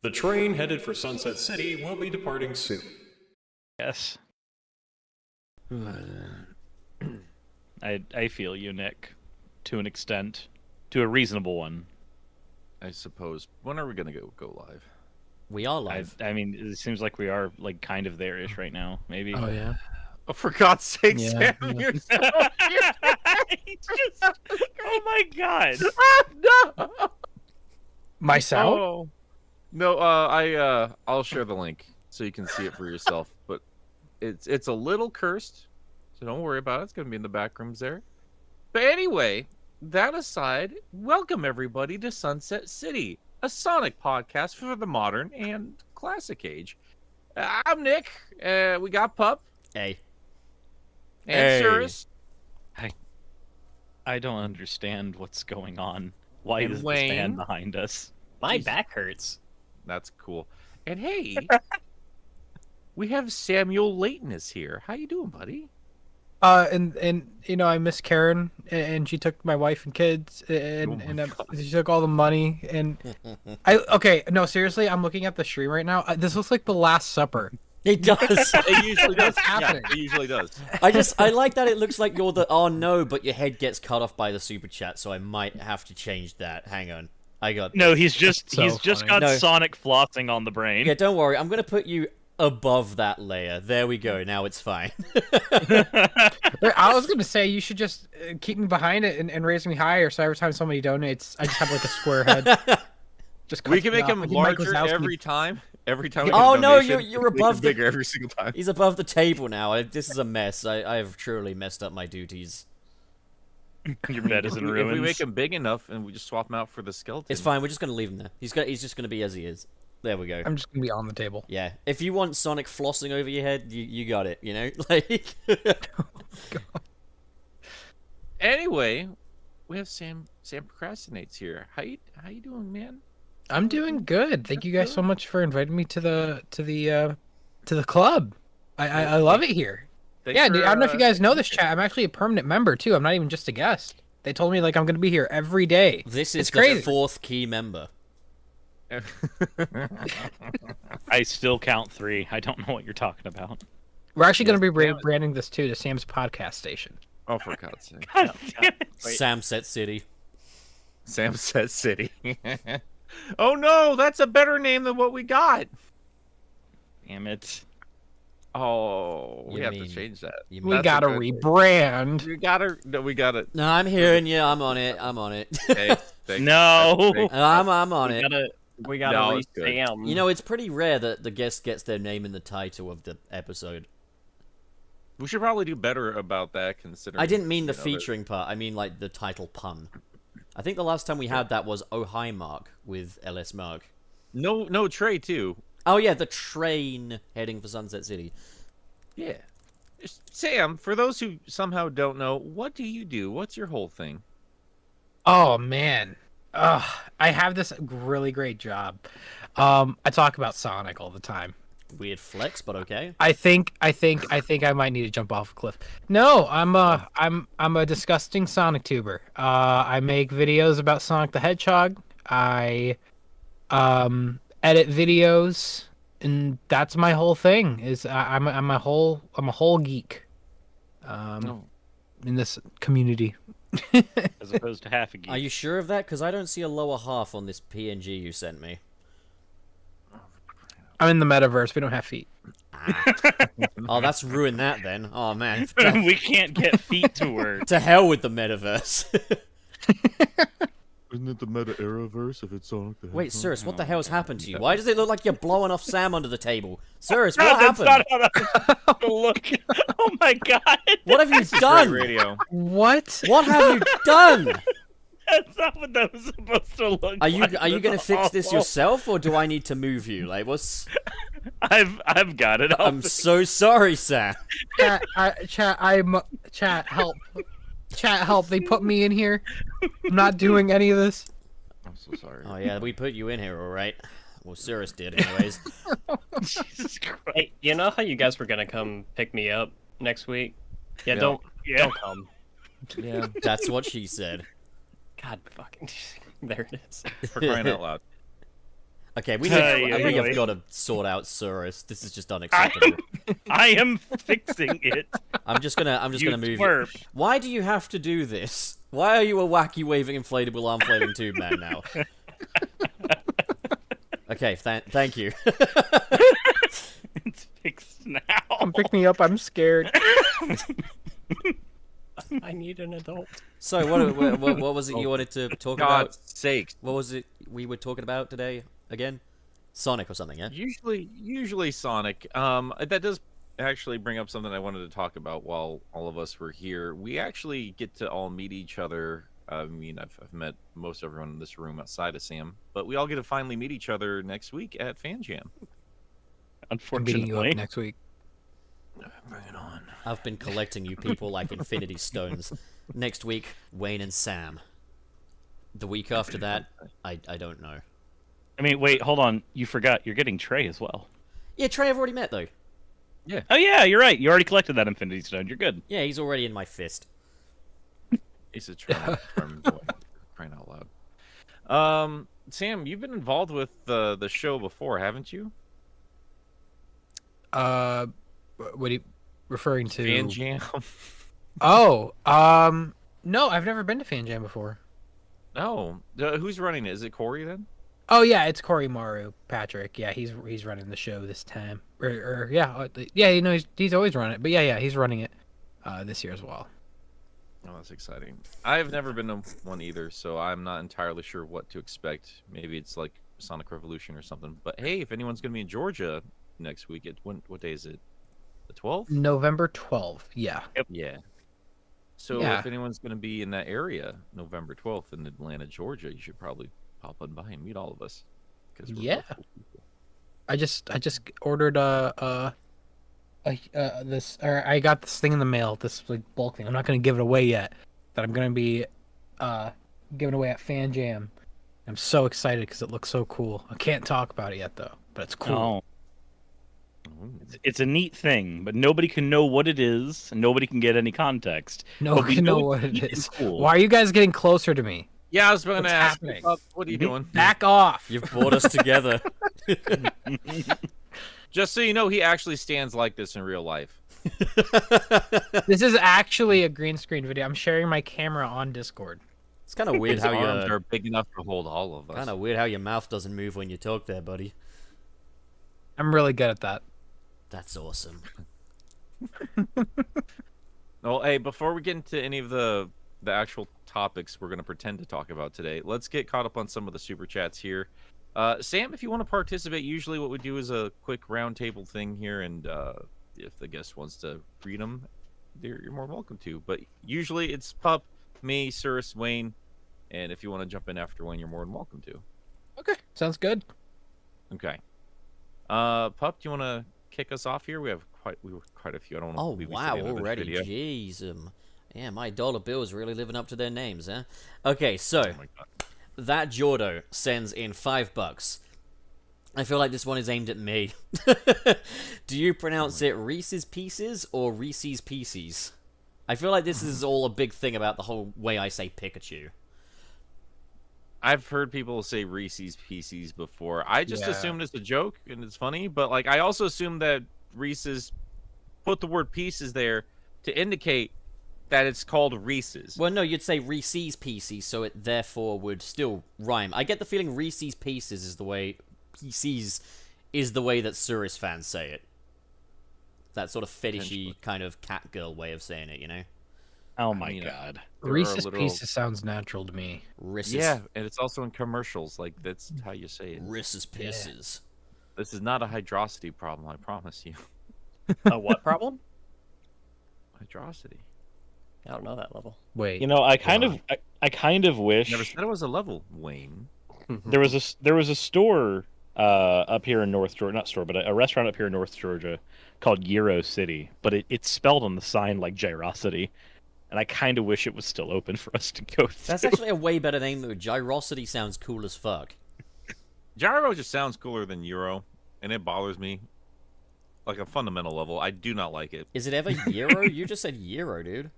The train headed for Sunset City will be departing soon. Yes. I feel you, Nick, to an extent, to a reasonable one. I suppose. When are we gonna go live? We are live. I mean, it seems like we are like kind of there-ish right now. Maybe. Oh yeah. Oh, for God's sake, Yeah, Sam! yeah. You're so Oh my god! no! Myself? Oh. No, I'll share the link so you can see it for yourself. But it's a little cursed, so don't worry about it. It's gonna be in the back rooms there. But anyway, that aside, welcome everybody to Sunset City, a Sonic podcast for the modern and classic age. I'm Nick. We got Pup Hey. and Hey. Cirrus. I don't understand what's going on. Why And is Wayne. this man behind us? My Jeez. back hurts. That's cool. And hey, we have Samuel Layton is here. How you doing, buddy? And you know, I miss Karen, and she took my wife and kids, and she took all the money, and okay, no, seriously, I'm looking at the stream right now. This looks like the Last Supper. It does. It usually does. happening? Yeah, it usually does. I like that it looks like you're the oh no, but your head gets cut off by the super chat, so I might have to change that. Hang on. I got No, he's just So he's just funny. got No. Sonic flossing on the brain. Yeah, don't worry. I'm gonna put you above that layer. There we go. Now it's fine. I was gonna say you should just keep me behind it and raise me higher, so every time somebody donates, I just have like a square head. Just We cuts can me make off, him like Mike larger Wazowski. every time. Every time. We get a Oh, no, donation, you're we make above him the- bigger every single time. He's above the table now. This is a mess. I have truly messed up my duties. Your bed is in If ruins. we make him big enough and we just swap him out for the skeleton. It's fine. We're just gonna leave him there. He's just gonna be as he is. There we go. I'm just gonna be on the table. Yeah. If you want Sonic flossing over your head, you got it. You know, like. Anyway, we have Sam procrastinates here. How you doing, man? I'm doing good. Thank you guys so much for inviting me to the club. I love it here. Thanks Yeah, for, dude, I don't know if you guys know this, chat. I'm actually a permanent member too. I'm not even just a guest. They told me like I'm gonna be here every day. This is It's the crazy. fourth key member. I still count 3. I don't know what you're talking about. We're actually gonna be damn it. branding this too to Sam's podcast station. Oh, for God's sake. God damn it. Wait. Samset City. Samset City. Oh no, that's a better name than what we got. Damn it. Oh, we You have mean- to change that. you We mean- That's a gotta good- rebrand. We gotta. No, we gotta. No, I'm hearing you. I'm on it. I'm on it. Hey, thanks. No. Thanks. I'm on it. We gotta No, it's good. re-Sam. You know, it's pretty rare that the guest gets their name in the title of the episode. We should probably do better about that, considering. I didn't mean the you know, featuring part. I mean like the title pun. I think the last time we had that was Oh Hi Mark with LS Mark. No, Trey too. Oh yeah, the train heading for Sunset City. Yeah. Sam, for those who somehow don't know, what do you do? What's your whole thing? Oh man. I have this really great job. I talk about Sonic all the time. Weird flex, but okay. I think I might need to jump off a cliff. No, I'm a disgusting Sonic tuber. I make videos about Sonic the Hedgehog. I edit videos, and that's my whole thing. I'm a whole geek. In this community. As opposed to half a geek. Are you sure of that? Because I don't see a lower half on this PNG you sent me. I'm in the metaverse. We don't have feet. Oh, that's ruined that then. Oh man. We can't get feet to work. To hell with the metaverse. Isn't it the meta Arrowverse if it's Sonic the Wait, Cirrus, what the hell's happened to you? Why does it look like you're blowing off Sam under the table? Cirrus, what That's happened? not how that look. Oh my god. What have you Great done? radio. What? What have you done? That's not what that was supposed to look Are you like. are you gonna That's fix this awful. yourself, or do I need to move you? Like, what's? I've got it. I'm so sorry, Sam. Chat, chat, help. Chat, help. They put me in here. I'm not doing any of this. I'm so sorry. Oh yeah, we put you in here, all right. Well, Cirrus did, anyways. Jesus Christ. Hey, you know how you guys were gonna come pick me up next week? Yeah, Yeah. don't Yeah. come. Yeah, That's what she said. God fucking. There it is. for crying out loud. Okay, we Ay, ay, have ay. got to sort out Surus. This is just unacceptable. I am fixing it. I'm just gonna You move. twerp. Why do you have to do this? Why are you a wacky waving inflatable arm flailing tube man now? Okay, thank you. It's fixed now. Come pick me up. I'm scared. I need an adult. So what was it you wanted to talk about? God's sakes. What was it we were talking about today again? Sonic or something, yeah? Usually Sonic. That does actually bring up something I wanted to talk about while all of us were here. We actually get to all meet each other. I mean, I've met most everyone in this room outside of Sam, but we all get to finally meet each other next week at Fan Jam. I'm beating you up Unfortunately. next week. Bring it on. I've been collecting you people like Infinity Stones. Next week, Wayne and Sam. The week after that, I don't know. I mean, wait, hold on. You forgot. You're getting Trey as well. Yeah, Trey I've already met though. Oh yeah, you're right. You already collected that Infinity Stone. You're good. Yeah, he's already in my fist. He's a charming boy. Crying out loud. Sam, you've been involved with the show before, haven't you? What are you referring to? Fan Jam. Oh, no, I've never been to Fan Jam before. No. Who's running it? Is it Corey then? Oh yeah, it's Corey Maru Patrick. Yeah, he's running the show this time. Or yeah, you know he's always run it. But yeah, he's running it this year as well. Oh, that's exciting. I've never been to one either, so I'm not entirely sure what to expect. Maybe it's like Sonic Revolution or something. But hey, if anyone's going to be in Georgia next week, what day is it? The 12th? November 12th. Yeah. Yeah. So Yeah. if anyone's going to be in that area, November 12th in Atlanta, Georgia, you should probably pop on by and meet all of us. 'Cause we're Yeah. both cool people. I just ordered I got this thing in the mail, this like bulk thing. I'm not gonna give it away yet. That I'm gonna be giving away at Fan Jam. I'm so excited because it looks so cool. I can't talk about it yet though, but it's cool. Oh. It's a neat thing, but nobody can know what it is, and nobody can get any context. No But one we can know it's what it neat and is. cool. Why are you guys getting closer to me? Yeah, I was going to What's ask. happening? What are you doing? Back off. You've brought us together. Just so you know, he actually stands like this in real life. This is actually a green screen video. I'm sharing my camera on Discord. It's kind of weird His how arms your are big enough to hold all of us. kind of weird how your mouth doesn't move when you talk there, buddy. I'm really good at that. That's awesome. Well, hey, before we get into any of the actual topics we're going to pretend to talk about today, let's get caught up on some of the super chats here. Sam, if you want to participate, usually what we do is a quick roundtable thing here, and if the guest wants to read them, you're more welcome to. But usually it's Pup, me, Cirrus, Wayne, and if you want to jump in after Wayne, you're more than welcome to. Okay, sounds good. Okay. Pup, do you want to kick us off here? We were quite a few. I don't want to Oh leave you to wow, the end of this already, video. jeez. Yeah, my dollar bills really living up to their names, huh? Okay, so Oh my God. that Jordo sends in $5. I feel like this one is aimed at me. Do you pronounce it Reese's Pieces or Reese's Pieces? I feel like this is all a big thing about the whole way I say Pikachu. I've heard people say Reese's Pieces before. I just Yeah. assumed it's a joke and it's funny, but like I also assumed that Reese's put the word pieces there to indicate that it's called Reese's. Well, no, you'd say Reese's Pieces, so it therefore would still rhyme. I get the feeling Reese's Pieces is the way that Surus fans say it. That sort of fetishy kind of cat girl way of saying it, you know? Oh my mean, god. There are Reese's literal- Pieces sounds natural to me. Reese's, Yeah, and it's also in commercials. Like that's how you say it. Reese's Pieces. This is not a hydrosity problem, I promise you. A what problem? Hydrosity. I don't know that level. Wait. You know, I kind of wish Never said it was a level, Wayne. there was a store up here in North Georgia, not store, but a restaurant up here in North Georgia called Euro City, but it's spelled on the sign like Gyrosity, and I kind of wish it was still open for us to go through. That's actually a way better name, though. Gyrosity sounds cool as fuck. Gyro just sounds cooler than Euro, and it bothers me. Like a fundamental level, I do not like it. Is it ever Euro? You just said Euro, dude.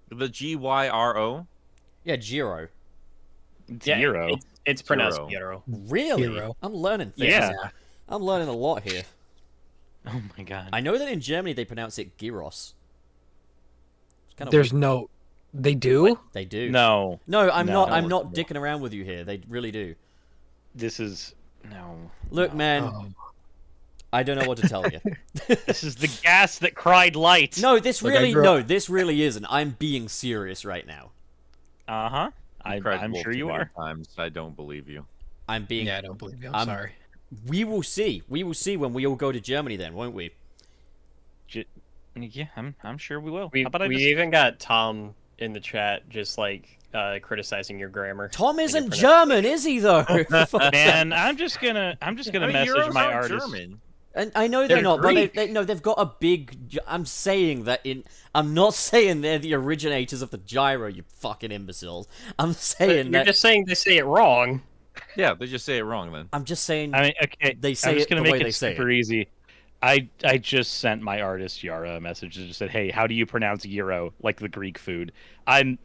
The Gyro. Yeah, Giro. It's Yeah, gyro. it's pronounced Gyro. gyro. Really? Hero. I'm learning things. Yeah. I'm learning a lot here. Oh my god. I know that in Germany they pronounce it gyros. It's kind of There's no. They do. They do. No, No, I'm No. not. I'm not dicking around with you here. They really do. this is no. Look, man, Oh. I don't know what to tell you. This is the gas that cried light. No, this Like, I really, grew no, up- this really isn't. I'm being serious right now. Uh huh. Cried I'm wolf sure too you many are. Times. I don't believe you. I'm being. Yeah, I don't believe you. I'm I'm- sorry. We will see. We will see when we all go to Germany, then, won't we? Yeah, I'm sure we will. We How about I we just... even got Tom in the chat, just like criticizing your grammar. Tom and your isn't German, is he? Though. Man, I'm just gonna message Euros my aren't artist. German. And I know they're They're not, but Greek. they've got a big. I'm saying that in. I'm not saying they're the originators of the gyro, you fucking imbeciles. I'm saying You're that. just saying they say it wrong. Yeah, they just say it wrong then. I'm just saying. I mean, okay, They say I'm just it gonna the make way it they say super easy. I just sent my artist Yara a message that just said, "Hey, how do you pronounce gyro, like the Greek food?" I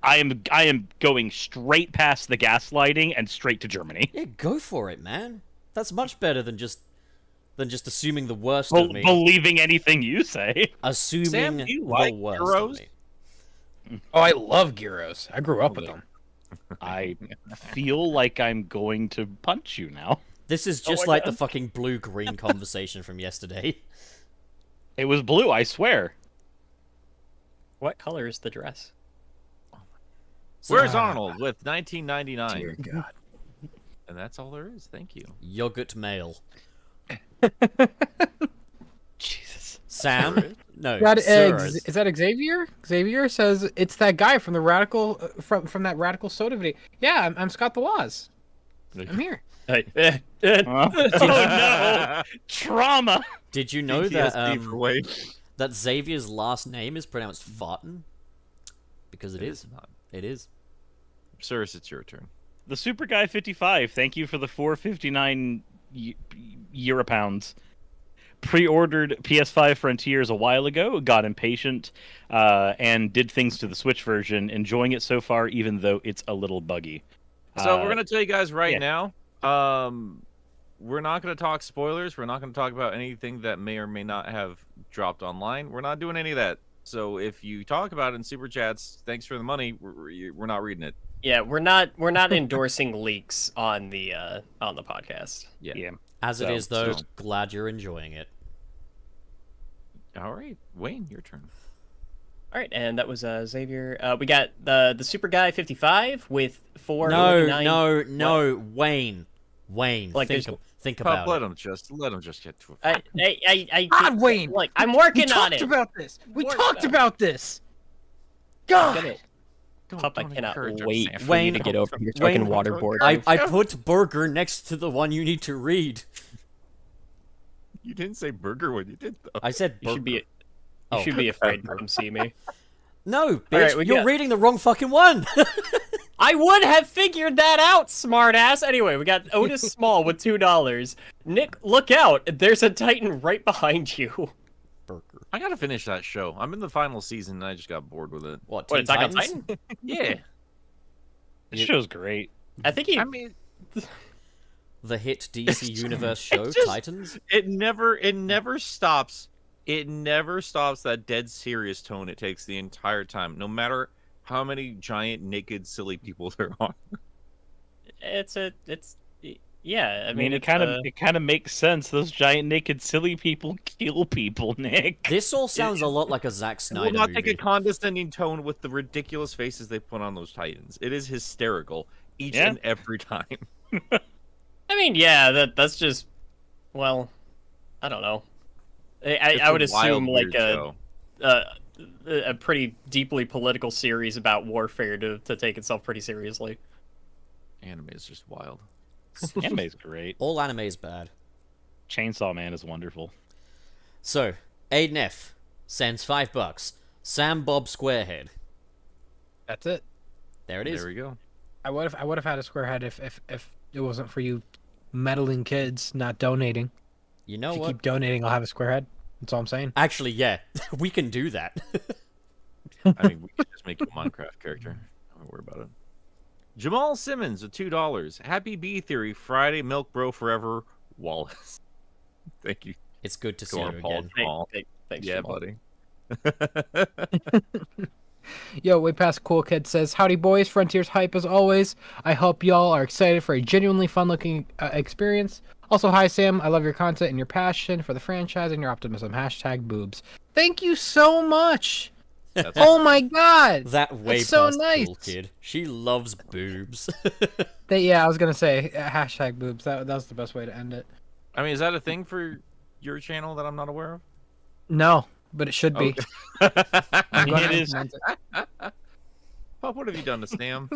am going straight past the gaslighting and straight to Germany. Yeah, go for it, man. That's much better than just assuming the worst of me. Believing anything you say. Assuming Sam, do you the like worst gyros? of me. Oh, I love gyros. I grew up with them. I feel like I'm going to punch you now. This is just like the fucking blue-green conversation from yesterday. It was blue, I swear. What color is the dress? Where's Arnold with 1999? Dear God. And that's all there is. Thank you. Yogurt male. Jesus. Sam? No. That, Sirs. is that Xavier? Xavier says it's that guy from the radical from that radical soda video. Yeah, I'm Scott the Laws. I'm here. Hey, Oh no! Trauma. Did you know that PTSD for Wade. that Xavier's last name is pronounced Farten? Because it is. not. It is. Sirs, it's your turn. The Super Guy 55. Thank you for the 459 euro pounds. Pre-ordered PS5 Frontiers a while ago. Got impatient and did things to the Switch version. Enjoying it so far, even though it's a little buggy. So we're gonna tell you guys right yeah. now. We're not gonna talk spoilers. We're not gonna talk about anything that may or may not have dropped online. We're not doing any of that. So if you talk about it in super chats, thanks for the money. We're not reading it. yeah, we're not endorsing leaks on the podcast. Yeah. As it So- is, though, so- glad you're enjoying it. All right, Wayne, your turn. All right, and that was Xavier. We got the Super Guy 55 with four. No, Wayne. Like, think about Let it. him just get to it. I God, Wayne. Like, I'm We working on talked it. about this. We Worked talked on it. about this. Get God. it. Don't- Pup, I don't cannot encourage him, wait Sam. for Wayne, you to get over here so I Wayne, can waterboard I you. put burger next to the one you need to read. You didn't say burger when you did though. I said You burger. should be. You Oh. should be afraid to come see me. No, bitch, right, we you're got- reading the wrong fucking one. I would have figured that out, smartass. Anyway, we got Otis Small with $2. Nick, look out! There's a Titan right behind you. Burger. I gotta finish that show. I'm in the final season and I just got bored with it. What? What, Teen Attack on Titans? Titan? Yeah. This show's great. I think he. I mean, The hit DC Universe show just- Titans. it never stops. It never stops that dead serious tone it takes the entire time, no matter how many giant naked silly people there are. Yeah. I I mean, it it's, kind of makes sense. Those giant naked silly people kill people, Nick. This all sounds a lot like a Zack I Snyder will not movie. take a condescending tone with the ridiculous faces they put on those Titans. It is hysterical each Yeah. and every time. I mean, yeah. That's just. Well, I don't know. I It's would a wild, assume like weird show. a pretty deeply political series about warfare to take itself pretty seriously. Anime is just wild. Anime's great. All anime is bad. Chainsaw Man is wonderful. So, Aiden F sends $5. Sam Bob Squarehead. That's it. There it is. There we go. I would have had a square head if it wasn't for you meddling kids not donating. You know If you what? keep donating, I'll have a square head. That's all I'm saying. Actually, yeah, we can do that. I mean, we could just make you a Minecraft character. Don't worry about it. Jamal Simmons with $2. Happy Bee Theory Friday Milk Bro Forever Wallace. Thank you. It's good to see Go you on, Paul. again. Jamal. Thanks, Yeah, Jamal. buddy. Yo, way past cool kid says, "Howdy boys, Frontiers hype as always. I hope y'all are excited for a genuinely fun-looking experience. Also, hi Sam, I love your content and your passion for the franchise and your optimism. Hashtag boobs. Thank you so much. That's Oh my god. That way That's so past nice. cool kid. She loves boobs. Yeah, I was gonna say hashtag boobs. That was the best way to end it. I mean, is that a thing for your channel that I'm not aware of? No, but it should be. I'm gonna It is- implement it. Pop, what have you done to Sam?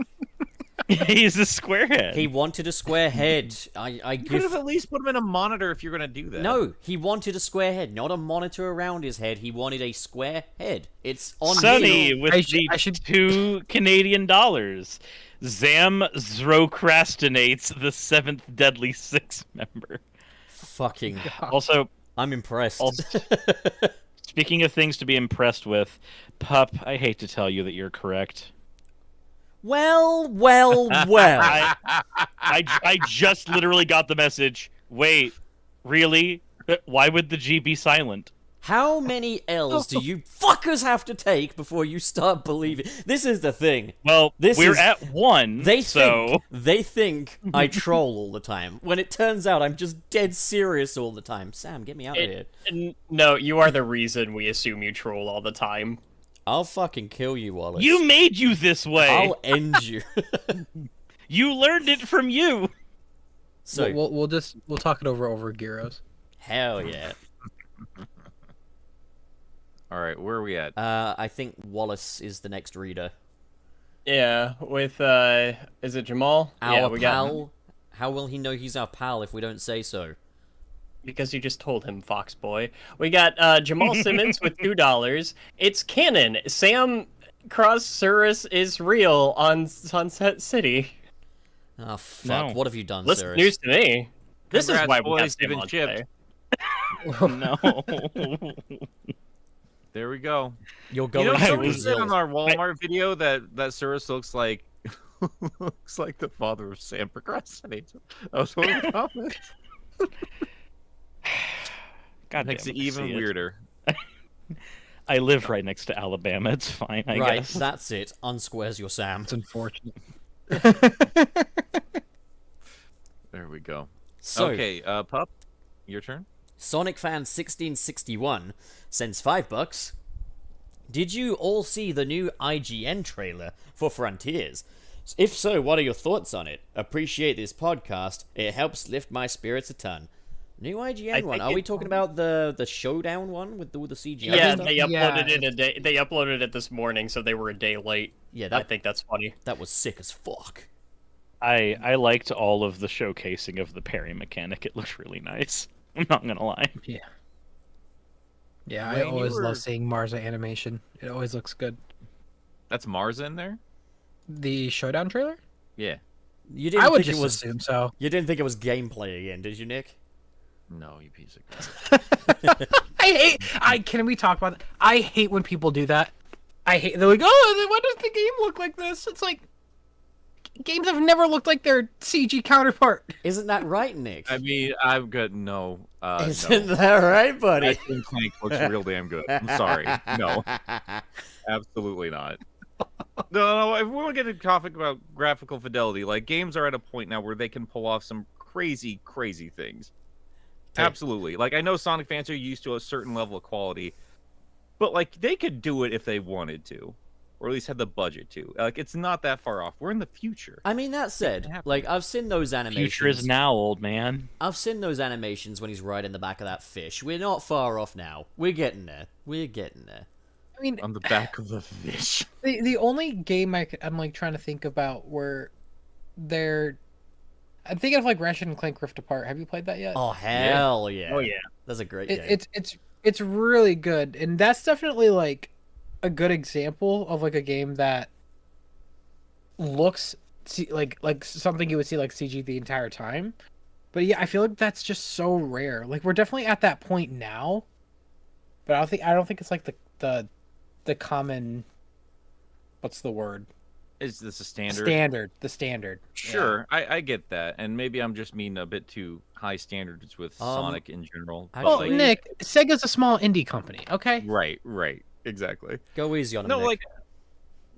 He's a squarehead. He wanted a square head. I You could give. have at least put him in a monitor if you're gonna do that. No, he wanted a square head, not a monitor around his head. He wanted a square head. It's on Sunny him. with I should- $2 Canadian. Zam Zrocrastinates the 7th Deadly Six member. Fucking. Also, I'm impressed. speaking of things to be impressed with, Pup, I hate to tell you that you're correct. well. I just literally got the message. Wait, really? Why would the G be silent? How many L's do you fuckers have to take before you start believing? This is the thing. Well, This we're is- at 1, They so... think I troll all the time. When it turns out I'm just dead serious all the time. Sam, get me out of here. No, you are the reason we assume you troll all the time. I'll fucking kill you, Wallace. You made you this way! I'll end you. You learned it from you! So, we'll talk it over gyros. hell yeah. All right, where are we at? I think Wallace is the next reader. Yeah, with is it Jamal? Our we pal. How will he know he's our pal if we don't say so? Because you just told him, Fox Boy. We got Jamal Simmons with $2. It's canon. Sam Cross-Surus is real on Sunset City. Oh fuck! No. What have you done, Listen, Cyrus? news to me. This Congrats, is why we boys, got Sam given on chipped. today. No. There we go. You're You going know, to somebody said Brazil. on our Walmart video that Cyrus looks like looks like the father of Sam procrastinates. That was one of the comments. God Makes damn it I even see weirder. I live right next to Alabama. It's fine, I Right, guess. that's it. Unsquares your Sam. It's unfortunate. There we go. So, Okay, Pup, your turn. Sonic Fan 1661 sends $5. Did you all see the new IGN trailer for Frontiers? If so, what are your thoughts on it? Appreciate this podcast. It helps lift my spirits a ton. New IGN one. think Are we it- talking about the showdown one with the CGI? Yeah, stuff? they Yeah. uploaded it a day. They uploaded it this morning, so they were a day late. Yeah, I that think that's funny. that was sick as fuck. I liked all of the showcasing of the parry mechanic. It looked really nice. I'm not gonna lie. Yeah, I Wayne, you always were- love seeing Marza animation. It always looks good. That's Mars in there. The showdown trailer? Yeah. You didn't I would think just it was assume so. you didn't think it was gameplay again, did you, Nick? No, you piece of crap. Can we talk about that? I hate when people do that. I hate. They're like, oh, then why does the game look like this? It's like games have never looked like their CG counterpart. Isn't that right, Nick? I mean, I've got no. Isn't No. that right, buddy? Ratchet and Clank looks real damn good. I'm sorry. No, absolutely not. No, if we want to get a topic about graphical fidelity, like games are at a point now where they can pull off some crazy, crazy things. Okay. Absolutely. Like I know Sonic fans are used to a certain level of quality, but like they could do it if they wanted to, or at least had the budget to. Like it's not that far off. We're in the future. I mean, that said, happen. like I've seen those animations. Future is now, old man. I've seen those animations when he's riding the back of that fish. We're not far off now. We're getting there. We're getting there. I mean, On the back of the fish. the only game I'm like trying to think about where they're. I'm thinking of like Ratchet and Clank Rift Apart. Have you played that yet? Oh hell yeah! Oh yeah. That's a great It, game. it's really good, and that's definitely like a good example of like a game that looks like something you would see like CG the entire time. But yeah, I feel like that's just so rare. Like we're definitely at that point now, but I don't think it's like the common. What's the word? Is this a standard? The standard. Sure, I get that, and maybe I'm just being a bit too high standards with Sonic in general. But Well, like, Nick, Sega's a small indie company, okay? right, exactly. Go easy on him, No, Nick. like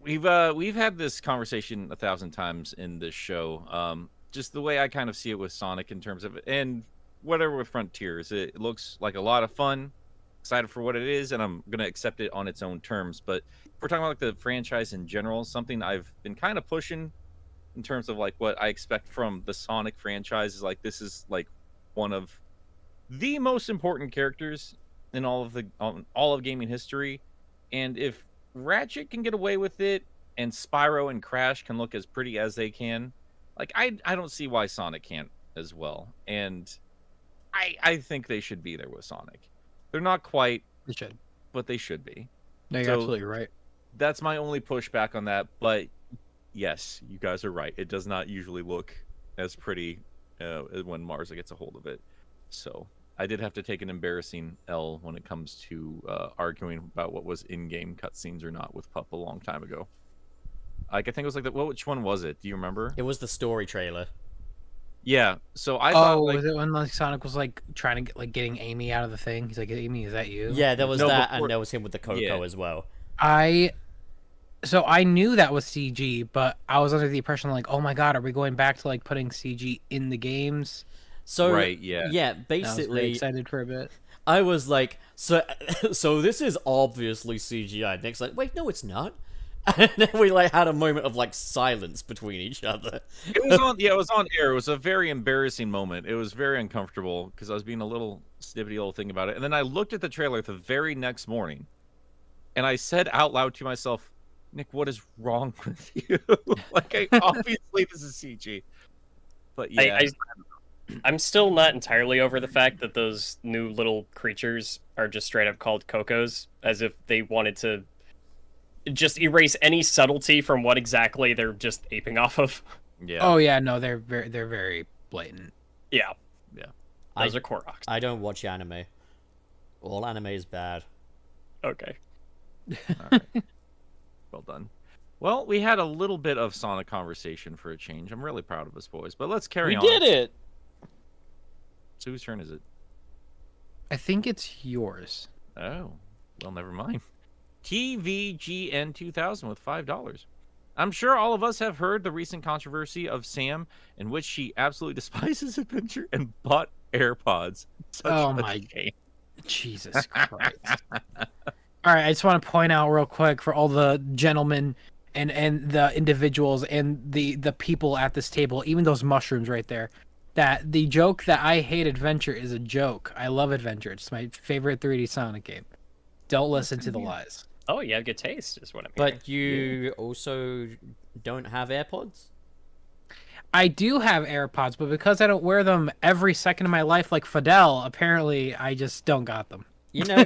we've had this conversation 1,000 times in this show. Just the way I kind of see it with Sonic in terms of it, and whatever with Frontiers, it looks like a lot of fun. Excited for what it is, and I'm gonna accept it on its own terms. But if we're talking about like the franchise in general, something I've been kind of pushing in terms of like what I expect from the Sonic franchise is like this is like one of the most important characters in all of gaming history, and if Ratchet can get away with it, and Spyro and Crash can look as pretty as they can, like I don't see why Sonic can't as well, and I think they should be there with Sonic. They're not quite, They should. but they should be. No, you're So- absolutely right. That's my only pushback on that. But yes, you guys are right. It does not usually look as pretty when Marza gets a hold of it. So I did have to take an embarrassing L when it comes to arguing about what was in-game cutscenes or not with Pup a long time ago. Like I think it was like which one was it? Do you remember? It was the story trailer. Yeah. So I thought like, was it when like Sonic was like trying to get getting Amy out of the thing? He's like, Amy, is that you? Yeah, there was No, that, before- and there was him with the Coco Yeah. as well. So I knew that was CG, but I was under the impression like, oh my god, are we going back to like putting CG in the games? So Right, yeah. yeah, I was basically, very excited for a bit. I was like, so this is obviously CGI. Nick's like, wait, no, it's not. And then we like had a moment of like silence between each other. it was on. Yeah, it was on air. It was a very embarrassing moment. It was very uncomfortable because I was being a little snippety little thing about it. And then I looked at the trailer the very next morning, and I said out loud to myself, "Nick, what is wrong with you? Like, obviously this is CG." But yeah, I'm still not entirely over the fact that those new little creatures are just straight up called Cocos, as if they wanted to just erase any subtlety from what exactly they're just aping off of. yeah. Oh yeah, no, they're very blatant. Yeah, Yeah. Those are Koroks. I don't watch anime. All anime is bad. Okay. All right. Well done. Well, we had a little bit of Sonic conversation for a change. I'm really proud of us, boys. But let's carry We on. did it! So whose turn is it? I think it's yours. Oh, well, never mind. TVGN 2000 with $5. I'm sure all of us have heard the recent controversy of Sam, in which she absolutely despises adventure and bought AirPods. Such Oh a my- shame. Jesus Christ. All right, I just want to point out real quick for all the gentlemen and the individuals and the people at this table, even those mushrooms right there, that the joke that I hate adventure is a joke. I love adventure. It's my favorite 3D Sonic game. Don't listen to the lies. Oh, you have good taste, is what I'm hearing. But you also don't have AirPods? I do have AirPods, but because I don't wear them every second of my life like Fidel, apparently I just don't got them. You know,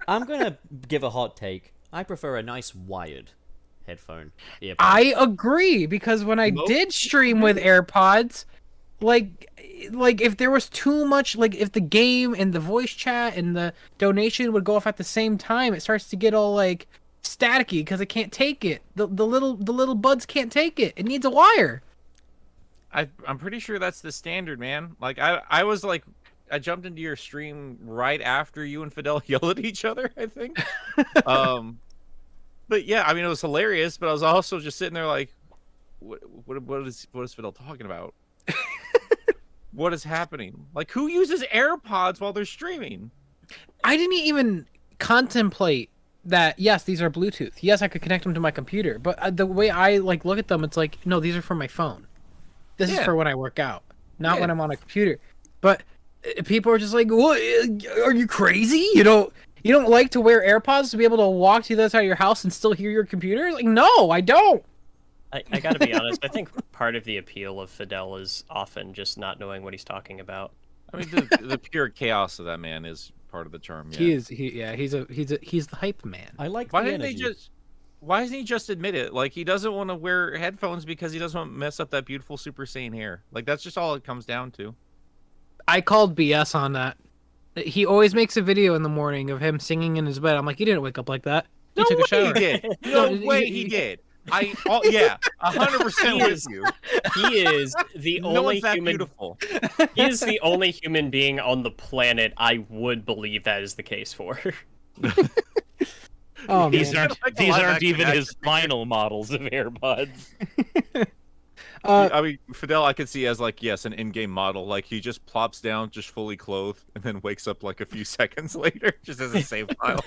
I'm gonna give a hot take. I prefer a nice wired headphone. earpod. I agree, because when I did stream with AirPods, like if there was too much, like if the game and the voice chat and the donation would go off at the same time, it starts to get all like staticky because it can't take it. The little buds can't take it. It needs a wire. I'm pretty sure that's the standard, man. Like I was like, I jumped into your stream right after you and Fidel yelled at each other, I think. But yeah, I mean, it was hilarious, but I was also just sitting there like, what is Fidel talking about? What is happening? Like, who uses AirPods while they're streaming? I didn't even contemplate that. Yes, these are Bluetooth. Yes, I could connect them to my computer, but the way I like look at them, it's like, no, these are for my phone. This is Yeah. for when I work out, not when Yeah. I'm on a computer. But people are just like, "What? Are you crazy? You don't like to wear AirPods to be able to walk to the other side of your house and still hear your computer?" Like, no, I don't. I gotta be honest, I think part of the appeal of Fidel is often just not knowing what he's talking about. I mean, the pure chaos of that man is part of the charm. Yeah. He's the hype man. I like Why the didn't energy. they just? Why doesn't he just admit it? Like, he doesn't want to wear headphones because he doesn't want to mess up that beautiful Super Saiyan hair. Like, that's just all it comes down to. I called BS on that. He always makes a video in the morning of him singing in his bed. I'm like, he didn't wake up like that. He took a shower. He did. No way he did. Yeah, 100% with you. He is the No only one's that human. beautiful. He is the only human being on the planet I would believe that is the case for. Oh These man. aren't Like the these live aren't action even his action figure. final models of AirPods. I mean, Fidel, I could see as like, yes, an in-game model. Like he just plops down, just fully clothed, and then wakes up like a few seconds later, just as a save file.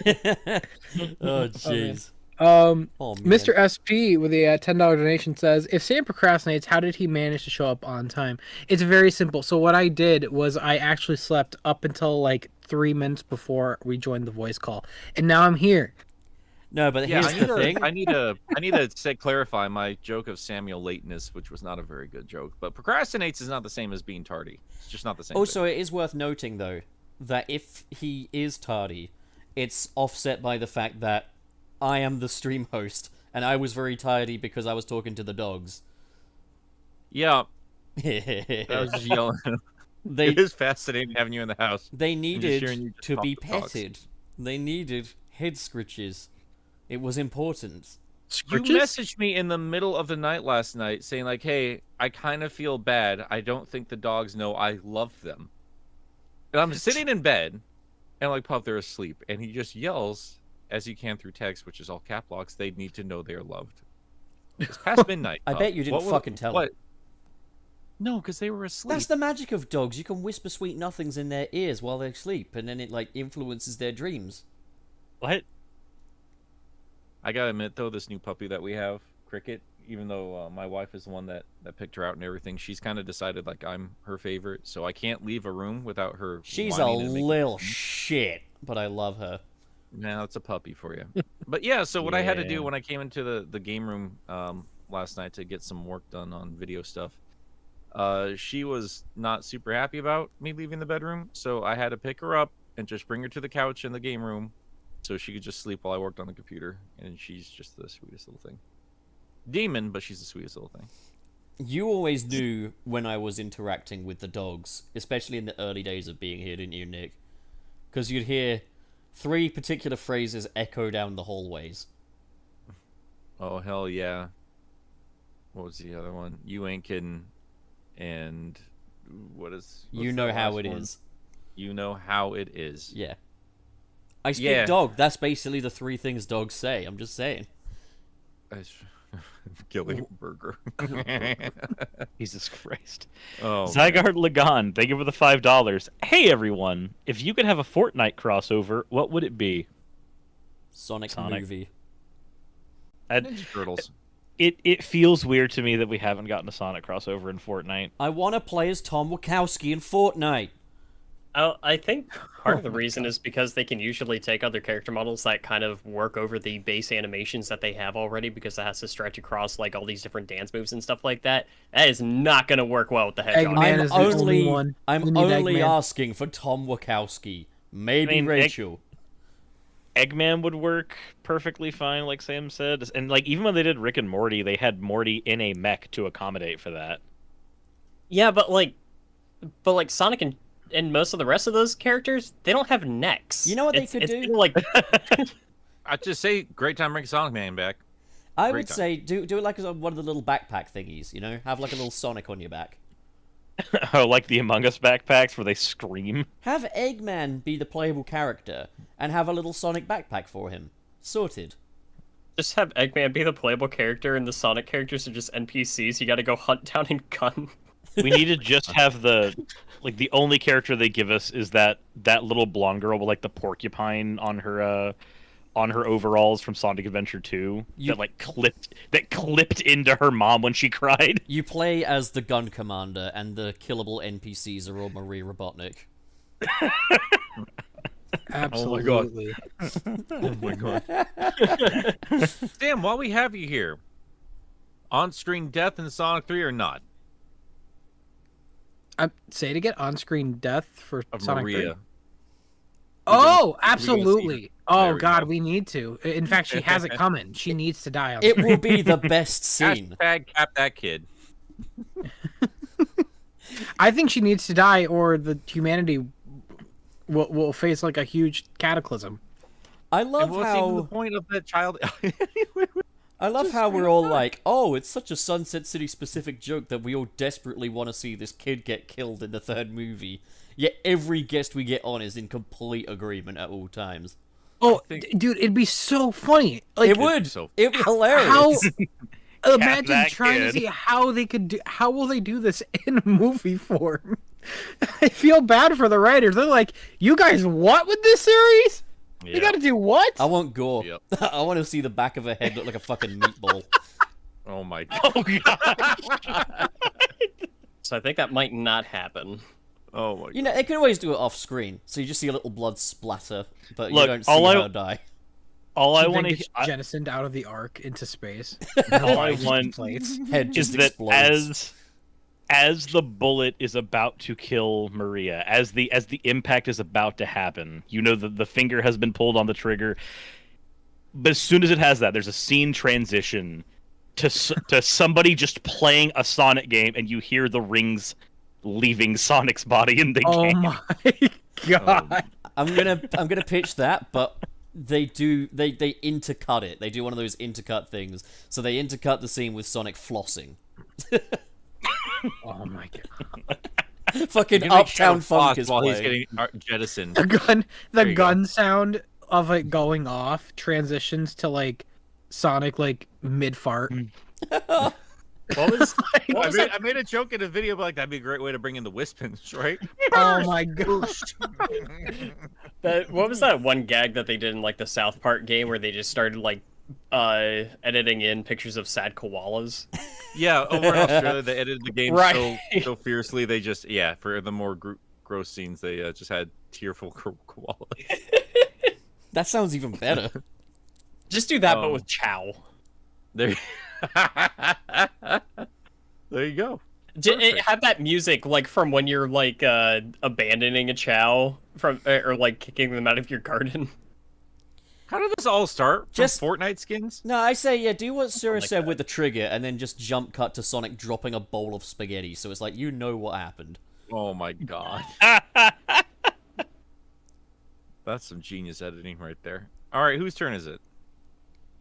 Oh jeez. Oh man. Mr. SP with a $10 donation says, if Sam procrastinates, how did he manage to show up on time? It's very simple. So what I did was I actually slept up until like 3 minutes before we joined the voice call, and now I'm here. No, but Yeah, here's the thing. I need to say clarify my joke of Samuel lateness, which was not a very good joke. But procrastinates is not the same as being tardy. It's just not the same. Also, it is worth noting though that if he is tardy, it's offset by the fact that I am the stream host, and I was very tardy because I was talking to the dogs. Yeah, I was just yelling. They It is fascinating having you in the house. they hearing you needed just to talk be the dogs. petted. They needed head scritches. It was important. You messaged me in the middle of the night last night saying like, "Hey, I kind of feel bad. I don't think the dogs know I love them." And I'm sitting in bed, and like, Pop, they're asleep, and he just yells, as you can through text, which is all cap locks, they need to know they're loved. It's past midnight. I Pup. bet you didn't fucking tell what? No, because they were asleep. That's the magic of dogs. You can whisper sweet nothings in their ears while they sleep, and then it like influences their dreams. What? I gotta admit, though, this new puppy that we have, Cricket, even though my wife is the one that picked her out and everything, she's kind of decided like I'm her favorite, so I can't leave a room without her. She's a whining and making little fun. shit, but I love her. Nah, that's a puppy for you. But yeah, so what I had to Yeah. do when I came into the game room last night to get some work done on video stuff, she was not super happy about me leaving the bedroom, so I had to pick her up and just bring her to the couch in the game room so she could just sleep while I worked on the computer, and she's just the sweetest little thing. Demon, but she's the sweetest little thing. You always knew when I was interacting with the dogs, especially in the early days of being here, didn't you, Nick? Because you'd hear 3 particular phrases echo down the hallways. Oh, hell yeah. What was the other one? You ain't kidding. And what's You the know how last it one? is. You know how it is. Yeah. I speak Yeah. dog. That's basically the 3 things dogs say. I'm just saying. Killing burger. Jesus Christ. Oh, Zygarde Lagan, thank you for the $5. Hey everyone, if you could have a Fortnite crossover, what would it be? Sonic Sonic. movie. Ninja Turtles. It feels weird to me that we haven't gotten a Sonic crossover in Fortnite. I want to play as Tom Wachowski in Fortnite. I think part of the reason is because they can usually take other character models that kind of work over the base animations that they have already, because that has to stretch across like all these different dance moves and stuff like that. That is not going to work well with the Hedgehog. Man is the only one. I'm We need only Eggman. asking for Tom Wachowski. Maybe I mean, Rachel. Eggman would work perfectly fine, like Sam said. And like even when they did Rick and Morty, they had Morty in a mech to accommodate for that. Yeah, but like Sonic and most of the rest of those characters, they don't have necks. You know what they It's could do? kinda like I'd just say, great time bringing Sonic Man back. I Great would time. say do it like one of the little backpack thingies, you know? Have like a little Sonic on your back. Oh, like the Among Us backpacks where they scream. Have Eggman be the playable character and have a little Sonic backpack for him. Sorted. just have Eggman be the playable character, and the Sonic characters are just NPCs. You got to go hunt down and gun. We need to just have the only character they give us is that little blonde girl with like the porcupine on her overalls from Sonic Adventure 2 that clipped into her mom when she cried. You play as the gun commander, and the killable NPCs are all Marie Robotnik. Absolutely. Oh my god. Damn, while we have you here, on-screen death in Sonic 3 or not? Say to get on-screen death for Of Sonic Maria. 3. Oh, see her. absolutely. There Oh we god, go. we need to. In fact, she has it coming. She needs to die on It screen. will be the best scene. Hashtag cap that kid. I think she needs to die, or the humanity will face like a huge cataclysm. I And love what's even the how point of that child? I love how we're all like, oh, it's such a Sunset City specific joke that we all desperately want to see this kid get killed in the third movie. Yet every guest we get on is in complete agreement at all times. Oh, dude, it'd be so funny. Like, It would. so- It'd be hilarious. How? Imagine that trying kid. to see how they could do. How will they do this in movie form? I feel bad for the writers. They're like, you guys, what with this series? You got to do what? I want gore. Yep. I want to see the back of a head look like a fucking meatball. Oh my god. Oh god. So I think that might not happen. Oh my god. You know, they can always do it off screen, so you just see a little blood splatter, but you Look, don't see all her die. All I She then want to gets jettisoned out of the ark into space. all I Just want deflates. Head is just that explodes. as the bullet is about to kill Maria, as the impact is about to happen, you know the finger has been pulled on the trigger. But as soon as it has that, there's a scene transition to somebody just playing a Sonic game, and you hear the rings leaving Sonic's body in the Oh game. my god! I'm gonna pitch that, but they intercut it. They do one of those intercut things. So they intercut the scene with Sonic flossing. Oh my god! Fucking You can make Uptown Shadow Funk floss is while playing. he's getting jettisoned. The There you gun sound of it going off transitions to like Sonic like mid fart. What was? I made a joke in a video, but like that'd be a great way to bring in the Wispins, right? Oh my gosh! What was that one gag that they did in like the South Park game where they just started like editing in pictures of sad koalas? Yeah, over in Australia, they edited the game Right. so fiercely. They just for the more gross scenes, they just had tearful koalas. That sounds even better. Just do that, but Oh. with Chow. There, there you go. Have that music like from when you're like abandoning a Chow from or like kicking them out of your garden. How did this all start? From Just- Fortnite skins? No, I say, yeah, do what Sura like said that. with the trigger, and then just jump cut to Sonic dropping a bowl of spaghetti, so it's like, you know what happened. Oh my god. That's some genius editing right there. All right, whose turn is it?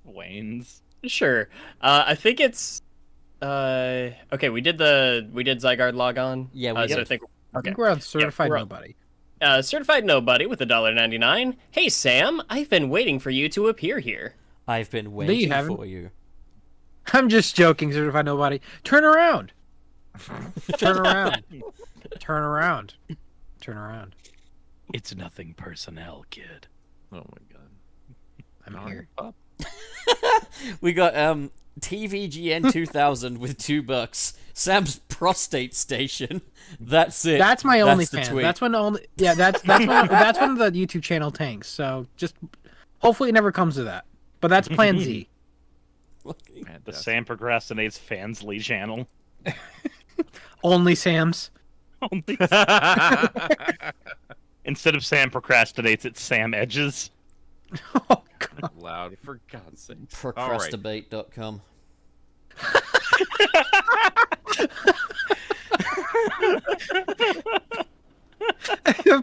Wayne's. Sure. I think it's okay. We did Zygarde log on. Yeah, we so did. I think I think we're on certified we're on- nobody. Certified nobody with $1.99. Hey Sam, I've been waiting for you to appear here. I've been waiting haven't. for you. I'm just joking, certified nobody. Turn around. Turn around. Turn around. Turn around. It's nothing personnel, kid. Oh my god. I'm here. Up. We got TVGN 2000 with $2. Sam's prostate station. That's it. That's my That's only the fan. tweet. That's when only. Yeah, that's one, that's one of the YouTube channel tanks. So just hopefully it never comes to that. But that's Plan Z. The Fantastic. Sam Procrastinates Fansly channel. Only Sam's. Instead of Sam Procrastinates, it's Sam Edges. Oh god. Loud, for God's sake. Procrastinate.com.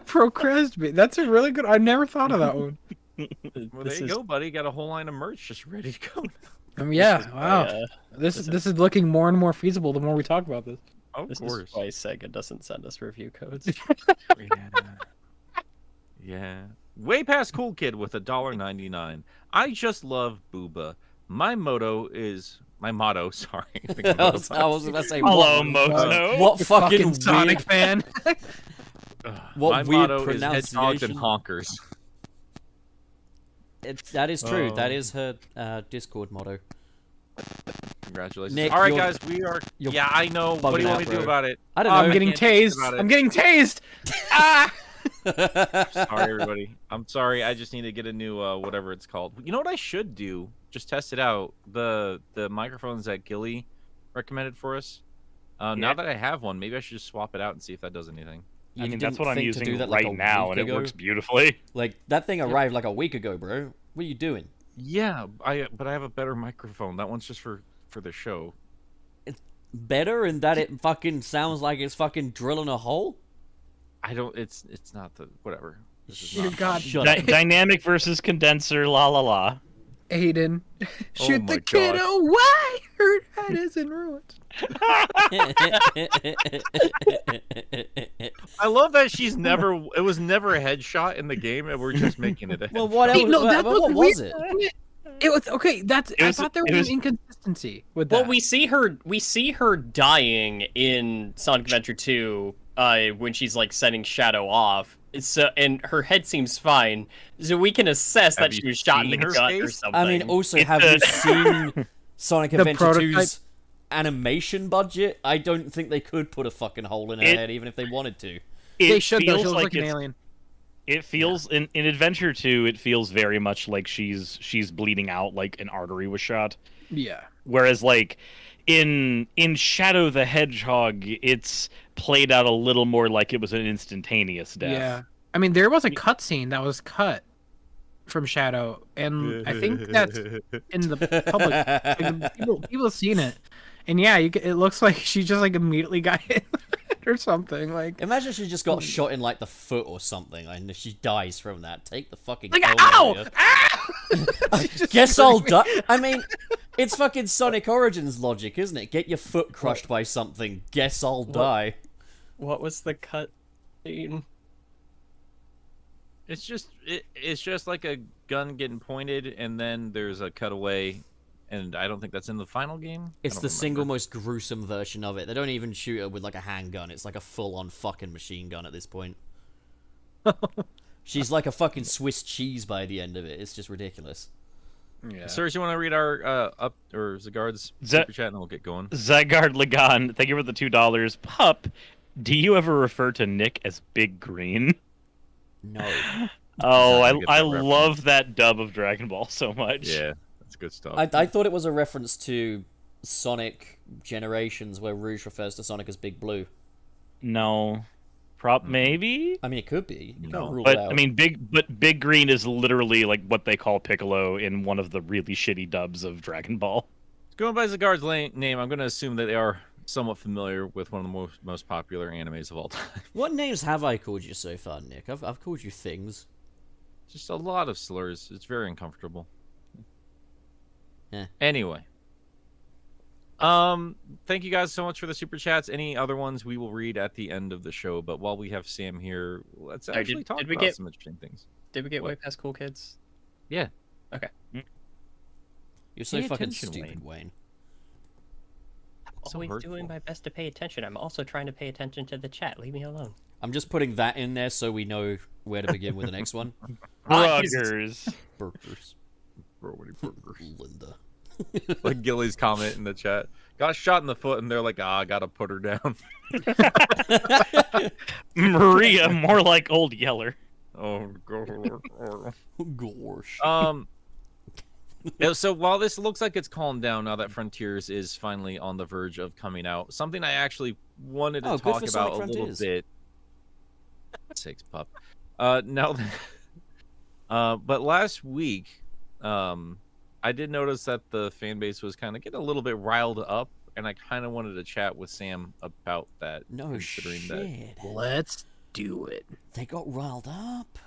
Procrastinate. That's a really good. I never thought of that one. Well, there you go, buddy. Got a whole line of merch just ready to go. Yeah. Wow. This this is looking more and more feasible the more we talk about this. Of This course. is why Sega doesn't send us review codes. Yeah. Way past cool kid with $1.99. I just love Booba. My motto, sorry. I think I was about to say, Hello, what, Moto. what You fucking Sonic weird, fan. what my weird motto is hedgehogs and pronunciation. honkers. That is true. Oh. That is her Discord motto. Congratulations. Nick, All right, you're- guys, we are. you're Yeah, I know. What do you bugging want me out, to do bro. about it? I don't know. I'm getting can't do tased. about it. I'm getting tased. Ah! Sorry, everybody. I'm sorry. I just need to get a new whatever it's called. You know what I should do? Just test it out. The microphones that Gilly recommended for us. Now that I have one, maybe I should just swap it out and see if that does anything. You I mean, didn't that's what I'm think to using do that, like, right a now, week and it ago? works beautifully. Like that thing arrived like a week ago, bro. What are you doing? Yeah, but I have a better microphone. That one's just for the show. Better in that it fucking sounds like it's fucking drilling a hole. I don't. It's not the whatever. This is Dear not. God. Shut up. Dynamic versus condenser, la la la. Aiden, shoot my the kid gosh. away! Her head is in ruins. I love that she's never. It was never a headshot in the game, and we're just making it. Well, what else? No, that's what was it? It was okay. I was- thought there it was was- an inconsistency with that. Well, we see her dying in Sonic Adventure 2 when she's like setting Shadow off. So and her head seems fine, so we can assess Have that she you was shot in the seen her gut or face? something. I mean, also, It- have you seen Sonic The Adventure prototype- 2's animation budget? I don't think they could put a fucking hole in her It- head, even if they wanted to. they It should though. She feels looks like an it's- alien. It feels in Adventure 2, it feels very much like she's bleeding out, like an artery was shot. Yeah. Whereas like in Shadow the Hedgehog, it's played out a little more like it was an instantaneous death. Yeah. I mean, there was a cutscene that was cut from Shadow, and I think that's in the public. Like, people have seen it, and yeah, it looks like she just like immediately got hit or something. Like, Imagine she just got shot in like the foot or something, and if she dies from that, take the fucking. like helmet ow! off Ow! you. Just Guess I'll screaming. die. I mean, it's fucking Sonic Origins logic, isn't it? Get your foot crushed by something. Guess I'll die. what was the cut scene? It's just like a gun getting pointed, and then there's a cutaway, and I don't think that's in the final game. It's I the don't single remember. most gruesome version of it. They don't even shoot her with like a handgun. It's like a full-on fucking machine gun at this point. She's like a fucking Swiss cheese by the end of it. It's just ridiculous. Yeah. Sirs, you want to read our up or Zagard's super chat, and we'll get going. Zygarde Lagan, thank you for the $2. Pup, do you ever refer to Nick as Big Green? No. Oh, Not gonna get I that reference. love that dub of Dragon Ball so much. Yeah, that's good stuff. I thought it was a reference to Sonic Generations, where Rouge refers to Sonic as Big Blue. No. Maybe? I mean, it could be. You No. can't rule But it out. I mean, Big Green is literally like what they call Piccolo in one of the really shitty dubs of Dragon Ball. Going by Zagard's name, I'm going to assume that they are somewhat familiar with one of the most popular animes of all time. What names have I called you so far, Nick? I've called you things. Just a lot of slurs. It's very uncomfortable. Yeah. Anyway. Thank you guys so much for the super chats. Any other ones we will read at the end of the show. But while we have Sam here, let's Sorry, actually talk did we about get- some interesting things. Did we get What? way past Cool Kids? Yeah. You're so Pay fucking attention, stupid, Wayne. So Always hurtful. doing my best to pay attention. I'm also trying to pay attention to the chat. Leave me alone. I'm just putting that in there so we know where to begin with the next one. Ruggers. Burgers. Linda. Like Gilly's comment in the chat. Got shot in the foot, and they're like, I gotta put her down. Maria, more like Old Yeller. Oh, God. Gosh. Yeah, so while this looks like it's calmed down now that Frontiers is finally on the verge of coming out, something I actually wanted to Oh, good talk for about Sonic a little Frontiers. bit. Six pup. Now, but last week, I did notice that the fan base was kind of getting a little bit riled up, and I kind of wanted to chat with Sam about that. No considering shit. Let's do it. They got riled up.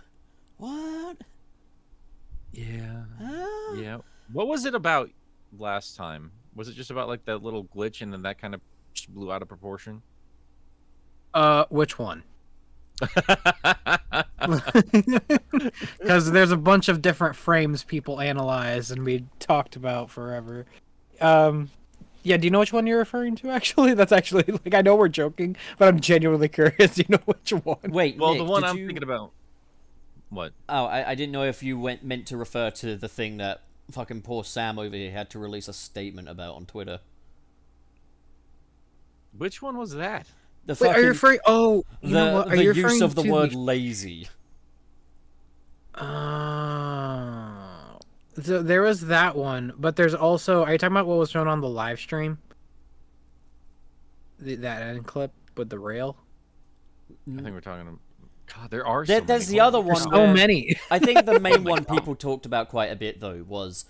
What? Yeah. Huh? Yeah. What was it about last time? Was it just about like that little glitch and then that kind of just blew out of proportion? Which one? Because there's a bunch of different frames people analyze and we talked about forever. Yeah, do you know which one you're referring to? Actually, that's actually like I know we're joking, but I'm genuinely curious. Do you know which one? Wait, Well, Nick, the one did I'm you... thinking about. What? Oh, I didn't know if you meant to refer to the thing that fucking poor Sam over here had to release a statement about on Twitter. Which one was that? The Wait, fucking are you referring? Oh, you the, know what? Are the you use referring of the to word lazy. So there was that one, but there's also. Are you talking about what was shown on the live stream? That end clip with the rail. I think we're talking about. God, there are. There's so the many. other Holy one cow. So where- many. I think the main one people talked about quite a bit though was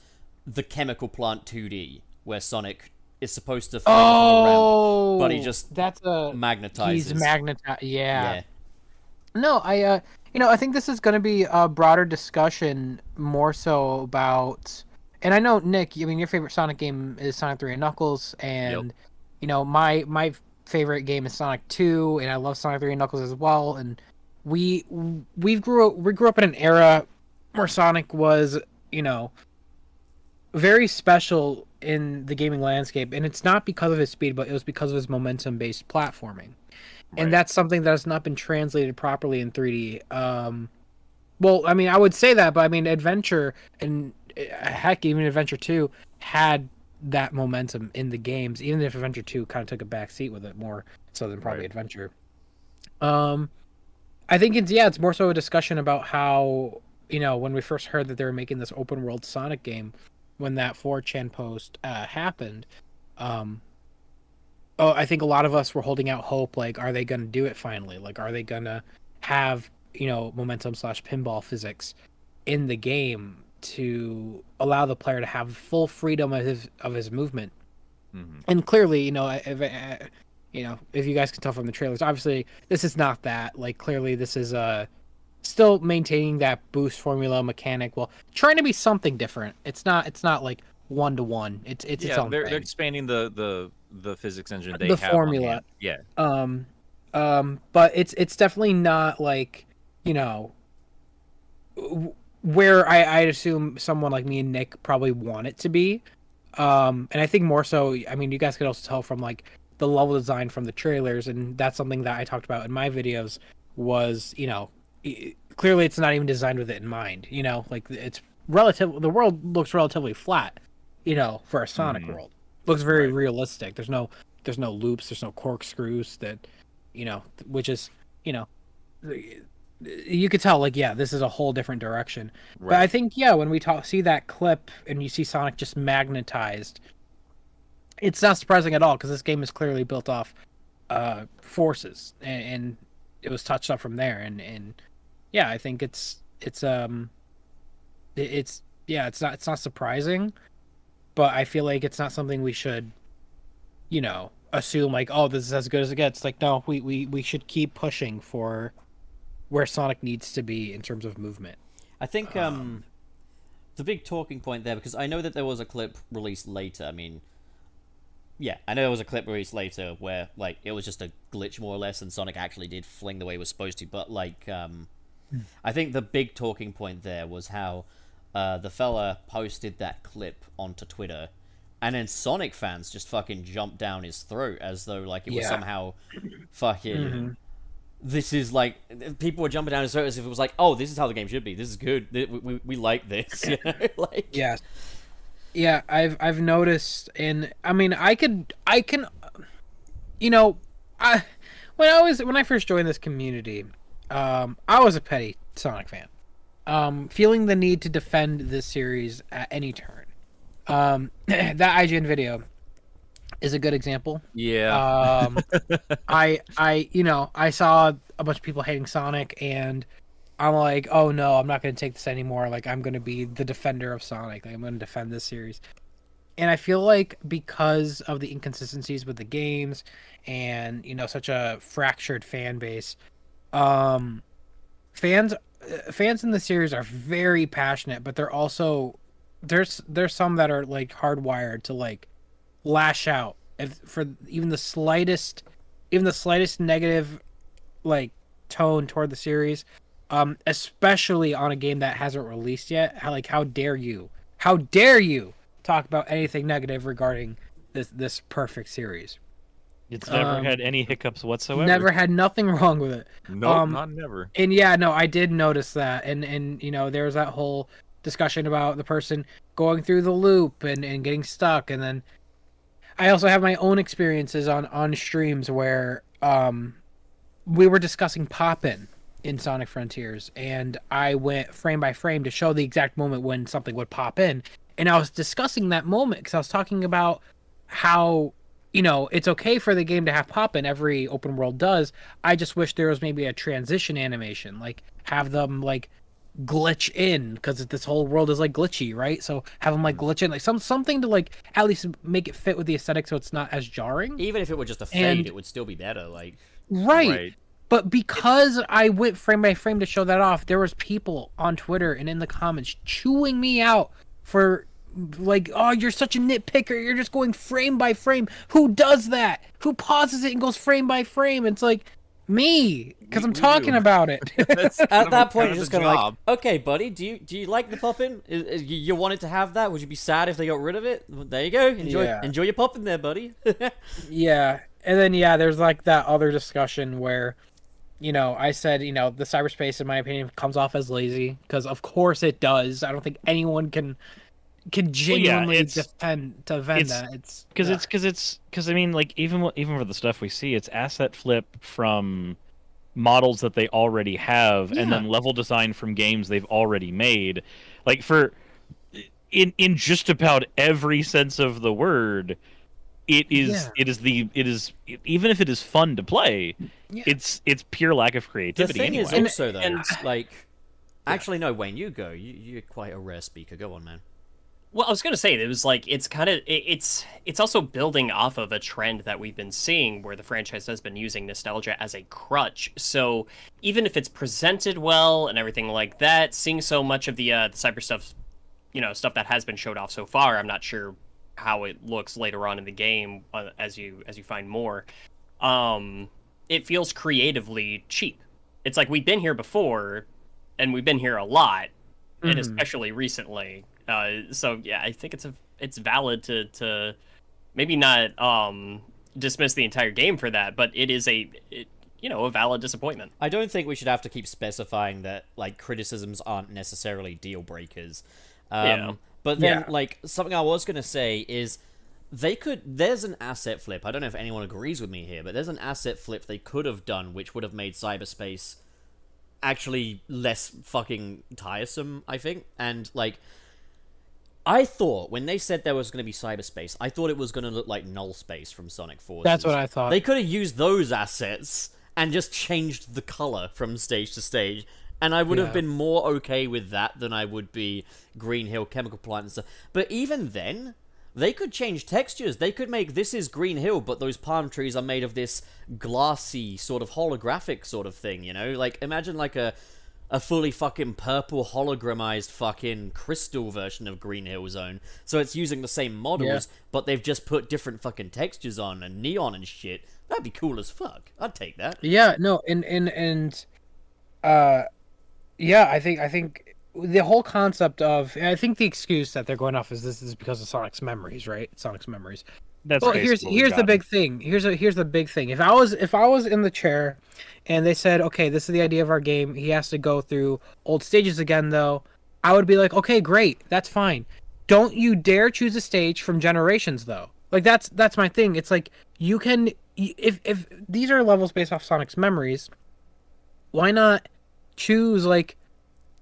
the chemical plant 2D, where Sonic is supposed to fly off Oh, but he just that's a magnetizes. he's magnetized. Yeah. No, I think this is going to be a broader discussion, more so about and I know Nick, I mean your favorite Sonic game is Sonic 3 and Knuckles, and you know my favorite game is Sonic 2, and I love Sonic 3 and Knuckles as well. And we grew up in an era where Sonic was, you know, very special in the gaming landscape, and it's not because of his speed, but it was because of his momentum-based platforming, and that's something that has not been translated properly in 3D. Well, I mean, I would say that, but I mean, Adventure and heck, even Adventure 2 had that momentum in the games, even if Adventure 2 kind of took a back seat with it more so than probably Adventure. I think it's more so a discussion about how, you know, when we first heard that they were making this open world Sonic game, when that 4chan post happened, I think a lot of us were holding out hope, like, are they going to do it finally? Like, are they going to have, you know, momentum/pinball physics in the game to allow the player to have full freedom of his movement? And clearly, you know, if you guys can tell from the trailers, obviously this is not that. Like, clearly this is still maintaining that boost formula mechanic while trying to be something different. It's not like 1-to-1. It's its own they're thing. expanding the physics engine they The have formula. on hand. But it's definitely not like, you know, where I'd assume someone like me and Nick probably want it to be. And I think more so, I mean, you guys could also tell from like the level design from the trailers, and that's something that I talked about in my videos was, you know, clearly it's not even designed with it in mind, you know, like the world looks relatively flat, you know, for a Sonic world. Looks very realistic. There's no loops, there's no corkscrews that, you know, which is, you know, you could tell, like, yeah, this is a whole different direction. But I think, when we see that clip and you see Sonic just magnetized, it's not surprising at all, because this game is clearly built off forces, and it was touched up from there. And yeah, I think it's not surprising, but I feel like it's not something we should, you know, assume like, oh, this is as good as it gets. Like, no, we should keep pushing for where Sonic needs to be in terms of movement. I think the big talking point there, because I know that there was a clip released later. I mean, yeah, I know there was a clip released later where, like, it was just a glitch more or less, and Sonic actually did fling the way it was supposed to. But, like, I think the big talking point there was how the fella posted that clip onto Twitter, and then Sonic fans just fucking jumped down his throat as though, like, it was somehow fucking... This is like, people were jumping down his throat as if it was like, oh, this is how the game should be. This is good. We like this. You know? Like, yeah, I've noticed, and I mean, I can, you know, when I first joined this community, I was a petty Sonic fan, feeling the need to defend this series at any turn. That IGN video is a good example. I saw a bunch of people hating Sonic, and I'm like, oh no, I'm not going to take this anymore. Like, I'm going to be the defender of Sonic. Like, I'm going to defend this series. And I feel like because of the inconsistencies with the games and, you know, such a fractured fan base, fans in the series are very passionate, but they're also, there's some that are like hardwired to like lash out for even the slightest negative like tone toward the series, especially on a game that hasn't released yet. How dare you talk about anything negative regarding this perfect series? It's never had any hiccups whatsoever. Never had nothing wrong with it. Nope, not never. And yeah, no, I did notice that, and you know, there was that whole discussion about the person going through the loop and getting stuck, and then I also have my own experiences on streams where we were discussing pop-in in Sonic Frontiers, and I went frame by frame to show the exact moment when something would pop in, and I was discussing that moment because I was talking about how, you know, it's okay for the game to have pop-in. Every open world does. I just wish there was maybe a transition animation, like have them like glitch in, because this whole world is like glitchy, right? So have them like glitch in, like something to like at least make it fit with the aesthetic, so it's not as jarring. even if it were just a fade, it would still be better. Like, right. But because I went frame by frame to show that off, there was people on Twitter and in the comments chewing me out for like, oh, you're such a nitpicker. You're just going frame by frame. Who does that? Who pauses it and goes frame by frame? It's like me, because I'm We talking do. about it. That's kind At of that a- point, kind you're of just the gonna like, job. okay, buddy, do you like the poppin? You wanted to have that? Would you be sad if they got rid of it? Well, there you go. Yeah. Enjoy your poppin there, buddy. Yeah, and then there's like that other discussion where, I said, the cyberspace, in my opinion, comes off as lazy because of course it does. I don't think anyone can genuinely defend that. It's because I mean, like even for the stuff we see, it's asset flip from models that they already have, and then level design from games they've already made. Like in just about every sense of the word, it is even if it is fun to play, it's pure lack of The creativity thing anyway. is also though, and- like, actually no, Wayne, you go. You're quite a rare speaker. Go on, man. Well, I was gonna say it was like it's kind of it's also building off of a trend that we've been seeing where the franchise has been using nostalgia as a crutch. So even if it's presented well and everything like that, seeing so much of the cyber stuff, stuff that has been showed off so far, I'm not sure how it looks later on in the game as you find more. It feels creatively cheap. It's like we've been here before, and we've been here a lot, and especially recently. So yeah, I think it's valid to maybe not dismiss the entire game for that, but it is a valid disappointment. I don't think we should have to keep specifying that like criticisms aren't necessarily deal breakers. Yeah. But then like something I was gonna say is there's an asset flip. I don't know if anyone agrees with me here, but there's an asset flip they could have done which would have made cyberspace actually less fucking tiresome, I think. And like I thought when they said there was going to be cyberspace, I thought it was going to look like null space from Sonic Forces. That's what I thought. They could have used those assets and just changed the color from stage to stage, and I would have been more okay with that than I would be Green Hill, Chemical Plant, and stuff. But even then, they could change textures. They could make this is Green Hill, but those palm trees are made of this glassy sort of holographic sort of thing. Like imagine like a fully fucking purple hologramized fucking crystal version of Green Hill Zone. So it's using the same models, but they've just put different fucking textures on and neon and shit. That'd be cool as fuck. I'd take that. Yeah, no, I think the whole concept of, I think the excuse that they're going off is this is because of Sonic's memories, right? Sonic's memories. That's Well, basically what we here's the got. big thing. Here's the big thing. If I was in the chair, and they said, okay, this is the idea of our game. He has to go through old stages again, though. I would be like, okay, great, that's fine. Don't you dare choose a stage from Generations, though. Like that's my thing. It's like you can, if these are levels based off Sonic's memories, why not choose like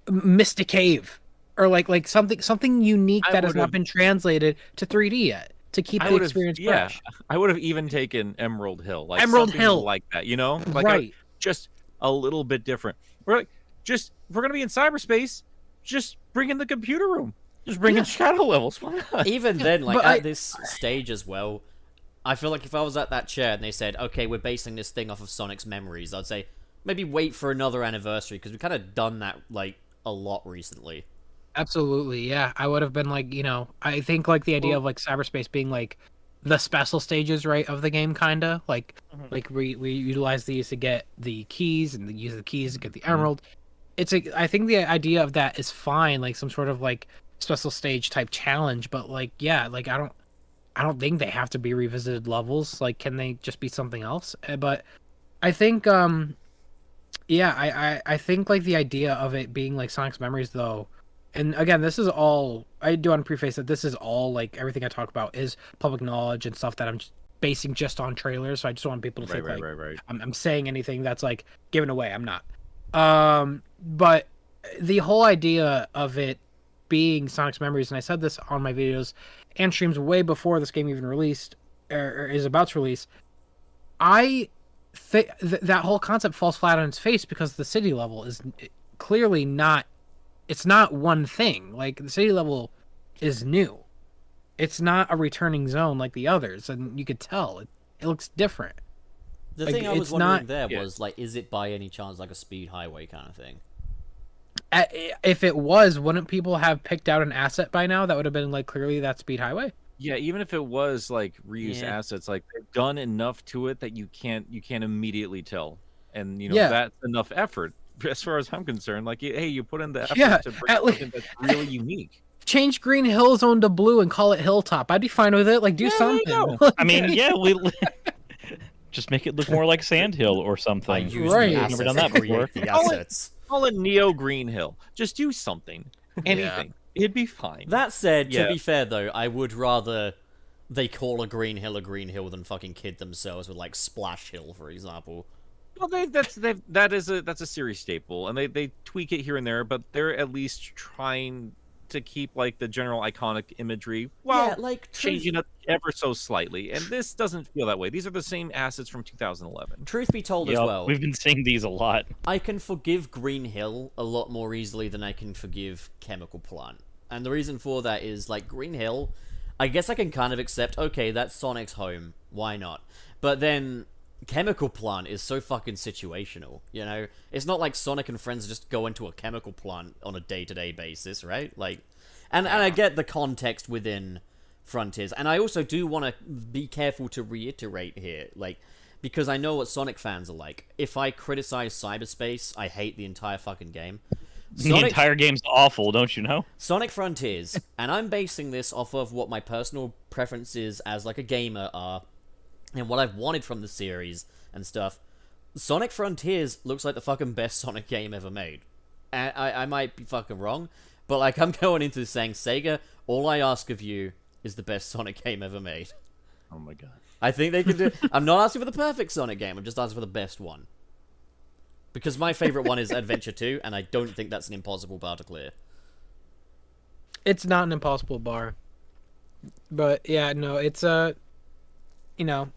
Mystic Cave or like something unique that has not been translated to 3D yet to keep the experience fresh. I would have even taken Emerald Hill, like Emerald something Hill. like that, like Right. just a little bit different. We're like, if we're gonna be in cyberspace, just bring in the computer room, just bring in shadow levels. Why not? Even then, like But at this stage as well, I feel like if I was at that chair and they said, okay, we're basing this thing off of Sonic's memories, I'd say maybe wait for another anniversary because we've kind of done that like a lot recently. Absolutely, yeah. I would have been like, I think like the idea of like cyberspace being like the special stages, right, of the game, kinda like we utilize these to get the keys and use the keys to get the emerald. I think the idea of that is fine, like some sort of like special stage type challenge, but like like I don't think they have to be revisited levels. Like, can they just be something else? But I think I think like the idea of it being like Sonic's memories though. And again, this is all I do want to preface that this is all like everything I talk about is public knowledge and stuff that I'm basing just on trailers. So I just want people to think Right. I'm saying anything that's like given away. I'm not. But the whole idea of it being Sonic's memories, and I said this on my videos and streams way before this game even released or is about to release. I think that whole concept falls flat on its face because the city level is clearly not. It's not one thing. Like the city level is new. It's not a returning zone like the others, and you could tell it looks different. The Like, thing I was it's wondering not- there was like, is it by any chance like a speed highway kind of thing? if it was, wouldn't people have picked out an asset by now that would have been like clearly that speed highway? Yeah, even if it was like reused Yeah. assets, like they've done enough to it that you can't immediately tell, and Yeah. that's enough effort as far as I'm concerned. Like, hey, you put in the effort Yeah, to bring at least- something that's really unique. Change Green Hill Zone to blue and call it Hilltop. I'd be fine with it. Like, do Yeah, there you something. go. I mean, yeah, we just make it look more like Sandhill or I something. use Right. the Never assets done that to create before. the Call it- assets. Call it Neo Green Hill. Just do something, anything. It'd be fine. That said, to Yeah. be fair though, I would rather they call a green hill than fucking kid themselves with like Splash Hill, for example. Well, that's a series staple, and they tweak it here and there, but they're at least trying to keep like the general iconic imagery while yeah, like changing it ever so slightly. And this doesn't feel that way. These are the same assets from 2011. Truth be told as Yep, well, we've been seeing these a lot. I can forgive Green Hill a lot more easily than I can forgive Chemical Plant. And the reason for that is, like, Green Hill, I guess I can kind of accept, okay, that's Sonic's home, why not? But then, Chemical Plant is so fucking situational, you know? It's not like Sonic and friends just go into a chemical plant on a day-to-day basis, right? Like, and I get the context within Frontiers, and I also do want to be careful to reiterate here, like, because I know what Sonic fans are like. If I criticize cyberspace, I hate the entire fucking game. The entire game's awful, don't you know? Sonic Frontiers, and I'm basing this off of what my personal preferences as like a gamer are, and what I've wanted from the series and stuff. Sonic Frontiers looks like the fucking best Sonic game ever made. And I might be fucking wrong, but like I'm going into this saying, Sega, all I ask of you is the best Sonic game ever made. Oh my god. I think they can do. I'm not asking for the perfect Sonic game. I'm just asking for the best one. Because my favorite one is Adventure 2, and I don't think that's an impossible bar to clear. It's not an impossible bar. But yeah, no, it's you know,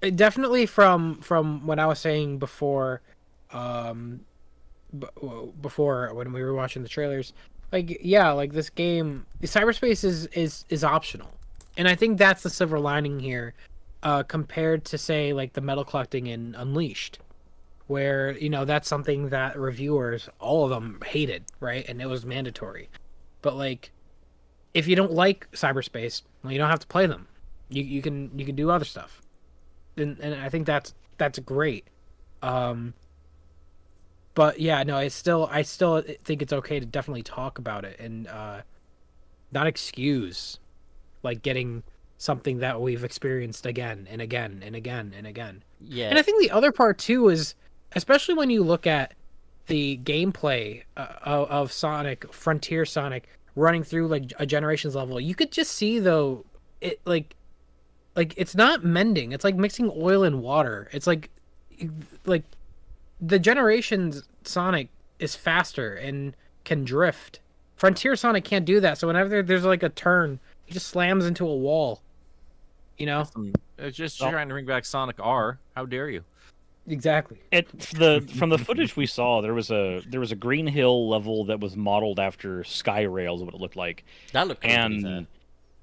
it definitely from what I was saying before, before when we were watching the trailers, like yeah, like this game, cyberspace is optional, and I think that's the silver lining here, compared to say like the metal collecting in Unleashed, where that's something that reviewers, all of them, hated, right, and it was mandatory. But like, if you don't like cyberspace, well, you don't have to play them. You can do other stuff, and I think that's great. But yeah, no, I still think it's okay to definitely talk about it and not excuse like getting something that we've experienced again and again and again and again. Yeah. And I think the other part too is, especially when you look at the gameplay of Sonic, Frontier Sonic, running through like a Generations level, you could just see though it like it's not mending. It's like mixing oil and water. It's like the Generations Sonic is faster and can drift. Frontier Sonic can't do that. So whenever there's like a turn, he just slams into a wall. It's just trying to bring back Sonic R. How dare you? Exactly. From the footage we saw, there was a Green Hill level that was modeled after Sky Rail, is what it looked like. That looked cool, to be fair. And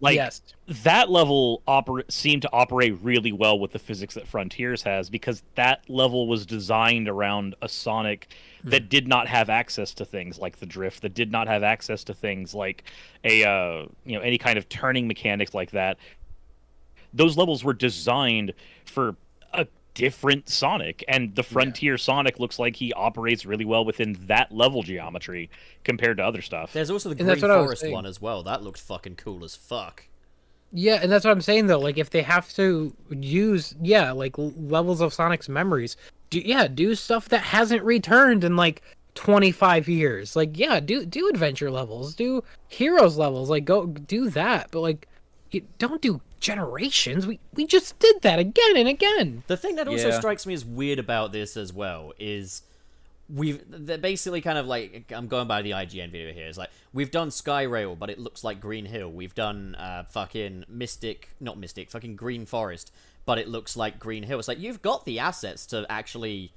like Yes. that level seemed to operate really well with the physics that Frontiers has, because that level was designed around a Sonic that did not have access to things like the drift, that did not have access to things like any kind of turning mechanics like that. Those levels were designed for a different Sonic, and the Frontier Sonic looks like he operates really well within that level geometry compared to other stuff. There's also the And Green that's what I was Forest saying. one as well. That looked fucking cool as fuck. Yeah, and that's what I'm saying though. Like if they have to use like levels of Sonic's memories, do stuff that hasn't returned in like 25 years. Like do adventure levels, do heroes levels, like go do that. But like you don't do Generations. We just did that again and again. The thing that also Yeah. strikes me as weird about this as well is they're basically kind of like, I'm going by the IGN video here, it's like, we've done Skyrail, but it looks like Green Hill. We've done fucking Green Forest, but it looks like Green Hill. It's like, you've got the assets to actually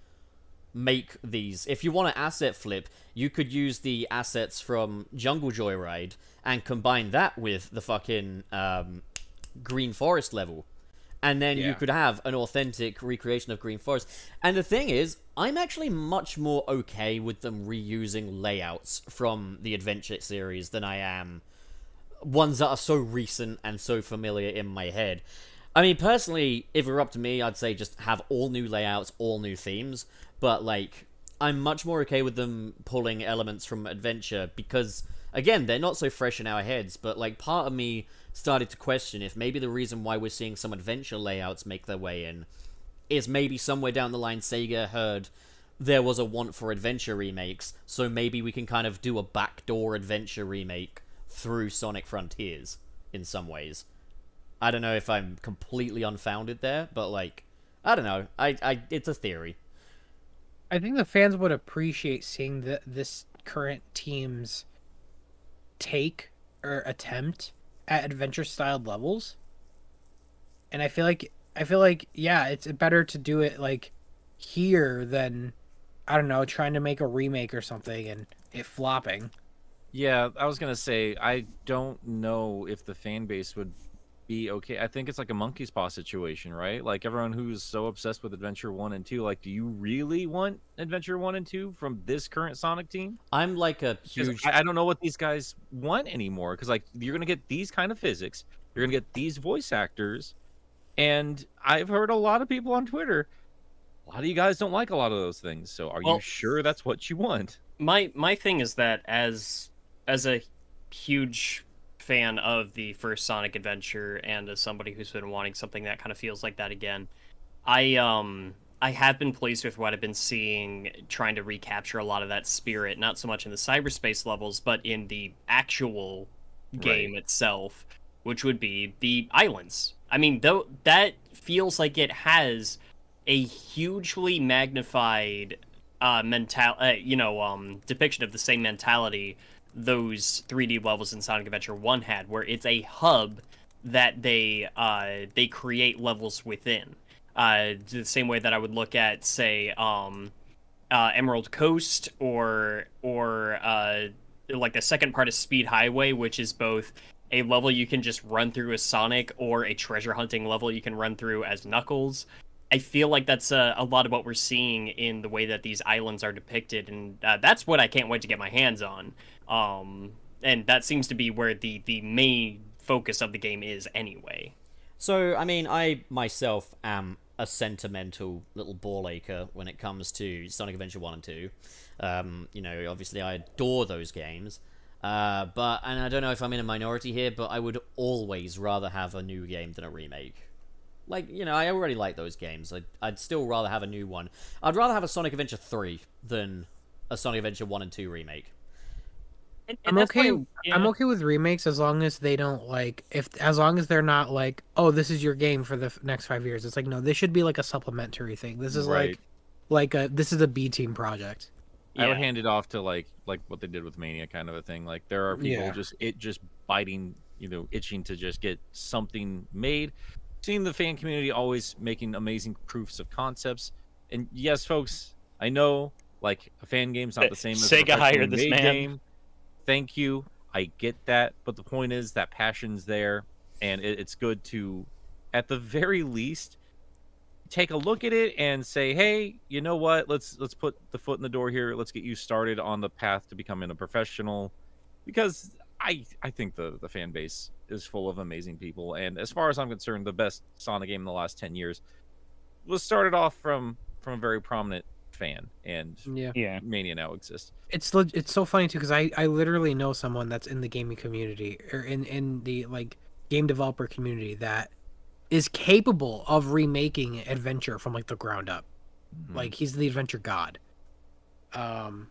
make these. If you want to asset flip, you could use the assets from Jungle Joyride and combine that with the fucking Green Forest level. and then you Yeah. could have an authentic recreation of Green Forest. And the thing is, I'm actually much more okay with them reusing layouts from the Adventure series than I am ones that are so recent and so familiar in my head. I mean, personally, if it were up to me, I'd say just have all new layouts, all new themes. But, like, I'm much more okay with them pulling elements from Adventure because, again, they're not so fresh in our heads. But, like, part of me started to question if maybe the reason why we're seeing some Adventure layouts make their way in is maybe somewhere down the line Sega heard there was a want for Adventure remakes, so maybe we can kind of do a backdoor Adventure remake through Sonic Frontiers in some ways. I don't know if I'm completely unfounded there, but like, I don't know. It's a theory. I think the fans would appreciate seeing this current team's take or attempt at adventure styled levels. And I feel like yeah, it's better to do it like here than, I don't know, trying to make a remake or something and it flopping. Yeah, I was gonna say I don't know if the fan base would be okay. I think it's like a monkey's paw situation, right? Like everyone who's so obsessed with Adventure 1 and 2, like, do you really want Adventure 1 and 2 from this current Sonic team? I'm like a 'Cause huge. I don't know what these guys want anymore. Because like you're gonna get these kind of physics, you're gonna get these voice actors, and I've heard a lot of people on Twitter. A lot of you guys don't like a lot of those things. So are Well, you sure that's what you want? My thing is that as a huge fan of the first Sonic Adventure and as somebody who's been wanting something that kind of feels like that again, I have been pleased with what I've been seeing trying to recapture a lot of that spirit, not so much in the cyberspace levels, but in the actual game itself, which would be the islands. I mean, though that feels like it has a hugely magnified depiction of the same mentality those 3D levels in Sonic Adventure 1 had, where it's a hub that they create levels within. The same way that I would look at, say, Emerald Coast or like the second part of Speed Highway, which is both a level you can just run through as Sonic or a treasure hunting level you can run through as Knuckles. I feel like that's a lot of what we're seeing in the way that these islands are depicted, and that's what I can't wait to get my hands on. And that seems to be where the main focus of the game is anyway. So, I mean, I myself am a sentimental little ball acher when it comes to Sonic Adventure 1 and 2. You know, obviously I adore those games. And I don't know if I'm in a minority here, but I would always rather have a new game than a remake. Like, you know, I already like those games. I'd still rather have a new one. I'd rather have a Sonic Adventure 3 than a Sonic Adventure 1 and 2 remake. And I'm that's okay. why- yeah. I'm okay with remakes as long as they don't like as long as they're not like, oh, this is your game for the next 5 years. It's like, no, this should be like a supplementary thing. This is Right. this is a B team project. I would Yeah. hand it off to like what they did with Mania, kind of a thing. Like there are people Yeah. just biting, itching to just get something made. Seeing the fan community always making amazing proofs of concepts, and yes, folks, I know like a fan game's not the same as a Sega hired professionally this made man. game. Thank you, I get that, but the point is that passion's there, and it's good to, at the very least, take a look at it and say, hey, you know what, let's put the foot in the door here, let's get you started on the path to becoming a professional, because I think the fan base is full of amazing people, and as far as I'm concerned, the best Sonic game in the last 10 years was started off from a very prominent fan, and Yeah. Mania now exists. It's so funny too because I literally know someone that's in the gaming community or in the like game developer community that is capable of remaking Adventure from like the ground up. Like he's the adventure god. And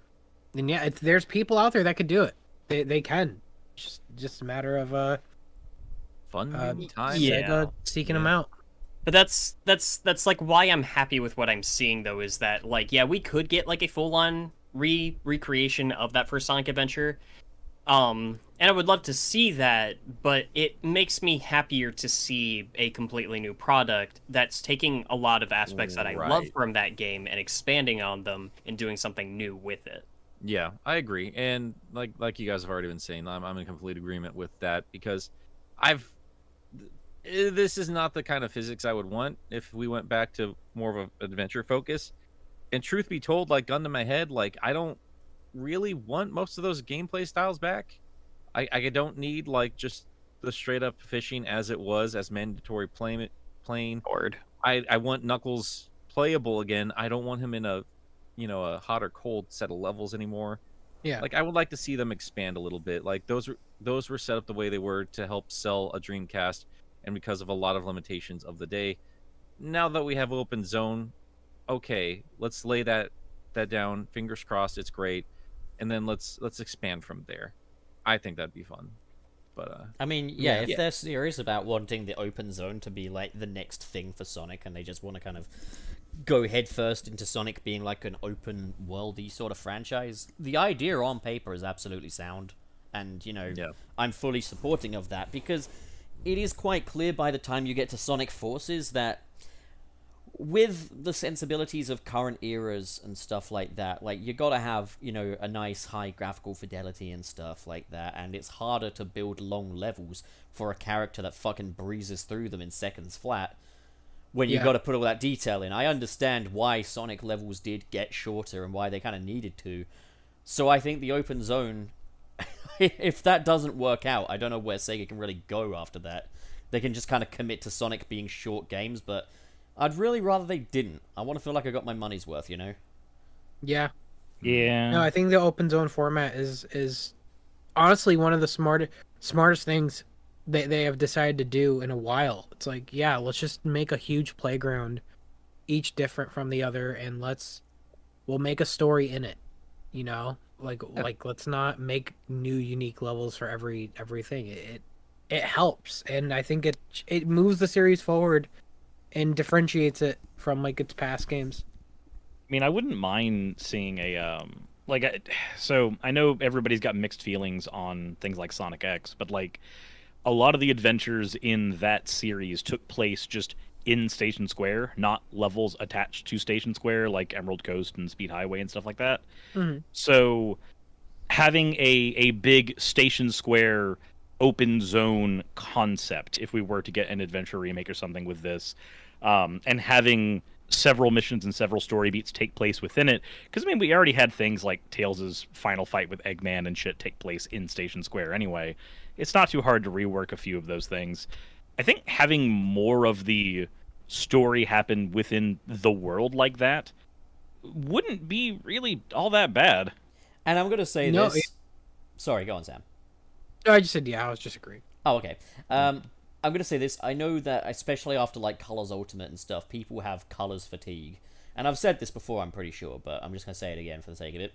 yeah, there's people out there that could do it. They can. It's just a matter of Fun time. Yeah. Sega seeking them out. But that's like why I'm happy with what I'm seeing though, is that like, yeah, we could get like a full-on recreation of that first Sonic Adventure. And I would love to see that, but it makes me happier to see a completely new product that's taking a lot of aspects that I love Right. from that game and expanding on them and doing something new with it. Yeah, I agree, and like you guys have already been saying, I'm in complete agreement with that, because I've this is not the kind of physics I would want if we went back to more of an adventure focus. And truth be told, like gun to my head, like I don't really want most of those gameplay styles back. I don't need like just the straight up fishing as it was as mandatory playing. Bored. I want Knuckles playable again. I don't want him in a a hot or cold set of levels anymore. Yeah. Like I would like to see them expand a little bit. Like those were set up the way they were to help sell a Dreamcast, and because of a lot of limitations of the day. Now that we have open zone, okay, let's lay that down. Fingers crossed, it's great, and then let's expand from there. I think that'd be fun. But I mean, yeah, if Yeah. they're serious about wanting the open zone to be like the next thing for Sonic, and they just want to kind of go headfirst into Sonic being like an open worldy sort of franchise, the idea on paper is absolutely sound, and Yeah. I'm fully supporting of that, because it is quite clear by the time you get to Sonic Forces that with the sensibilities of current eras and stuff like that, like you gotta have a nice high graphical fidelity and stuff like that, and it's harder to build long levels for a character that fucking breezes through them in seconds flat when you Yeah. got to put all that detail in. I understand why Sonic levels did get shorter and why they kind of needed to. So I think the open zone, if that doesn't work out, I don't know where Sega can really go after that. They can just kind of commit to Sonic being short games, but I'd really rather they didn't. I want to feel like I got my money's worth, Yeah. Yeah. No, I think the open zone format is honestly one of the smartest things they have decided to do in a while. It's like, yeah, let's just make a huge playground, each different from the other, and we'll make a story in it. Like let's not make new unique levels for everything. It helps, and I think it moves the series forward and differentiates it from like its past games. I mean, I wouldn't mind seeing so I know everybody's got mixed feelings on things like Sonic X, but like a lot of the adventures in that series took place just in Station Square, not levels attached to Station Square like Emerald Coast and Speed Highway and stuff like that. Mhm. So having a big Station Square open zone concept, if we were to get an adventure remake or something with this, and having several missions and several story beats take place within it, because I mean we already had things like Tails' final fight with Eggman and shit take place in Station Square anyway. It's not too hard to rework a few of those things. I think having more of the story happen within the world like that wouldn't be really all that bad. And I'm gonna say No, this. Sorry, go on, Sam. I just said yeah. I was just agreeing. Oh, okay. I'm gonna say this. I know that especially after like Colors Ultimate and stuff, people have colors fatigue, and I've said this before, I'm pretty sure, but I'm just gonna say it again for the sake of it.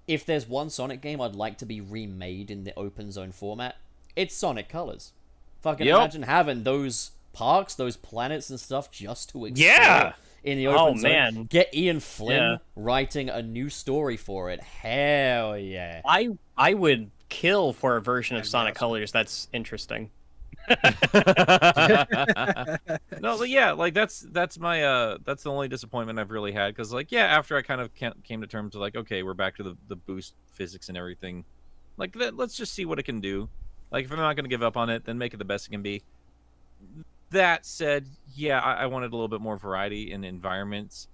If there's one Sonic game I'd like to be remade in the open zone format, it's Sonic Colors. Fucking Yep. imagine having those parks, those planets and stuff just to explore Yeah! in the open Oh, zone. man. Get Ian Flynn Yeah. writing a new story for it. Hell yeah. I would kill for a version of Sonic Colors that's interesting. No, but yeah, like that's my that's the only disappointment I've really had, because like after I kind of came to terms with like, okay, we're back to the boost physics and everything, like let's just see what it can do. Like if I'm not going to give up on it, then make it the best it can be. That said, yeah, I wanted a little bit more variety in environments.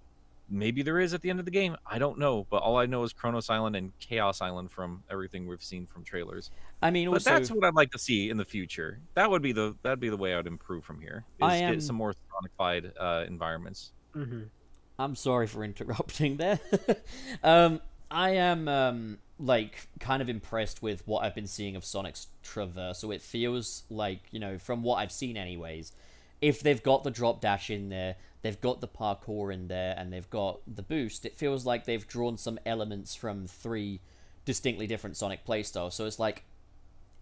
Maybe there is at the end of the game. I don't know, but all I know is Kronos Island and Chaos Island from everything we've seen from trailers. I mean, But also, that's what I'd like to see in the future. That'd be the way I'd improve from here. Is I am- get some more Sonicified environments. Mm-hmm. I'm sorry for interrupting there. I am like kind of impressed with what I've been seeing of Sonic's traversal. It feels like, from what I've seen anyways, if they've got the drop dash in there, they've got the parkour in there, and they've got the boost, it feels like they've drawn some elements from 3 distinctly different Sonic playstyles. So it's like,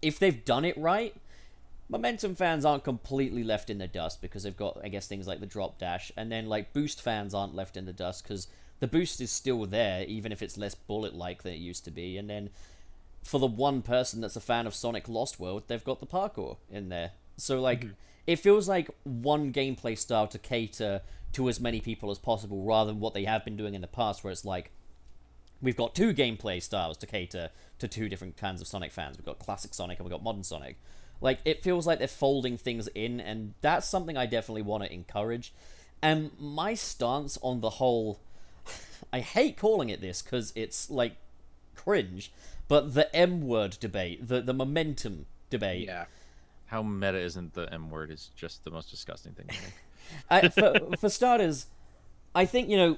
if they've done it right, Momentum fans aren't completely left in the dust because they've got, I guess, things like the drop dash, and then like Boost fans aren't left in the dust because the boost is still there, even if it's less bullet-like than it used to be. And then for the one person that's a fan of Sonic Lost World, they've got the parkour in there. So like, it feels like one gameplay style to cater to as many people as possible, rather than what they have been doing in the past, where it's like, we've got 2 gameplay styles to cater to 2 different kinds of Sonic fans. We've got classic Sonic and we've got modern Sonic. Like, it feels like they're folding things in, and that's something I definitely want to encourage. And my stance on the whole... I hate calling it this, because it's, like, cringe, but the M-word debate, the momentum debate... Yeah. How meta isn't the M word is just the most disgusting thing to me. For starters, I think, you know,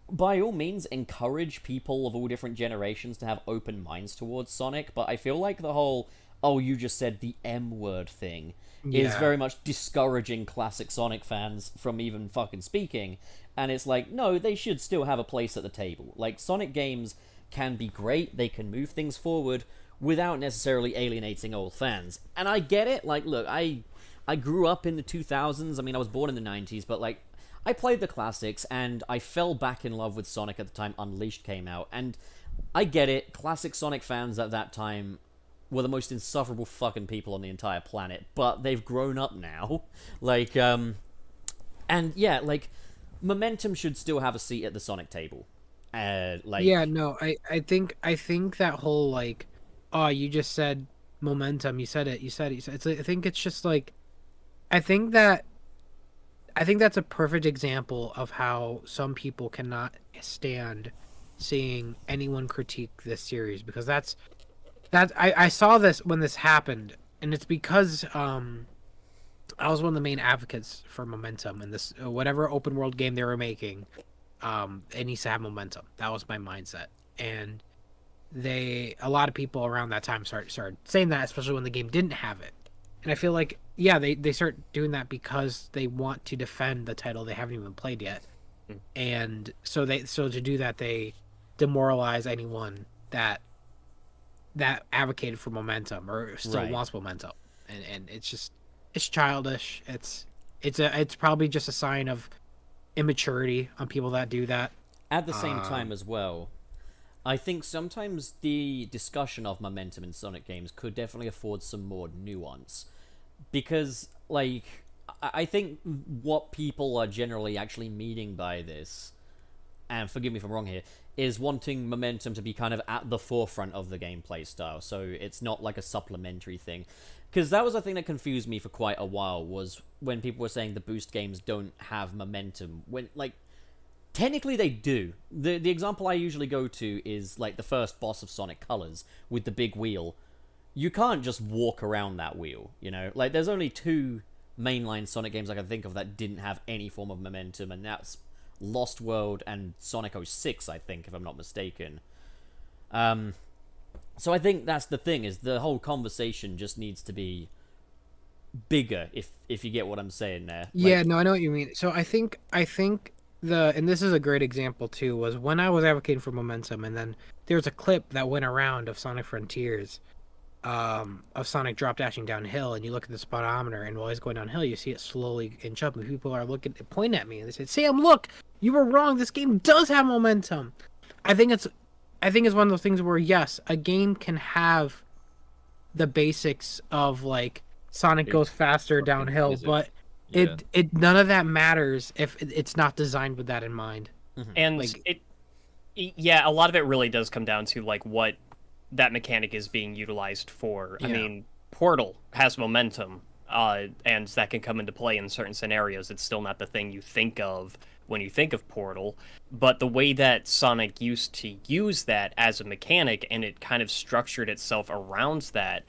by all means, encourage people of all different generations to have open minds towards Sonic, but I feel like the whole, oh, you just said the M word thing is Yeah. very much discouraging classic Sonic fans from even fucking speaking. And it's like, no, they should still have a place at the table. Like, Sonic games can be great, they can move things forward without necessarily alienating old fans. And I get it. Like, look, I grew up in the 2000s. I mean, I was born in the 90s, but, like, I played the classics, and I fell back in love with Sonic at the time Unleashed came out. And I get it. Classic Sonic fans at that time were the most insufferable fucking people on the entire planet. But they've grown up now. Like, and yeah, like, momentum should still have a seat at the Sonic table. Like, Yeah, no, I think that whole, like, oh, you just said momentum, you said it. It's, I think it's just like, I think that's a perfect example of how some people cannot stand seeing anyone critique this series, because I saw this when this happened, and it's because I was one of the main advocates for momentum, and this whatever open world game they were making, it needs to have momentum. That was my mindset, and a lot of people around that time started saying that, especially when the game didn't have it. And I feel like, yeah, they start doing that because they want to defend the title they haven't even played yet. And so to do that, they demoralize anyone that advocated for momentum or still Right. wants momentum. And it's childish. It's probably just a sign of immaturity on people that do that. at the same time as well, I think sometimes the discussion of momentum in Sonic games could definitely afford some more nuance. Because, like, I think what people are generally actually meaning by this, and forgive me if I'm wrong here, is wanting momentum to be kind of at the forefront of the gameplay style, so it's not like a supplementary thing. Because that was a thing that confused me for quite a while, was when people were saying the boost games don't have momentum, when, like, technically they do. The example I usually go to is, like, the first boss of Sonic Colors, with the big wheel. You can't just walk around that wheel, you know? Like, there's only 2 mainline Sonic games I can think of that didn't have any form of momentum, and that's Lost World and Sonic 06, I think, if I'm not mistaken. So I think that's the thing, is the whole conversation just needs to be bigger, if you get what I'm saying there. Yeah, no, I know what you mean. So I think and this is a great example too, was when I was advocating for momentum, and then there was a clip that went around of Sonic Frontiers, of Sonic drop dashing downhill, and you look at the speedometer, and while he's going downhill, you see it slowly inch up, and people are pointing at me, and they say, "Sam, look, you were wrong. This game does have momentum." I think it's one of those things where, yes, a game can have the basics of, like, Sonic goes faster downhill, physics. but Yeah. it none of that matters if it's not designed with that in mind. And Like- yeah, a lot of it really does come down to like what that mechanic is being utilized for. I Yeah. mean, Portal has momentum, and that can come into play in certain scenarios. It's still not the thing you think of when you think of Portal, but the way that Sonic used to use that as a mechanic, and it kind of structured itself around that,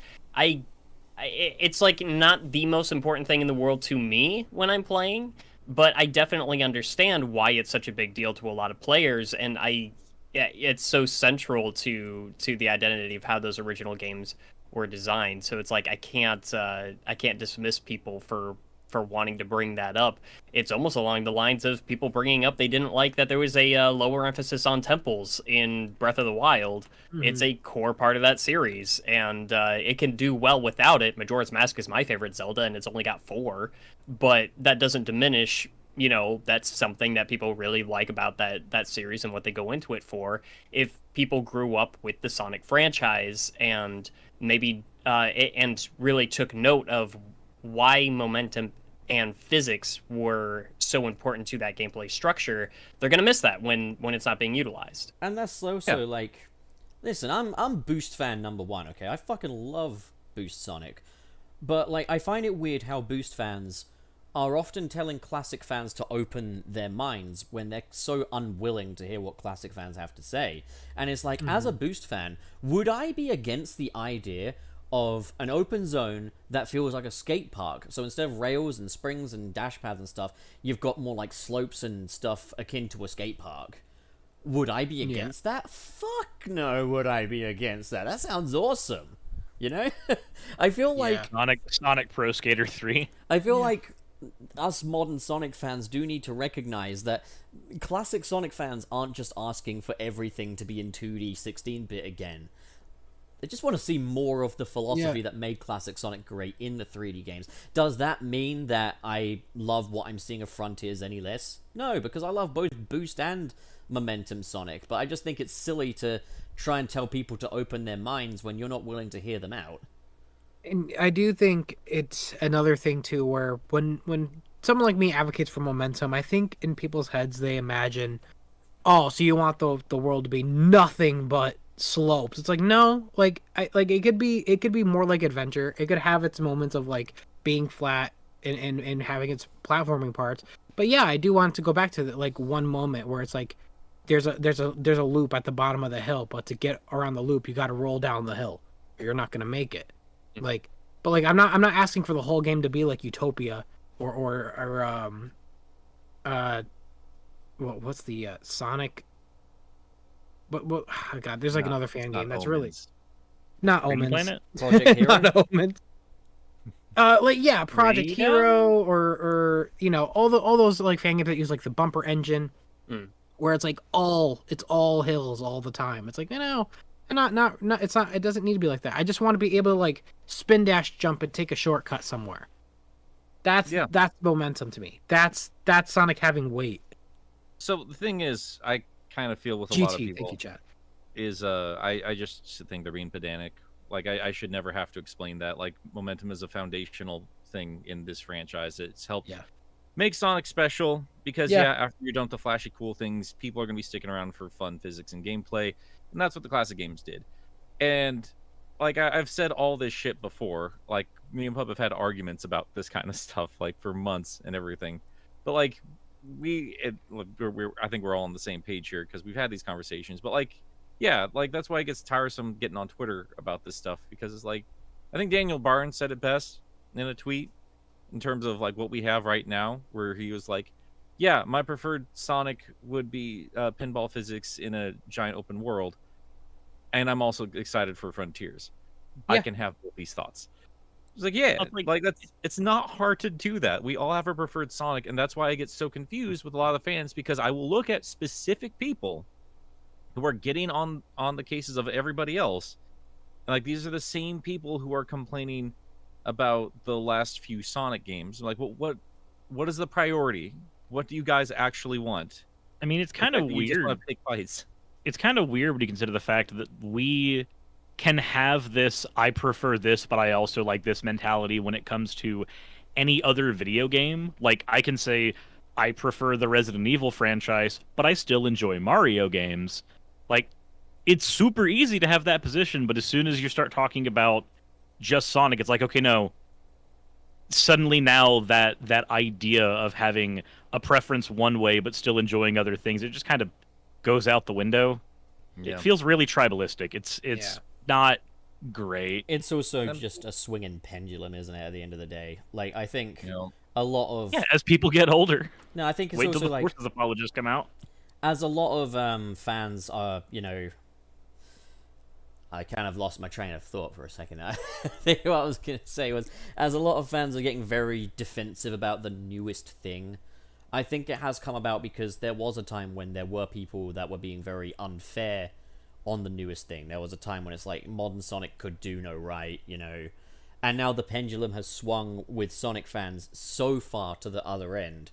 it's like not the most important thing in the world to me when I'm playing, but I definitely understand why it's such a big deal to a lot of players, and yeah, it's so central to the identity of how those original games were designed. So it's like I can't dismiss people for wanting to bring that up. It's almost along the lines of people bringing up they didn't like that there was a lower emphasis on temples in Breath of the Wild. It's a core part of that series, and it can do well without it. Majora's Mask is my favorite Zelda, and it's only got 4, but that doesn't diminish, you know, that's something that people really like about that series and what they go into it for. If people grew up with the Sonic franchise and maybe and really took note of why momentum and physics were so important to that gameplay structure, they're gonna miss that when it's not being utilized. And that's also like, listen, I'm Boost fan number 1, okay? I fucking love Boost Sonic. But like, I find it weird how Boost fans are often telling Classic fans to open their minds when they're so unwilling to hear what Classic fans have to say. And it's like, as a Boost fan, would I be against the idea of an open zone that feels like a skate park? So instead of rails and springs and dash paths and stuff, you've got more like slopes and stuff akin to a skate park. Would I be against that? Fuck no, would I be against that? That sounds awesome. You know? I feel like Sonic Pro Skater 3. I feel like us modern Sonic fans do need to recognize that classic Sonic fans aren't just asking for everything to be in 2D 16-bit again. They just want to see more of the philosophy that made classic Sonic great in the 3D games. Does that mean that I love what I'm seeing of Frontiers any less? No, because I love both Boost and Momentum Sonic, but I just think it's silly to try and tell people to open their minds when you're not willing to hear them out. And I do think it's another thing too, where when someone like me advocates for momentum, I think in people's heads they imagine, oh, so you want the world to be nothing but slopes. It's like, no, like it could be more like adventure. It could have its moments of like being flat and having its platforming parts. But yeah, I do want to go back to like one moment where it's like there's a loop at the bottom of the hill, but to get around the loop you got to roll down the hill. Or you're not gonna make it. Like, but like I'm not asking for the whole game to be like Utopia or what's the Sonic? What oh God, there's like another fan game that's really not Green Omens. Planet? Project Hero? Not Omens. Like yeah, Project Freedom? Hero or you know all those like fan games that use like the bumper engine, where it's like it's all hills all the time. It's like, you know. Not it's not, it doesn't need to be like that. I just want to be able to like spin dash jump and take a shortcut somewhere. That's momentum to me. That's Sonic having weight. So the thing is, I kind of feel with a GT, lot of people thank you, Chad. is I just think they're being pedantic. Like I should never have to explain that. Like momentum is a foundational thing in this franchise. It's helped make Sonic special because after you're done with the flashy cool things, people are gonna be sticking around for fun physics and gameplay. And that's what the classic games did. And like I've said all this shit before. Like me and Pub have had arguments about this kind of stuff like for months and everything. But like I think we're all on the same page here because we've had these conversations. But like, yeah, like that's why it gets tiresome getting on Twitter about this stuff because it's like I think Daniel Barnes said it best in a tweet in terms of like what we have right now, where he was like, yeah, my preferred Sonic would be pinball physics in a giant open world. And I'm also excited for Frontiers. I can have both these thoughts. It's like, yeah, like it's not hard to do that. We all have our preferred Sonic, and that's why I get so confused with a lot of fans because I will look at specific people who are getting on the cases of everybody else. And like these are the same people who are complaining about the last few Sonic games. Like, what is the priority? What do you guys actually want? I mean, it's kind of You just weird. want to pick fights. It's kind of weird when you consider the fact that we can have this I prefer this but I also like this mentality when it comes to any other video game. Like I can say I prefer the Resident Evil franchise but I still enjoy Mario games. Like it's super easy to have that position, but as soon as you start talking about just Sonic, it's like, okay, no, suddenly now that idea of having a preference one way but still enjoying other things, it just kind of goes out the window. Yeah. It feels really tribalistic. It's not great. It's also just a swinging pendulum, isn't it, at the end of the day? Like, I think You know, a lot of... Yeah, as people get older. No, I think it's Wait till also the like... Forces apologists come out. As a lot of fans are, you know... I kind of lost my train of thought for a second. I think what I was going to say was, as a lot of fans are getting very defensive about the newest thing, I think it has come about because there was a time when there were people that were being very unfair on the newest thing. There was a time when it's like modern Sonic could do no right, you know. And now the pendulum has swung with Sonic fans so far to the other end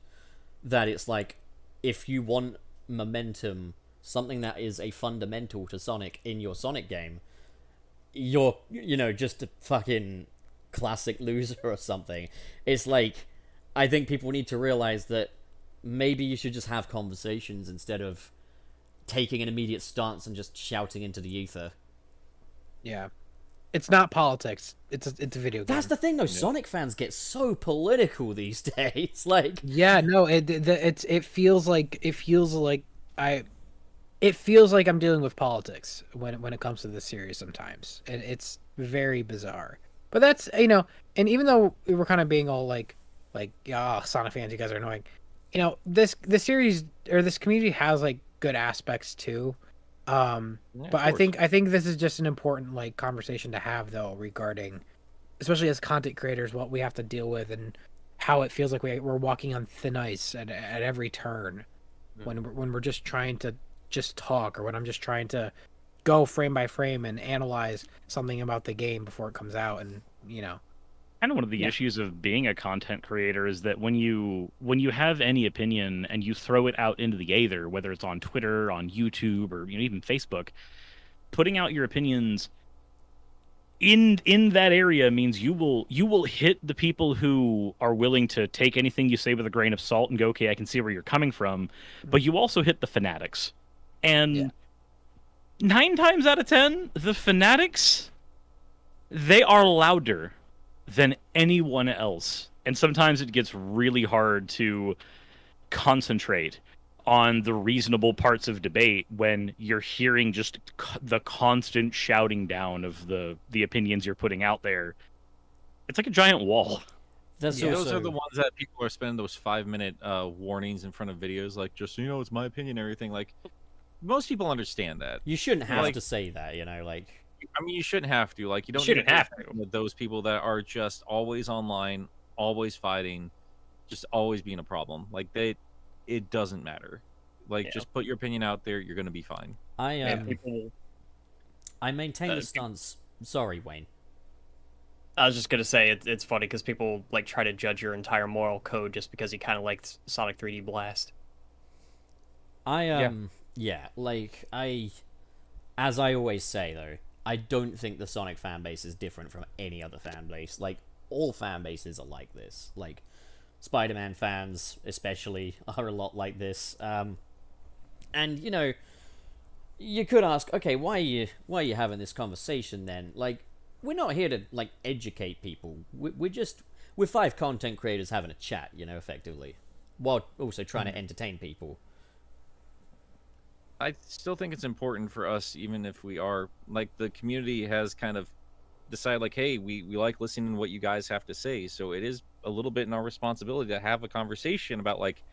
that it's like, if you want momentum, something that is a fundamental to Sonic in your Sonic game, you're, you know, just a fucking classic loser or something. It's like, I think people need to realize that maybe you should just have conversations instead of taking an immediate stance and just shouting into the ether. Yeah. it's not politics. It's a video game. That's the thing, though. Sonic fans get so political these days. Like, Yeah, no, it feels like I it feels like I'm dealing with politics when it comes to this series sometimes, and it's very bizarre. But that's and even though we were kind of being all like Sonic fans, you guys are annoying. This series or this community has like good aspects too. But I think this is just an important like conversation to have though regarding, especially as content creators, what we have to deal with and how it feels like we're walking on thin ice at every turn when we're just trying to just talk, or when I'm just trying to go frame by frame and analyze something about the game before it comes out, and Kind of one of the issues of being a content creator is that when you have any opinion and you throw it out into the aether, whether it's on Twitter, on YouTube, or even Facebook, putting out your opinions in that area means you will hit the people who are willing to take anything you say with a grain of salt and go, okay, I can see where you're coming from, but you also hit the fanatics. And 9 times out of 10, the fanatics, they are louder than anyone else. And sometimes it gets really hard to concentrate on the reasonable parts of debate when you're hearing just the constant shouting down of the opinions you're putting out there. It's like a giant wall. Those are the ones that people are spending those 5-minute warnings in front of videos, like, just so you know, it's my opinion and everything. Like, most people understand that. You shouldn't have Like- to say that, like. I mean, you shouldn't have to. Like, you don't Shouldn't need have to to. with those people that are just always online, always fighting, just always being a problem. Like, it doesn't matter. Like, Yeah. just put your opinion out there. You're gonna be fine. People. I maintain the stance. Sorry, Wayne. I was just gonna say it's funny because people like try to judge your entire moral code just because you kind of liked Sonic 3D Blast. As I always say though, I don't think the Sonic fan base is different from any other fan base. Like, all fan bases are like this. Like, Spider-Man fans especially are a lot like this. And you could ask, okay, why are you having this conversation then? Like, we're not here to like educate people. We're 5 content creators having a chat, effectively, while also trying to entertain people. I still think it's important for us, even if we are, like, the community has kind of decided, like, hey, we like listening to what you guys have to say. So it is a little bit in our responsibility to have a conversation about, like,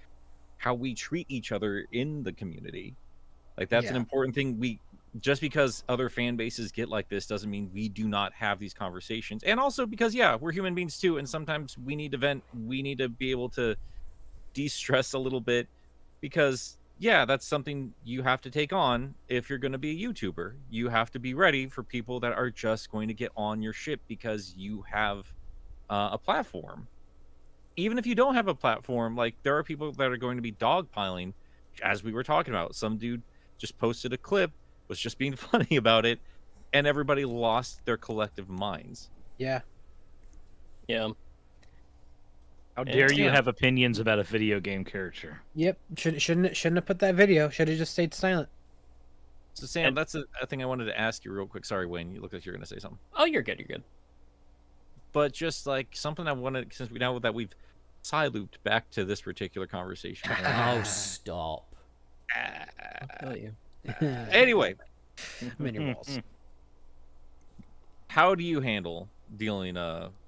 how we treat each other in the community. Like, that's an important thing. Just because other fan bases get like this doesn't mean we do not have these conversations. And also because, we're human beings too. And sometimes we need to vent. We need to be able to de-stress a little bit because, that's something you have to take on if you're going to be a YouTuber. You have to be ready for people that are just going to get on your ship because you have a platform. Even if you don't have a platform, like, there are people that are going to be dogpiling, as we were talking about. Some dude just posted a clip, was just being funny about it, and everybody lost their collective minds. Yeah. Yeah. How dare you Yeah. have opinions about a video game character? Yep. Shouldn't have put that video. Should have just stayed silent. So, Sam, that's a thing I wanted to ask you real quick. Sorry, Wayne, you look like you're going to say something. Oh, you're good. You're good. But just like something I wanted, since we know that we've side looped back to this particular conversation. Oh, stop. I'll kill you. Anyway, Mini walls. how do you handle dealing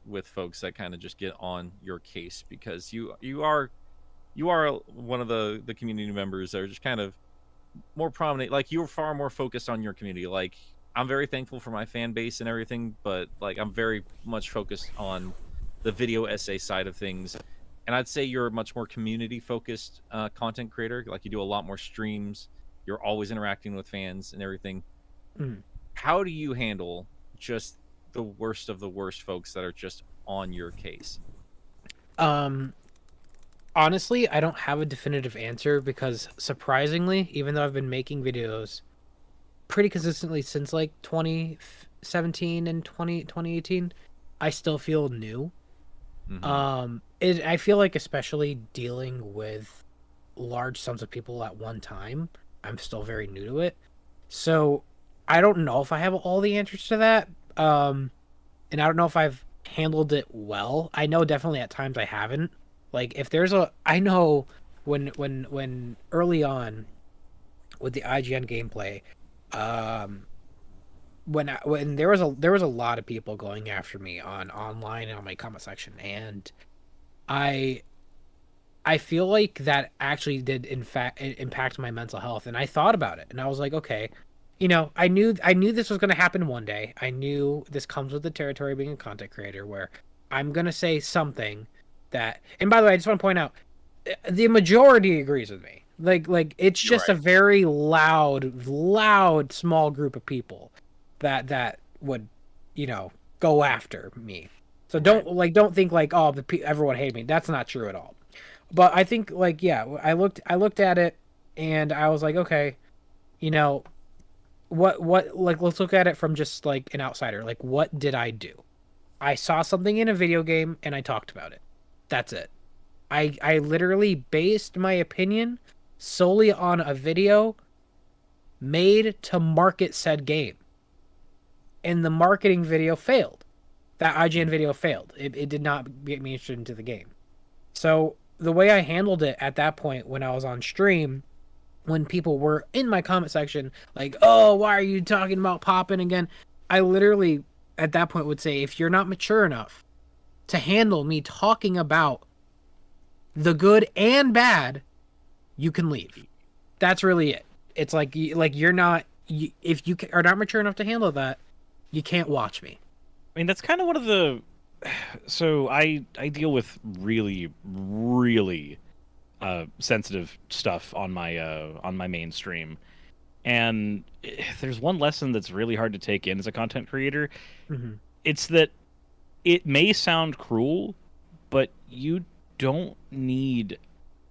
with folks that kind of just get on your case, because you are one of the community members that are just kind of more prominent, like, you're far more focused on your community. Like, I'm very thankful for my fan base and everything, but like, I'm very much focused on the video essay side of things. And I'd say you're a much more community focused content creator. Like, you do a lot more streams, you're always interacting with fans and everything. How do you handle just the worst of the worst folks that are just on your case? Honestly, I don't have a definitive answer because, surprisingly, even though I've been making videos pretty consistently since like 2017 and 2018, I still feel new. I feel like, especially dealing with large sums of people at one time, I'm still very new to it. So I don't know if I have all the answers to that, And I don't know if I've handled it well. I know definitely at times I haven't. Like if there's I know when early on with the IGN gameplay, when there was a lot of people going after me on online and on my comment section, and I feel like that actually did in fact impact my mental health, and I thought about it, and I was like, okay, I knew this was going to happen one day. I knew this comes with the territory of being a content creator, where I'm going to say something that, and by the way, I just want to point out, the majority agrees with me. Like it's just a very loud small group of people that would, go after me. So don't think like, oh, everyone hated me. That's not true at all. But I think like, yeah, I looked at it and I was like, okay, what like, let's look at it from just like an outsider. Like, what did I do? I saw something in a video game and I talked about it. That's it. I literally based my opinion solely on a video made to market said game. And the marketing video failed. That IGN video failed. It did not get me interested into the game. So the way I handled it at that point when I was on stream, when people were in my comment section like, oh, why are you talking about popping again? I literally at that point would say, if you're not mature enough to handle me talking about the good and bad, you can leave. That's really it. It's like you're not, if you are not mature enough to handle that, you can't watch me. I mean, that's kind of one of the. So I deal with really sensitive stuff on my main stream, and there's one lesson that's really hard to take in as a content creator. Mm-hmm. It's that it may sound cruel, but you don't need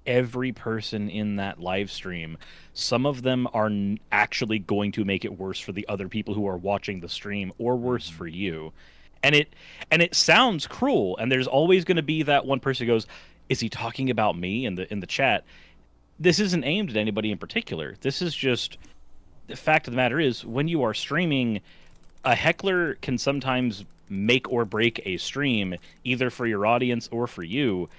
every person in that live stream. Some of them are actually going to make it worse for the other people who are watching the stream, or worse for you. And it sounds cruel, and there's always going to be that one person who goes, is he talking about me in the chat? This isn't aimed at anybody in particular. This is just the fact of the matter is, when you are streaming, a heckler can sometimes make or break a stream, either for your audience or for you.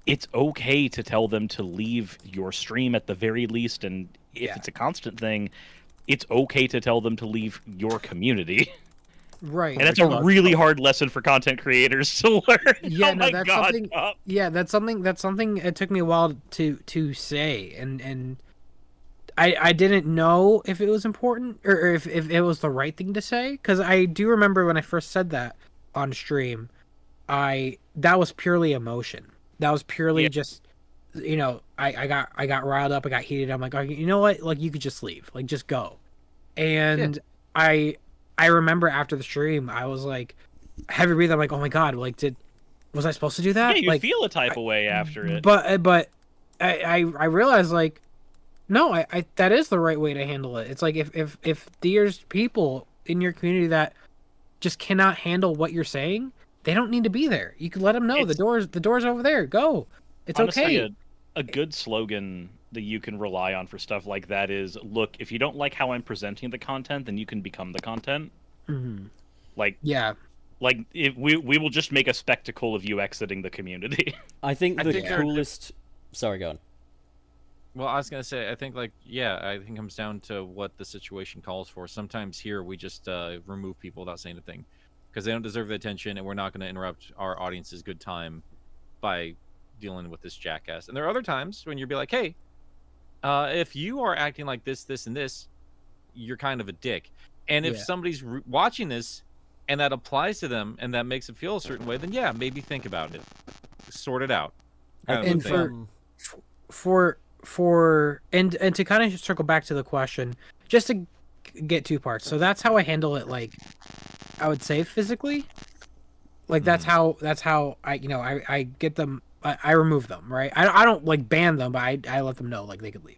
It's okay to tell them to leave your stream at the very least, and if it's a constant thing, it's okay to tell them to leave your community. Right. And that's a really hard lesson for content creators to learn. Yeah, oh my God. something. Yeah, that's something it took me a while to say, and I didn't know if it was important or if it was the right thing to say, because I do remember when I first said that on stream, that was purely emotion. That was purely just, I got riled up, I got heated. I'm like, okay, you know what? Like, you could just leave, like, just go. And I remember after the stream, I was like, heavy breathing. I'm like, oh my God, like, was I supposed to do that? Yeah, you like, feel a type of way after it. But I realized, like, no, I that is the right way to handle it. It's like if there's people in your community that just cannot handle what you're saying, they don't need to be there. You can let them know the door's over there. Go. It's honestly, okay. A good slogan that you can rely on for stuff like that is, look, if you don't like how I'm presenting the content, then you can become the content. Mm-hmm. Like, yeah. Like, we will just make a spectacle of you exiting the community. I think the coolest... Sorry, go on. Well, I was going to say, I think, I think it comes down to what the situation calls for. Sometimes here we just remove people without saying a thing because they don't deserve the attention, and we're not going to interrupt our audience's good time by dealing with this jackass. And there are other times when you'll be like, hey, if you are acting like this, this, and this, you're kind of a dick. And if somebody's watching this and that applies to them and that makes it feel a certain way, then yeah, maybe think about it. Sort it out. And and to kind of circle back to the question, just to get two parts. So that's how I handle it, like, I would say physically. Like, that's how I get them, I remove them, right? I don't like ban them, but I let them know like they could leave.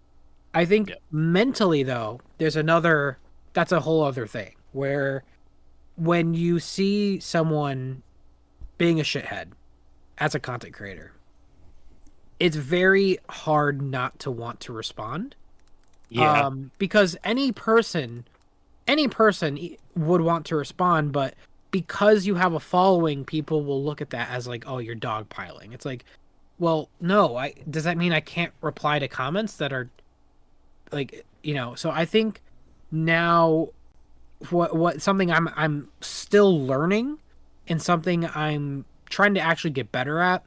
I think mentally though, that's a whole other thing, where when you see someone being a shithead as a content creator, it's very hard not to want to respond. Yeah. Because any person any person would want to respond, but because you have a following, people will look at that as like, oh, you're dogpiling. It's like, well, no, does that mean I can't reply to comments that are like, so I think now what something I'm still learning and something I'm trying to actually get better at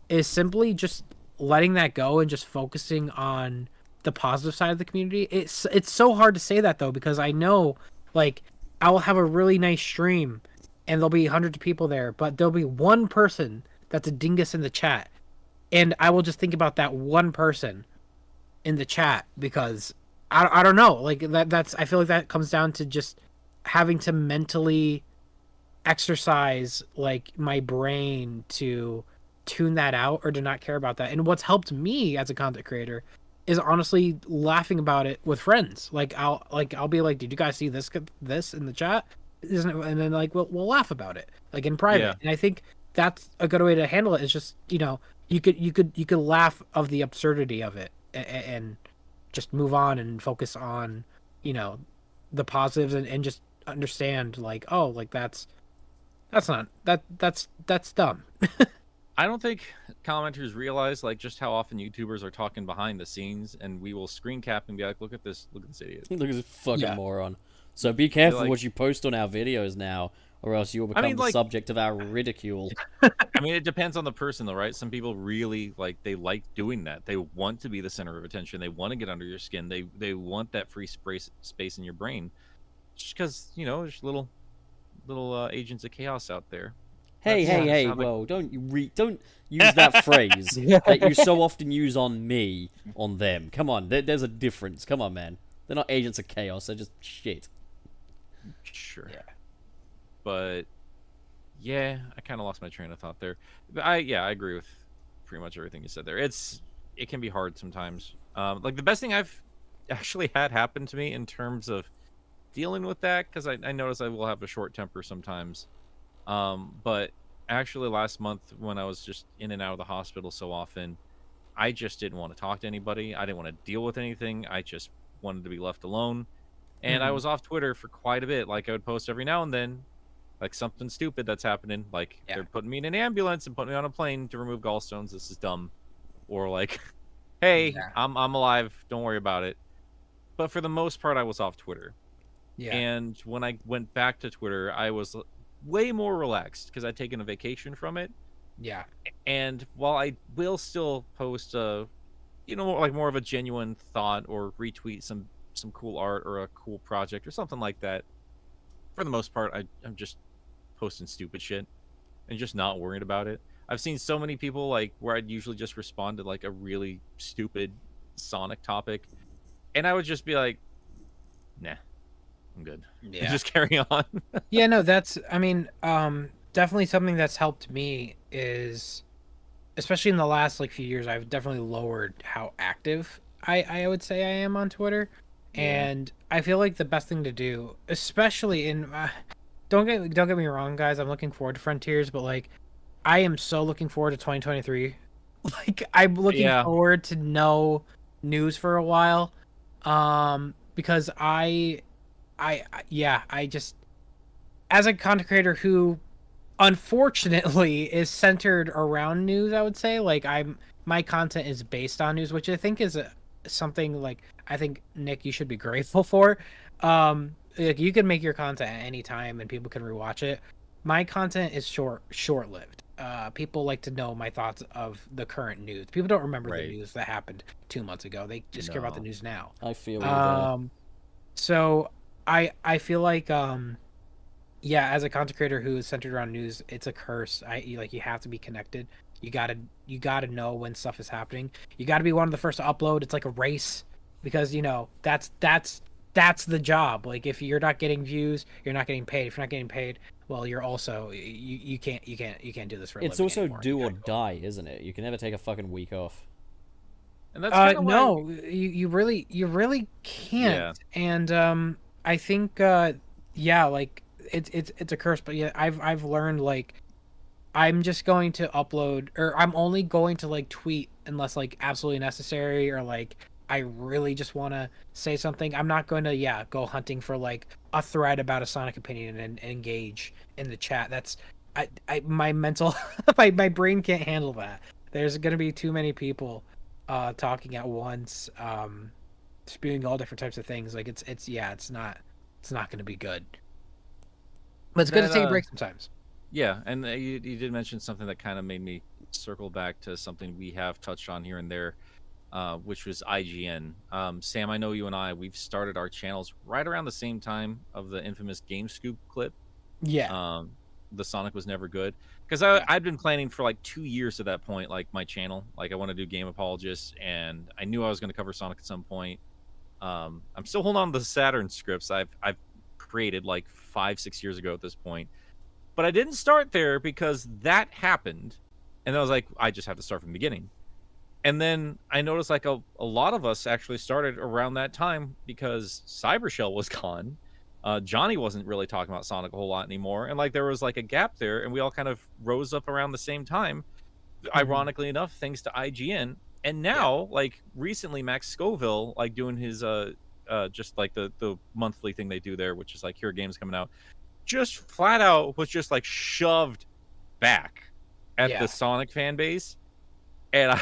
is simply just letting that go and just focusing on the positive side of the community. It's so hard to say that though, because I know like I will have a really nice stream and there'll be hundreds of people there, but there'll be one person that's a dingus in the chat, and I will just think about that one person in the chat because I don't know, like that's I feel like that comes down to just having to mentally exercise like my brain to tune that out or to not care about that. And what's helped me as a content creator is honestly laughing about it with friends. I'll be like, did you guys see this in the chat? Isn't it? And then like we'll laugh about it like in private. Yeah. And I think that's a good way to handle it. Is just you could laugh of the absurdity of it and just move on and focus on the positives and just understand like, oh, like that's dumb. I don't think commenters realize like just how often YouTubers are talking behind the scenes, and we will screen cap and be like, look at this idiot. Look at this fucking Yeah. moron. So be careful like- what you post on our videos now, or else you will become the like- subject of our ridicule. I mean, it depends on the person, though, right? Some people really they like doing that. They want to be the center of attention. They want to get under your skin. They want that free space in your brain, just because there's little agents of chaos out there. Hey, That's hey, how the- well, don't use that phrase that you so often use on me, on them. Come on, there's a difference. Come on, man. They're not agents of chaos. They're just shit. Sure. Yeah. But yeah, I kind of lost my train of thought there. But I agree with pretty much everything you said there. It can be hard sometimes. Like the best thing I've actually had happen to me in terms of dealing with that, because I notice I will have a short temper sometimes. But actually last month when I was just in and out of the hospital so often, I just didn't want to talk to anybody. I didn't want to deal with anything. I just wanted to be left alone. And I was off Twitter for quite a bit. Like I would post every now and then, like something stupid that's happening. Like they're putting me in an ambulance and putting me on a plane to remove gallstones. This is dumb. Or like, hey, I'm alive. Don't worry about it. But for the most part, I was off Twitter. Yeah. And when I went back to Twitter, I was way more relaxed because I'd taken a vacation from it. Yeah. And while I will still post more of a genuine thought or retweet some cool art or a cool project or something like that, for the most part I'm just posting stupid shit and just not worried about it. I've seen so many people like where I'd usually just respond to like a really stupid Sonic topic, and I would just be like, nah, I'm good. Yeah. And just carry on. Yeah, no, that's, I mean, definitely something that's helped me is, especially in the last like few years, I've definitely lowered how active I would say I am on Twitter. And I feel like the best thing to do, especially in, don't get me wrong, guys, I'm looking forward to Frontiers, but like, I am so looking forward to 2023. Like, I'm looking forward to no news for a while, because I just, as a content creator who unfortunately is centered around news, I would say, like, my content is based on news, which I think is something like, I think, Nick, you should be grateful for. Like, you can make your content at any time and people can rewatch it. My content is short-lived. People like to know my thoughts of the current news. People don't remember the news that happened 2 months ago. They just care about the news now. I feel you there. So I feel like as a content creator who is centered around news, it's a curse. You have to be connected. You gotta know when stuff is happening. You gotta be one of the first to upload. It's like a race, because that's the job. Like, if you're not getting views, you're not getting paid. If you're not getting paid, well, you're also you can't do this for a living. It's also anymore. do or die, isn't it? You can never take a fucking week off. And that's kinda why- no, you really can't. And I think like it's a curse, but yeah, I've learned, like, I'm just going to upload, or I'm only going to like tweet unless like absolutely necessary, or like I really just want to say something, I'm not going to go hunting for like a thread about a Sonic opinion and engage in the chat. That's my mental my brain can't handle that. There's going to be too many people talking at once, spewing all different types of things. Like it's not going to be good. But it's good to take a break sometimes. Yeah, and you did mention something that kind of made me circle back to something we have touched on here and there, which was IGN. Sam, I know you and we've started our channels right around the same time of the infamous Game Scoop clip. Yeah. The Sonic was never good. Because I'd been planning for like 2 years at that point, like my channel. Like I want to do Game Apologists, and I knew I was going to cover Sonic at some point. I'm still holding on to the Saturn scripts I've created like 5-6 years ago at this point. But I didn't start there because that happened. And I was like, I just have to start from the beginning. And then I noticed like a lot of us actually started around that time because Cybershell was gone. Johnny wasn't really talking about Sonic a whole lot anymore. And like there was like a gap there, and we all kind of rose up around the same time. Ironically enough, thanks to IGN. And now, like recently, Max Scoville, like doing his just like the monthly thing they do there, which is like here games coming out, just flat out was just like shoved back at the Sonic fan base. And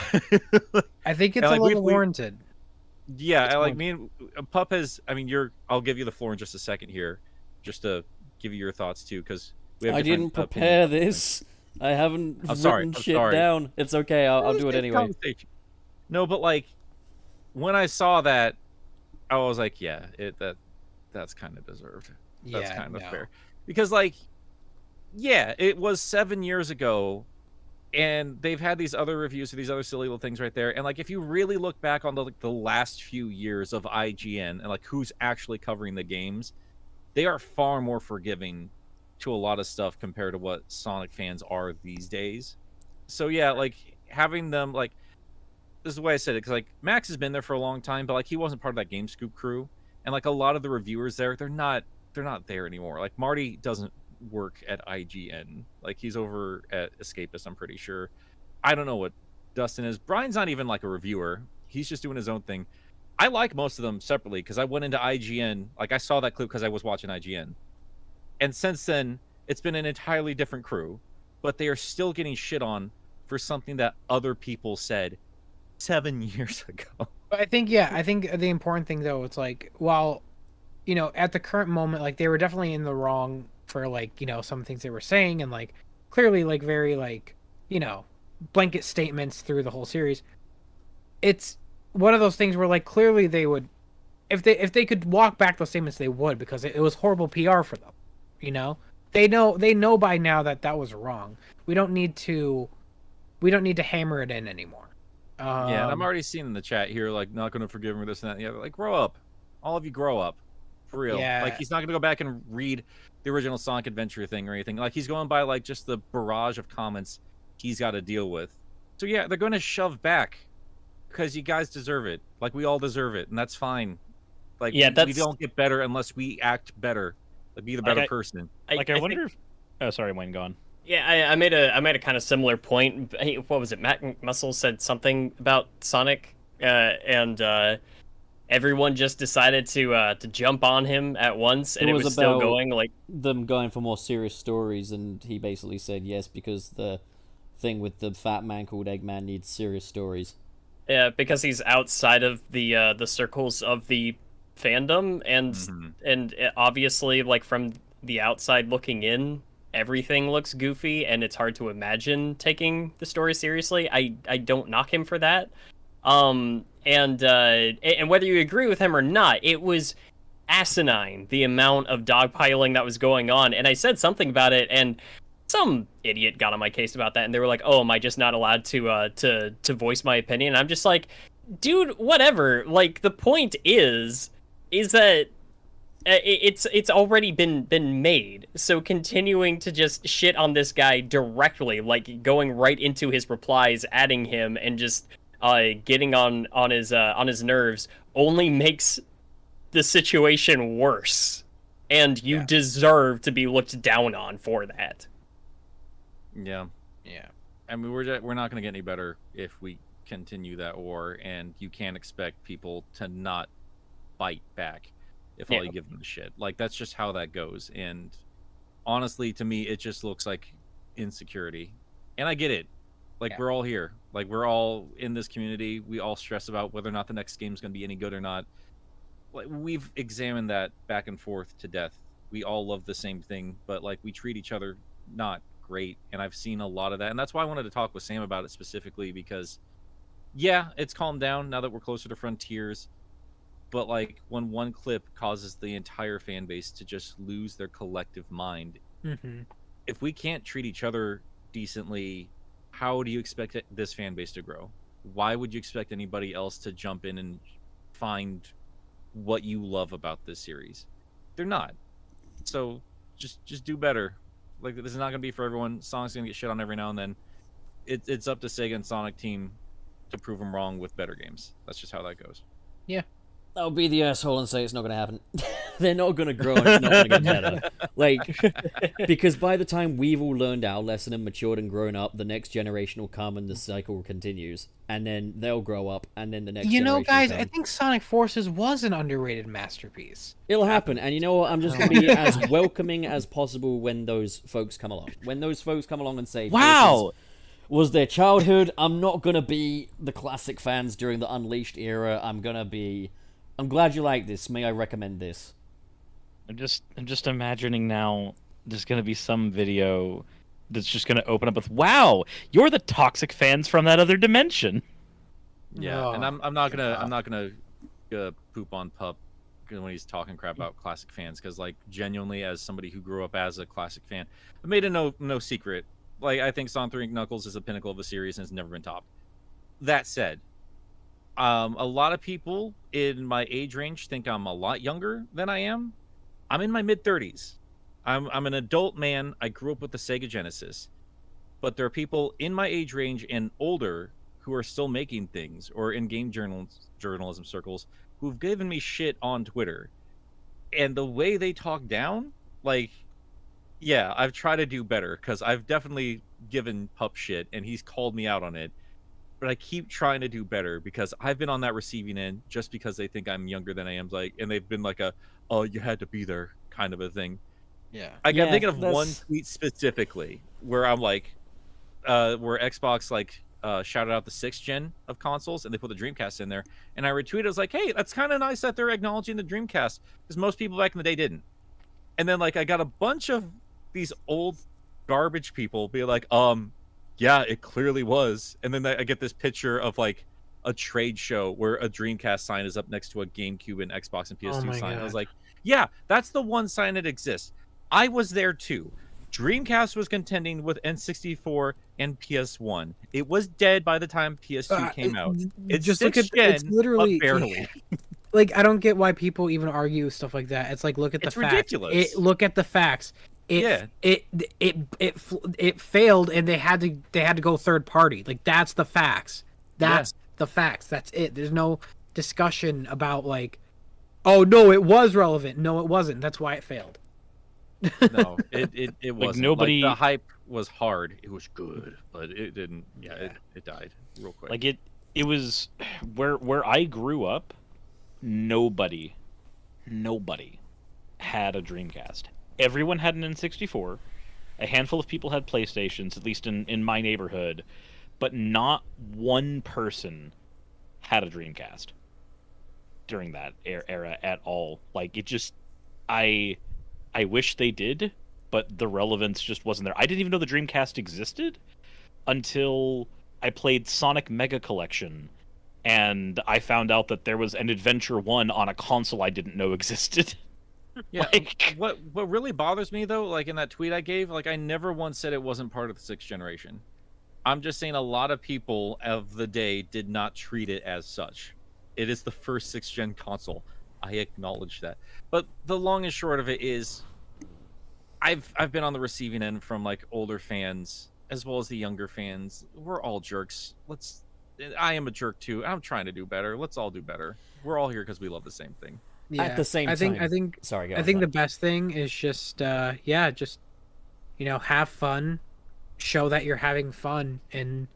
I think it's a little warranted. Yeah, like me and Pup has. I mean, I'll give you the floor in just a second here, just to give you your thoughts too, because I didn't prepare this. I haven't written shit down. It's okay. I'll do it anyway. No, but like when I saw that, I was like, yeah, that's kind of deserved. That's kind of fair, because like, yeah, it was 7 years ago. And they've had these other reviews of these other silly little things right there. And like, if you really look back on the last few years of IGN and like who's actually covering the games, they are far more forgiving to a lot of stuff compared to what Sonic fans are these days. So yeah, like having them, like, this is the way I said it, because like Max has been there for a long time, but like he wasn't part of that Game Scoop crew. And like a lot of the reviewers there, they're not there anymore. Like Marty doesn't work at IGN. Like he's over at Escapist, I'm pretty sure. I don't know what Dustin is. Brian's not even like a reviewer. He's just doing his own thing. I like most of them separately because I went into IGN. Like I saw that clip because I was watching IGN. And since then, it's been an entirely different crew, but they are still getting shit on for something that other people said 7 years ago. But I think the important thing though, it's like, while, at the current moment, like they were definitely in the wrong for like, some things they were saying, and like clearly like very like, blanket statements through the whole series. It's one of those things where like clearly they would, if they could walk back those statements, they would, because it was horrible PR for them. They know by now that was wrong. We don't need to hammer it in anymore. Yeah, and I'm already seeing in the chat here, like, not going to forgive him or this and that. Yeah, like, grow up. All of you grow up. For real. Yeah. Like, he's not going to go back and read the original Sonic Adventure thing or anything. Like, he's going by, like, just the barrage of comments he's got to deal with. So, yeah, they're going to shove back because you guys deserve it. Like, we all deserve it, and that's fine. Like, yeah, we don't get better unless we act better. Like, be the better person. I wonder if... Oh, sorry, Wayne, go on. Yeah, I made a kind of similar point. What was it? Matt Muscle said something about Sonic, and everyone just decided to jump on him at once, and it was still going like them going for more serious stories. And he basically said yes because the thing with the fat man called Eggman needs serious stories. Yeah, because he's outside of the circles of the fandom, and obviously, like from the outside looking in, everything looks goofy, and it's hard to imagine taking the story seriously. I don't knock him for that. And whether you agree with him or not, it was asinine, the amount of dogpiling that was going on. And I said something about it, and some idiot got on my case about that, and they were like, "Oh, am I just not allowed to voice my opinion?" And I'm just like, dude, whatever. Like, the point is that it's already been made. So continuing to just shit on this guy directly, like going right into his replies, adding him, and just getting on his nerves, only makes the situation worse. And you deserve to be looked down on for that. Yeah. I mean, we're not going to get any better if we continue that war, and you can't expect people to not fight back if all you give them the shit. Like, that's just how that goes. And honestly, to me, it just looks like insecurity. And I get it. Like, we're all here. Like, we're all in this community. We all stress about whether or not the next game's going to be any good or not. Like, we've examined that back and forth to death. We all love the same thing, but like, we treat each other not great. And I've seen a lot of that. And that's why I wanted to talk with Sam about it specifically, because yeah, it's calmed down now that we're closer to Frontiers. But like, when one clip causes the entire fan base to just lose their collective mind, if we can't treat each other decently, how do you expect this fan base to grow? Why would you expect anybody else to jump in and find what you love about this series? They're not. So just do better. Like, this is not going to be for everyone. Sonic's going to get shit on every now and then. It's up to Sega and Sonic team to prove them wrong with better games. That's just how that goes. Yeah. I'll be the asshole and say it's not going to happen. They're not going to grow and it's not going to get better. Like, because by the time we've all learned our lesson and matured and grown up, the next generation will come and the cycle continues. And then they'll grow up and then the next generation will guys, come. I think Sonic Forces was an underrated masterpiece. It'll happen. And you know what? I'm just going to be as welcoming as possible when those folks come along. When those folks come along and say, Wow! Was their childhood, I'm not going to be the classic fans during the Unleashed era. I'm glad you like this. May I recommend this? I'm just imagining now there's gonna be some video that's just gonna open up with, "Wow, you're the toxic fans from that other dimension." Yeah, and I'm not gonna poop on Pup when he's talking crap about classic fans, because like, genuinely, as somebody who grew up as a classic fan, I made it no secret. Like, I think Sonic 3 Knuckles is the pinnacle of the series and has never been topped. That said, a lot of people in my age range think I'm a lot younger than I am. I'm in my mid-30s. I'm an adult man. I grew up with the Sega Genesis. But there are people in my age range and older who are still making things, or in game journalism circles, who've given me shit on Twitter. And the way they talk down, like, yeah, I've tried to do better, because I've definitely given Pup shit, and he's called me out on it. But I keep trying to do better, because I've been on that receiving end just because they think I'm younger than I am. Like, and they've been like "oh, you had to be there" kind of a thing. Yeah. I'm thinking of one tweet specifically where I'm like, where Xbox like shouted out the 6th gen of consoles, and they put the Dreamcast in there. And I retweeted, I was like, hey, that's kind of nice that they're acknowledging the Dreamcast, because most people back in the day didn't. And then like, I got a bunch of these old garbage people be like, yeah, it clearly was. And then I get this picture of like a trade show where a Dreamcast sign is up next to a GameCube and Xbox and PS2 sign. God. I was like, yeah, that's the one sign that exists. I was there too. Dreamcast was contending with N64 and PS1. It was dead by the time PS2 came out. It's just just look at it's literally barely. Like, I don't get why people even argue stuff like that. It's like, look at the facts. Ridiculous. Look at the facts. It failed, and they had to go third party. Like, that's the facts. That's the facts. That's it. There's no discussion about like, oh no, it was relevant. No, it wasn't. That's why it failed. No, it wasn't. Like, nobody. Like, the hype was hard. It was good, but it didn't. Yeah, it died real quick. Like, it was where I grew up. Nobody had a Dreamcast. Everyone had an N64. A handful of people had PlayStations, at least in my neighborhood, but not one person had a Dreamcast during that era at all. Like, it just, I wish they did, but the relevance just wasn't there. I didn't even know the Dreamcast existed until I played Sonic Mega Collection, and I found out that there was an Adventure 1 on a console I didn't know existed. Yeah, like, what really bothers me though, like in that tweet I gave, like, I never once said it wasn't part of the 6th generation. I'm just saying a lot of people of the day did not treat it as such. It is the first 6th gen console. I acknowledge that. But the long and short of it is, I've been on the receiving end from like older fans as well as the younger fans. We're all jerks. I am a jerk too. I'm trying to do better. Let's all do better. We're all here because we love the same thing. Yeah. At the same time. I think Sorry, go I think on. the best thing is just have fun, show that you're having fun, and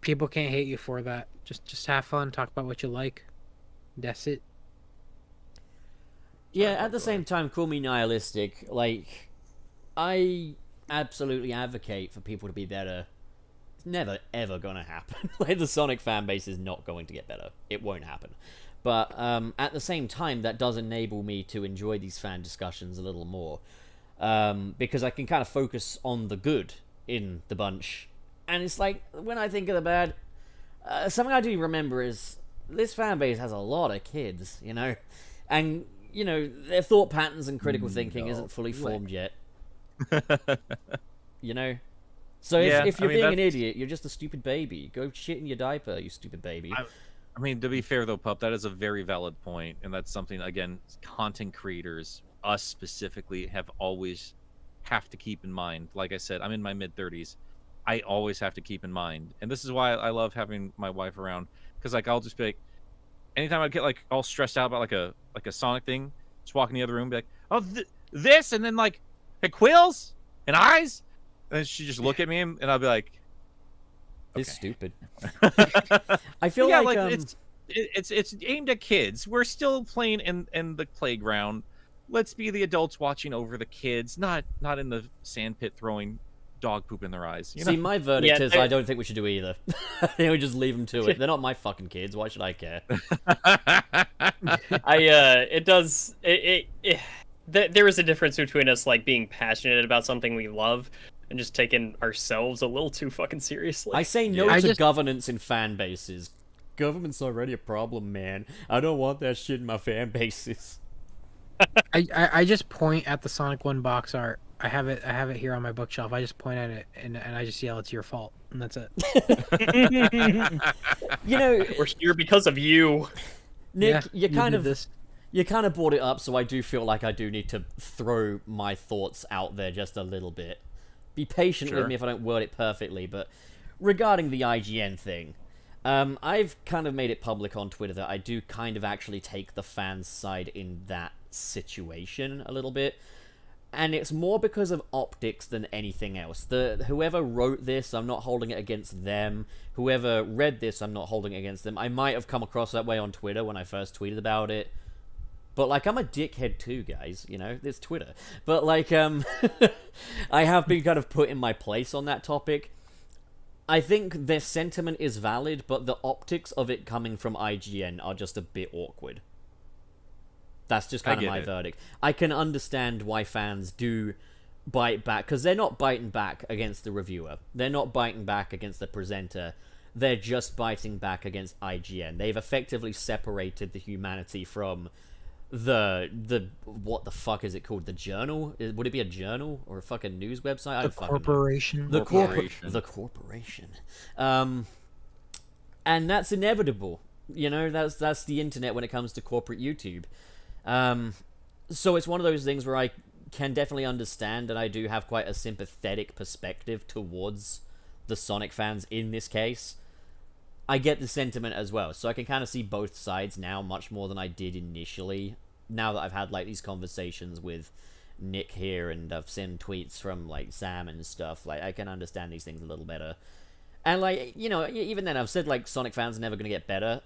People can't hate you for that. Just have fun, talk about what you like. That's it. Yeah, at the same time, call me nihilistic. Like, I absolutely advocate for people to be better. It's never, ever gonna happen. Like, the Sonic fan base is not going to get better. It won't happen. But at the same time, that does enable me to enjoy these fan discussions a little more. Because I can kind of focus on the good in the bunch. And it's like, when I think of the bad, something I do remember is this fan base has a lot of kids, you know? And, you know, their thought patterns and critical thinking isn't fully formed yet. You know? So Yeah, if you're I mean, being an that's- idiot, you're just a stupid baby. Go shit in your diaper, you stupid baby. I mean, to be fair though, Pup, that is a very valid point, and that's something again, content creators, us specifically, have to keep in mind. Like I said, I'm in my mid-30s. I always have to keep in mind, and this is why I love having my wife around, because like I'll just be like, anytime I get like all stressed out about like a Sonic thing, just walk in the other room, be like, oh, this, and then like, hey, quills and eyes, and then she just look at me, and I'll be like, It's okay. stupid. I feel yeah, like, it's aimed at kids. We're still playing in the playground. Let's be the adults watching over the kids, not in the sandpit throwing dog poop in their eyes. You know? see, my verdict Yeah, is I don't think we should do either. I think we just leave them to it. They're not my fucking kids. Why should I care? There is a difference between us like being passionate about something we love and just taking ourselves a little too fucking seriously. I say no I to just- governance in fan bases. Government's already a problem, man. I don't want that shit in my fan bases. I just point at the Sonic 1 box art. I have it here on my bookshelf. I just point at it and I just yell, "It's your fault," and that's it. You know, We're here because of you. Nick, Yeah, you kind did of this. you kind of brought it up, so I do feel like I do need to throw my thoughts out there just a little bit. Be patient with Sure. me if I don't word it perfectly, but regarding the IGN thing, I've kind of made it public on Twitter that I do kind of actually take the fans' side in that situation a little bit. And it's more because of optics than anything else. Whoever wrote this, I'm not holding it against them. Whoever read this, I'm not holding it against them. I might have come across that way on Twitter when I first tweeted about it. But, like, I'm a dickhead too, guys. You know, it's Twitter. But, like, I have been kind of put in my place on that topic. I think their sentiment is valid, but the optics of it coming from IGN are just a bit awkward. That's just kind of get my it. verdict. I can understand why fans do bite back, because they're not biting back against the reviewer. They're not biting back against the presenter. They're just biting back against IGN. They've effectively separated the humanity from the what the fuck is it called? The journal? Would it be a journal or a fucking news website? I The don't fucking know. corporation. The Corporation. the corporation. And that's inevitable. You know, that's the internet when it comes to corporate YouTube. So it's one of those things where I can definitely understand, and I do have quite a sympathetic perspective towards the Sonic fans in this case. I get the sentiment as well, so I can kind of see both sides now much more than I did initially. Now that I've had like these conversations with Nick here, and I've seen tweets from like Sam and stuff, like I can understand these things a little better. And like, you know, even then I've said like Sonic fans are never going to get better.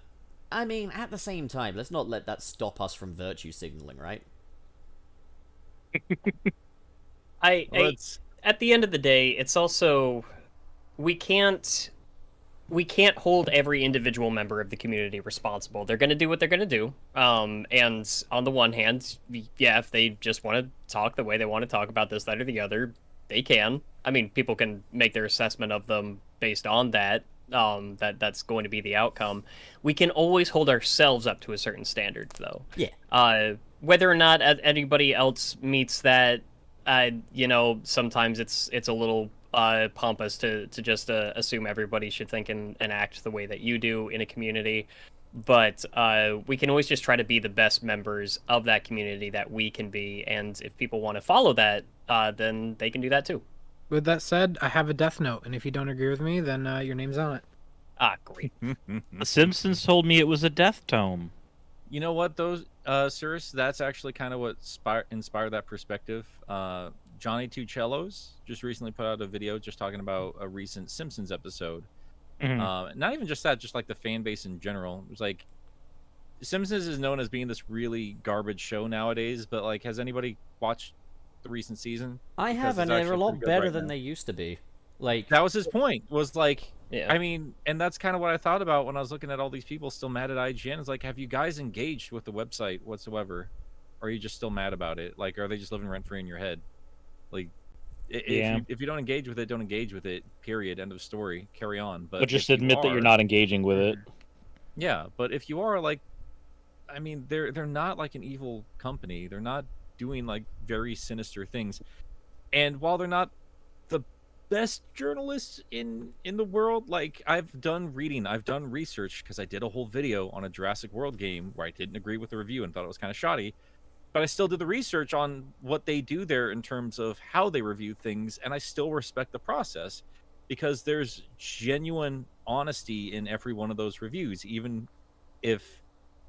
I mean, at the same time, let's not let that stop us from virtue signaling, right? At the end of the day, it's also we can't hold every individual member of the community responsible. They're going to do what they're going to do. And on the one hand, yeah, if they just want to talk the way they want to talk about this, that, or the other, they can. I mean, people can make their assessment of them based on that. That's going to be the outcome. We can always hold ourselves up to a certain standard, though. Yeah. Whether or not anybody else meets that, you know, sometimes it's a little pompous to just assume everybody should think and act the way that you do in a community. But we can always just try to be the best members of that community that we can be. And if people want to follow that, then they can do that too. With that said, I have a death note, and if you don't agree with me, then your name's on it. Ah, great. The Simpsons told me it was a death tome. You know what, those Cirrus, that's actually kind of what inspired that perspective. Johnny Two Cellos just recently put out a video just talking about a recent Simpsons episode, Not even just that, just like the fan base in general. It's like Simpsons is known as being this really garbage show nowadays, but like, has anybody watched the recent season? I Because have, it's and they're a actually lot pretty good better right than now. they used to be. Like, That was his point. Was like, Yeah. I mean, and that's kind of what I thought about when I was looking at all these people still mad at IGN. It's like, have you guys engaged with the website whatsoever? Or are you just still mad about it? Like, are they just living rent free in your head? Like, Yeah. if you don't engage with it, don't engage with it. Period. End of story. Carry on. But just if you admit that you're are- not engaging with it. Yeah, but if you are, like, I mean, they're not like an evil company. They're not doing like very sinister things. And while they're not the best journalists in the world, like, I've done reading, I've done research, because I did a whole video on a Jurassic World game where I didn't agree with the review and thought it was kind of shoddy, but I still did the research on what they do there in terms of how they review things, and I still respect the process because there's genuine honesty in every one of those reviews, even if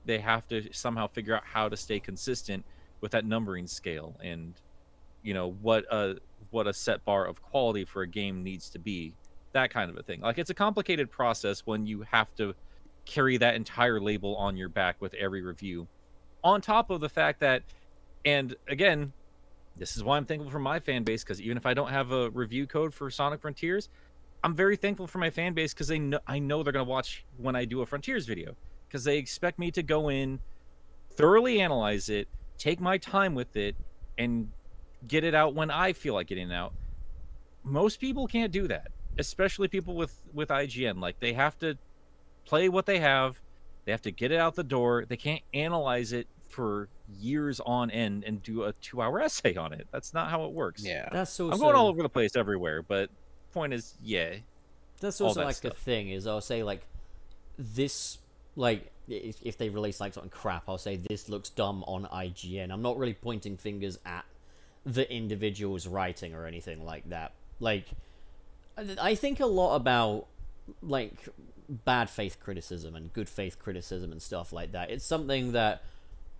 they have to somehow figure out how to stay consistent with that numbering scale and, you know, what a set bar of quality for a game needs to be, that kind of a thing. Like, it's a complicated process when you have to carry that entire label on your back with every review, on top of the fact that, and again, this is why I'm thankful for my fan base, because even if I don't have a review code for Sonic Frontiers, I'm very thankful for my fan base, because I know they're going to watch when I do a Frontiers video, because they expect me to go in, thoroughly analyze it, take my time with it, and get it out when I feel like getting it out. Most people can't do that, especially people with IGN. Like, they have to play what they have, they have to get it out the door. They can't analyze it for years on end and do a 2-hour essay on it. That's not how it works. Yeah. that's also I'm going all over the place everywhere, but point is, yeah. That's all also that like stuff. the thing is, I'll say like this, like if they release like something crap, I'll say this looks dumb on IGN. I'm not really pointing fingers at the individual's writing or anything like that. Like, I think a lot about like bad faith criticism and good faith criticism and stuff like that. It's something that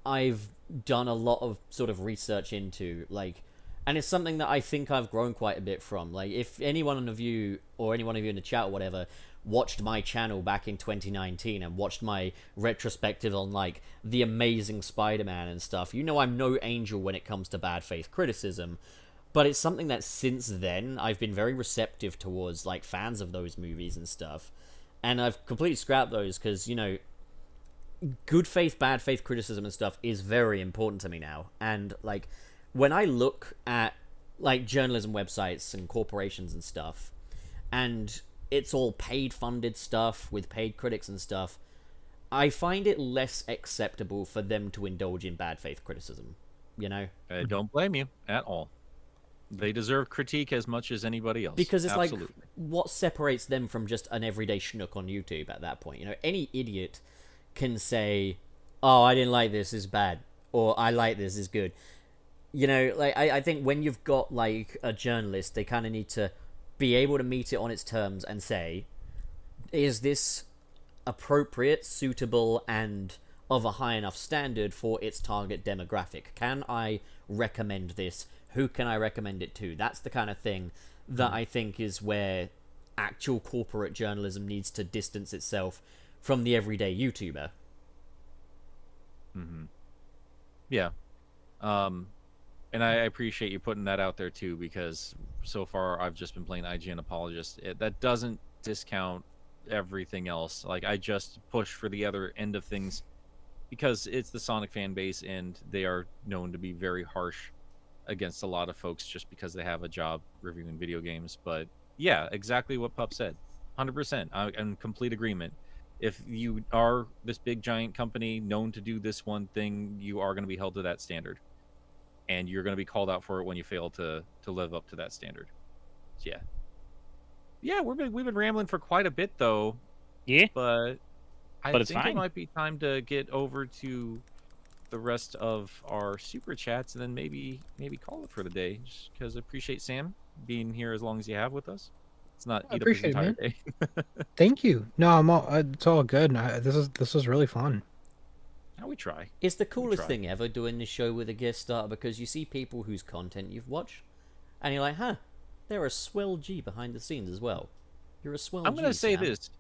I've done a lot of sort of research into, like, and it's something that I think I've grown quite a bit from. Like, if anyone of you or any one of you in the chat or whatever watched my channel back in 2019 and watched my retrospective on like the Amazing Spider-Man and stuff, you know I'm no angel when it comes to bad faith criticism. But it's something that since then I've been very receptive towards, like, fans of those movies and stuff. And I've completely scrapped those because, you know, good faith, bad faith criticism and stuff is very important to me now. And, like, when I look at, like, journalism websites and corporations and stuff, and it's all paid funded stuff with paid critics and stuff, I find it less acceptable for them to indulge in bad faith criticism, you know? I don't blame you at all. They deserve critique as much as anybody else. Because it's Absolutely. like, what separates them from just an everyday schnook on YouTube at that point? You know, any idiot can say, oh, I didn't like this, is bad, or I like this, is good. You know, like, I think when you've got, like, a journalist, they kind of need to be able to meet it on its terms and say, is this appropriate, suitable, and of a high enough standard for its target demographic? Can I recommend this? Who can I recommend it to? That's the kind of thing that I think is where actual corporate journalism needs to distance itself from the everyday YouTuber. Yeah. And I appreciate you putting that out there too, because so far I've just been playing IGN apologist. That doesn't discount everything else. Like, I just push for the other end of things because it's the Sonic fan base and they are known to be very harsh against a lot of folks just because they have a job reviewing video games. But yeah, exactly what Pup said. 100%. I'm in complete agreement. If you are this big giant company known to do this one thing, you are going to be held to that standard. And you're going to be called out for it when you fail to live up to that standard. So, yeah, we've been rambling for quite a bit though. Yeah. But I But it's think fine. it might be time to get over to the rest of our super chats and then maybe call it for the day. Just because I appreciate Sam being here as long as you have with us. It's not I eat up his appreciate it, entire man. day. Thank you. No, I'm all. It's all good. This is really fun. Now we try. It's the coolest try. thing ever doing this show with a guest star, because you see people whose content you've watched, and you're like, huh, they're a swell G behind the scenes as well. You're a swell I'm G, going to say Sam. this.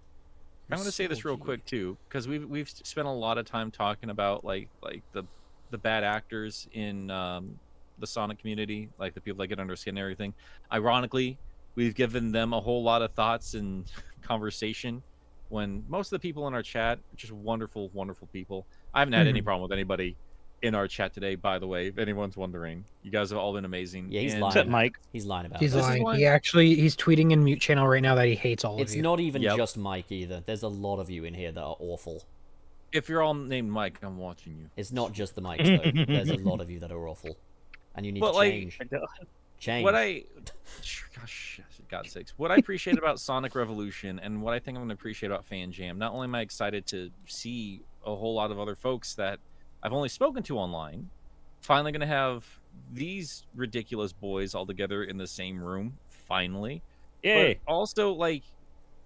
I'm gonna say this real quick too, because we've spent a lot of time talking about like the bad actors in the Sonic community, like the people that get under skin and everything. Ironically, we've given them a whole lot of thoughts and conversation when most of the people in our chat are just wonderful, wonderful people. I haven't had any problem with anybody in our chat today, by the way, if anyone's wondering. You guys have all been amazing. Yeah, he's And- lying. Except Mike. He's lying about He's it. lying. why- He's tweeting in mute channel right now that he hates all It's of you. not even Yep. just Mike either. There's a lot of you in here that are awful. If you're all named Mike, I'm watching you. It's not just the Mikes though. There's a lot of you that are awful, and you need But, to like, change. Change. What I, gosh, God's sakes, what I appreciate about Sonic Revolution and what I think I'm going to appreciate about Fan Jam, not only am I excited to see a whole lot of other folks that I've only spoken to online, finally going to have these ridiculous boys all together in the same room, finally. Yay. But also, like,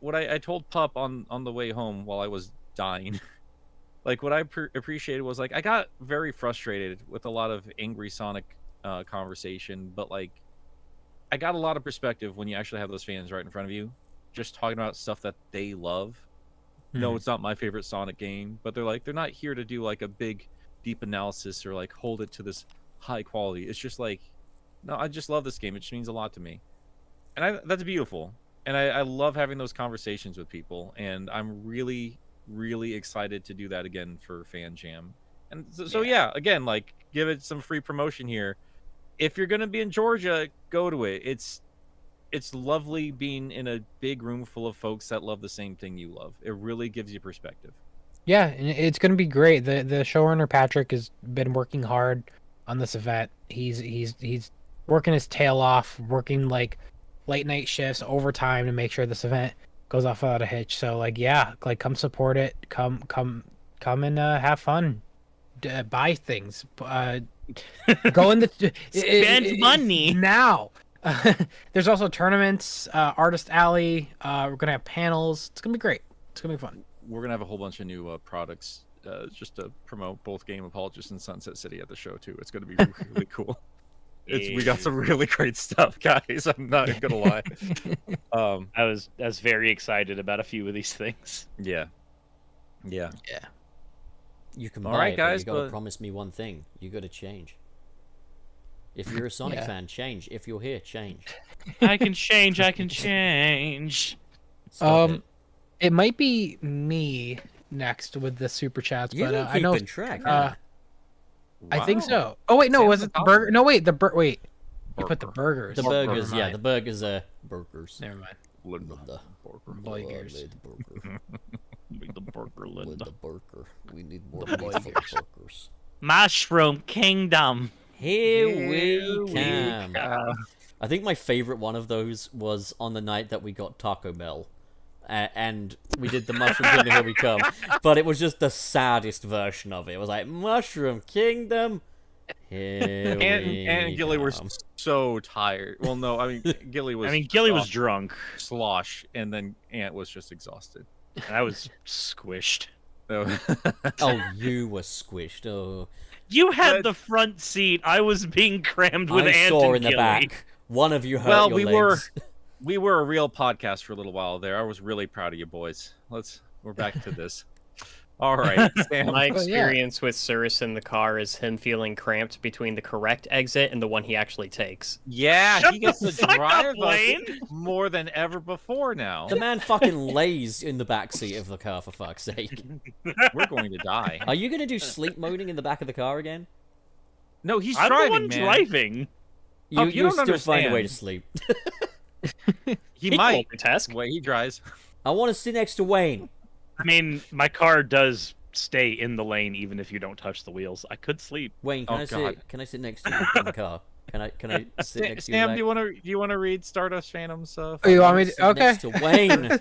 what I told Pup on the way home while I was dying, like, what I appreciated was, like, I got very frustrated with a lot of angry Sonic conversation, but, like, I got a lot of perspective when you actually have those fans right in front of you, just talking about stuff that they love. No, it's not my favorite Sonic game, but they're not here to do, like, a big, deep analysis or, like, hold it to this high quality. It's just like, no, I just love this game. It just means a lot to me. And that's beautiful. And I love having those conversations with people. And I'm really, really excited to do that again for Fan Jam. And so yeah, again, like, give it some free promotion here. If you're going to be in Georgia, go to it. It's lovely being in a big room full of folks that love the same thing you love. It really gives you perspective. Yeah, and it's gonna be great. The showrunner Patrick has been working hard on this event. He's working his tail off, working like late night shifts, overtime to make sure this event goes off without a hitch. So like, yeah, like come support it. Come and have fun. Buy things. Go in the Spend money. now. There's also tournaments, artist alley. We're gonna have panels. It's gonna be great. It's gonna be fun. We're gonna have a whole bunch of new products just to promote both Game Apologists and Sunset City at the show too. It's gonna be really cool. We got some really great stuff, guys. I'm not gonna lie. I was very excited about a few of these things. Yeah. You can All buy right, it, guys, but you gotta but- promise me one thing. You gotta change. If you're a Sonic Yeah. fan, change. If you're here, change. I can change. I can change. Stop it. It might be me next with the super chats, You but don't I keep know. in track. I think Wow. so. Oh wait, no, Sam's was the it the top burger? one. No, wait, wait. You put the burgers. The Burger. burgers, Never yeah, mind. the burgers are burgers. Never mind. Linda. The Burgers. The burger, With Linda. the burger. We need more meat for the burgers. Mushroom Kingdom. Here we come. I think my favorite one of those was on the night that we got Taco Bell. And we did the Mushroom Kingdom, here we come. But it was just the saddest version of it. It was like, Mushroom Kingdom, here And we Gilly were come. so tired. Well, no, I mean Gilly was. Gilly was drunk, slosh, and then Ant was just exhausted. and I was squished. So, Oh, you were squished. Oh, You had But- the front seat. I was being crammed with I Ant saw and in the Gilly. back. One of you hurt well, your we legs. we were a real podcast for a little while there. I was really proud of you boys. We're back to this. All right, Sam. My Well, yeah. experience with Cirrus in the car is him feeling cramped between the correct exit and the one he actually takes. Yeah, Shut he gets the to fuck drive up, us Lane. more than ever before now. The man fucking lays in the back seat of the car, for fuck's sake. We're going to die. Are you gonna do sleep moaning in the back of the car again? No, he's I'm driving, the one man. driving. Oh, You, you you'll don't still find a way to understand. sleep. He might. Multitask. Wait, he drives. I want to sit next to Wayne. I mean, my car does stay in the lane even if you don't touch the wheels. I could sleep. Wayne, can Oh, I God. sit? Can I sit next to you in the car? Can I sit next to you? Sam, in do the you want to read Stardust Phantom's? Oh, you want me to? sit Okay. Next to Wayne.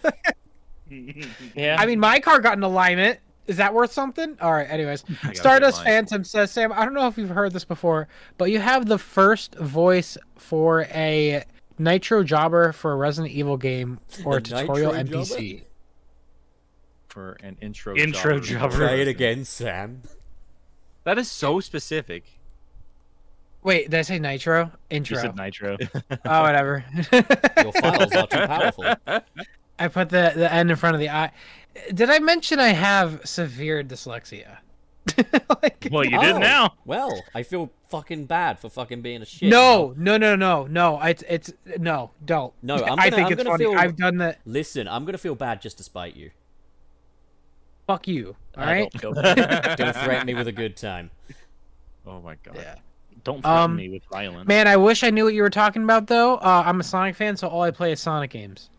Yeah. I mean, my car got in alignment. Is that worth something? All right. Anyways, I gotta Stardust get mine. Phantom says, Sam, I don't know if you've heard this before, but you have the first voice for a Nitro Jobber for a Resident Evil game or a A tutorial Nitro NPC. For an intro. Intro jobber. jobber. Try it again, Sam. That is so specific. Wait, did I say Nitro? You Intro. said nitro. Oh, whatever. Your files are too powerful. I put the N in front of the I. Did I mention I have severe dyslexia? Like, Well, you did Oh, now. Well, I feel fucking bad for fucking being a shit. no, no. It's no, don't. No, I'm I gonna- think I'm it's gonna funny. feel- I've done that. Listen, I'm gonna feel bad just to spite you. Fuck you. All I right. don't feel Don't threaten me with a good time. Oh my god. Yeah. Don't threaten me with violence. Man, I wish I knew what you were talking about though. I'm a Sonic fan, so all I play is Sonic games.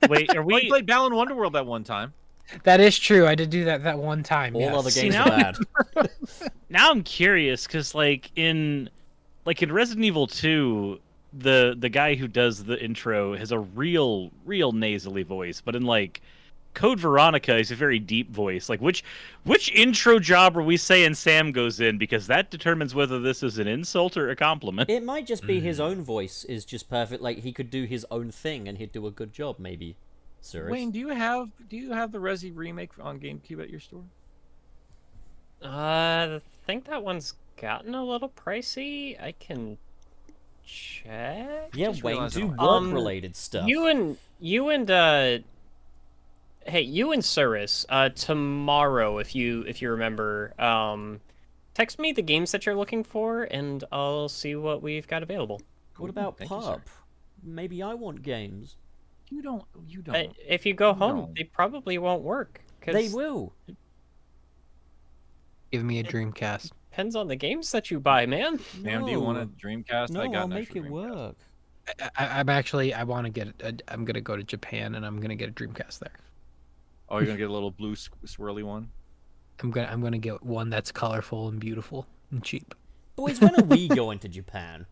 Wait, are We we? played Balan Wonderworld that one time. That is true. I did do that one time. All yes. other See, games now- are bad. Now I'm curious because in Resident Evil 2, the guy who does the intro has a real nasally voice, but in like Code Veronica is a very deep voice. Like which intro job are we saying Sam goes in, because that determines whether this is an insult or a compliment. It might just be his own voice is just perfect. Like he could do his own thing and he'd do a good job, maybe. Cirrus. Wayne, do you have the Resi remake on GameCube at your store? I think that one's gotten a little pricey. I can check. Yeah, just Wayne, realized do I don't- work-related stuff. You and hey, you and Cirrus, tomorrow, if you remember, text me the games that you're looking for, and I'll see what we've got available. What about Thank you, sir. Pup? Maybe I want games. You don't. You don't. If you go home, No. they probably won't work. 'Cause They will. Give me a Dreamcast. depends on the games that you buy, man. Sam, do you want a No. Dreamcast? No, I got I'll an make extra it Dreamcast. work. I want to get. I'm gonna go to Japan and I'm gonna get a Dreamcast there. Oh, you're gonna get a little blue swirly one. I'm gonna get one that's colorful and beautiful and cheap. Boys, when are we going to Japan?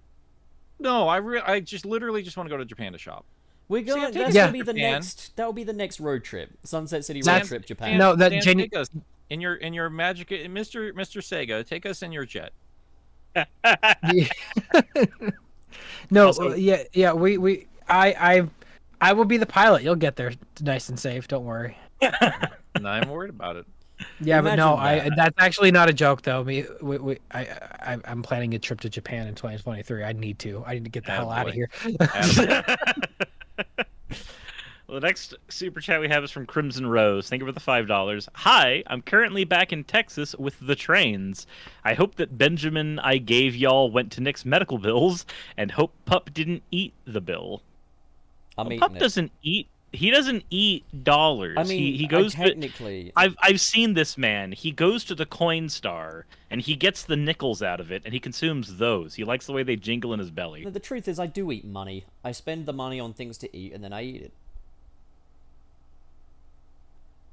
No, I just literally just want to go to Japan to shop. We're going. take That's us gonna to be the Japan. next. That will be the next road trip. Sunset City road That's- trip, Japan. No, that Sam, genu- take us in your magic, Mr. Sega. Take us in your jet. No, Also- yeah. I will be the pilot. You'll get there nice and safe. Don't worry. And I'm worried about it. Yeah, but no, Imagine that. that's actually not a joke though. I'm planning a trip to Japan in 2023. I need to get the hell out of boy. here. Well, the next super chat we have is from Crimson Rose. Thank you for the $5. Hi, I'm currently back in Texas with the trains. I hope that Benjamin I gave y'all went to Nick's medical bills, and hope Pup didn't eat the bill. I'm Well, eating Pup it. doesn't eat. He doesn't eat dollars. I mean, he goes to. technically. I've seen this man. He goes to the Coinstar and he gets the nickels out of it and he consumes those. He likes the way they jingle in his belly. The truth is, I do eat money. I spend the money on things to eat, and then I eat it.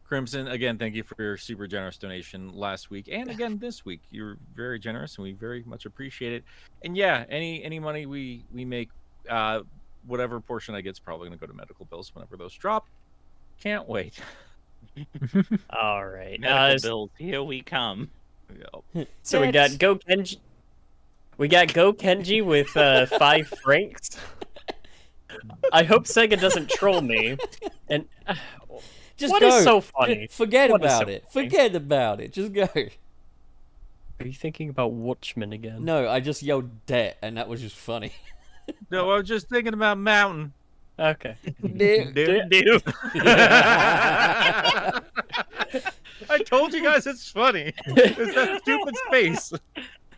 Crimson, again, thank you for your super generous donation last week and again this week. You're very generous and we very much appreciate it. And yeah, any money we make, whatever portion I get's probably gonna go to medical bills whenever those drop. Can't wait. All right. Medical bills, here we come. Yep. So we got Go Kenji. We got Go Kenji with 5 francs. I hope Sega doesn't troll me. And Just what go. is so funny? Forget What is about so it. funny? Forget about it. Just go. Are you thinking about Watchmen again? No, I just yelled debt, and that was just funny. No, I was just thinking about Mountain. Okay. Do. I told you guys it's funny. It's that stupid space.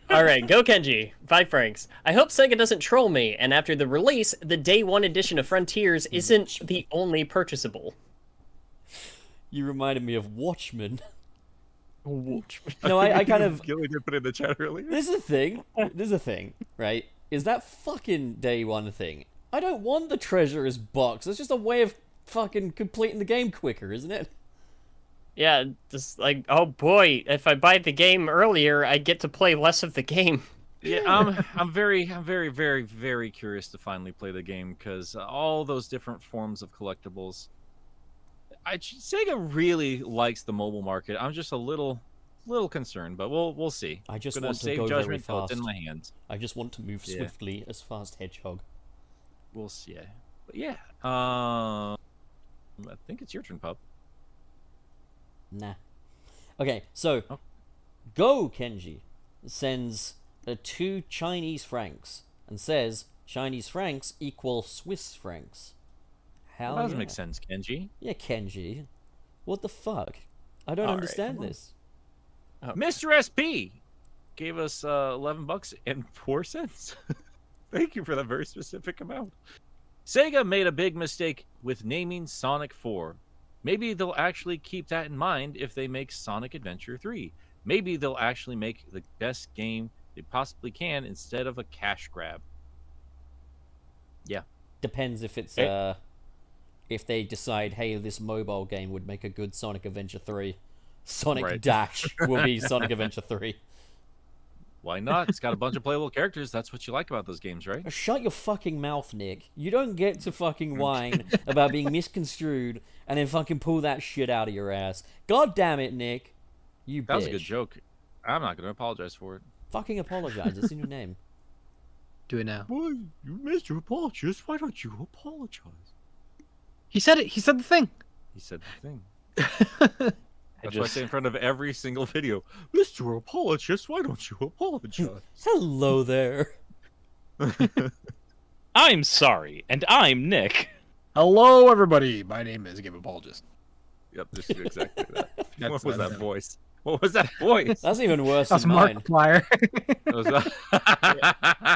All right, Go Kenji, 5 francs. I hope Sega doesn't troll me, and after the release, the day 1 edition of Frontiers isn't the only purchasable. You reminded me of Watchmen. Watchmen. No, I kind of. Gilly did put it in the chat earlier. This is a thing. This is a thing, right? Is that fucking day 1 thing? I don't want the treasurer's box. It's just a way of fucking completing the game quicker, isn't it? Yeah, just like, oh boy, if I buy the game earlier, I get to play less of the game. Yeah, I'm very, very, very curious to finally play the game because all those different forms of collectibles. Sega really likes the mobile market. I'm just a little concerned, but we'll see. I just Gonna want to save go very judgment till it's fast. in my hands. I just want to move Yeah. swiftly as fast Hedgehog. We'll see. But yeah, I think it's your turn, Pup. Nah. Okay, so Oh. Go Kenji sends 2 Chinese francs and says Chinese francs equal Swiss francs. Hell That doesn't yeah. make sense, Kenji. Yeah, Kenji. What the fuck? I don't All right, understand come on. this. Mr. SP gave us $11.04. Thank you for that very specific amount. Sega made a big mistake with naming Sonic 4. Maybe they'll actually keep that in mind if they make Sonic Adventure 3. Maybe they'll actually make the best game they possibly can instead of a cash grab. Yeah. Depends if it's if they decide, hey, this mobile game would make a good Sonic Adventure 3. Sonic Right. Dash will be Sonic Adventure 3. Why not? It's got a bunch of playable characters. That's what you like about those games, right? Shut your fucking mouth, Nick. You don't get to fucking whine about being misconstrued and then fucking pull that shit out of your ass. God damn it, Nick. You bitch. That was a good joke. I'm not going to apologize for it. Fucking apologize. It's in your name. Do it now. Boy, you missed your apologies. Why don't you apologize? He said it. He said the thing. He said the thing. That's why I say in front of every single video, Mr. Apologist, why don't you apologize? Hello there. I'm sorry, and I'm Nick. Hello, everybody. My name is Game Apologist. Yep, just do exactly that. What was that voice? What was that voice? That's even worse That's than mine. Markiplier. That was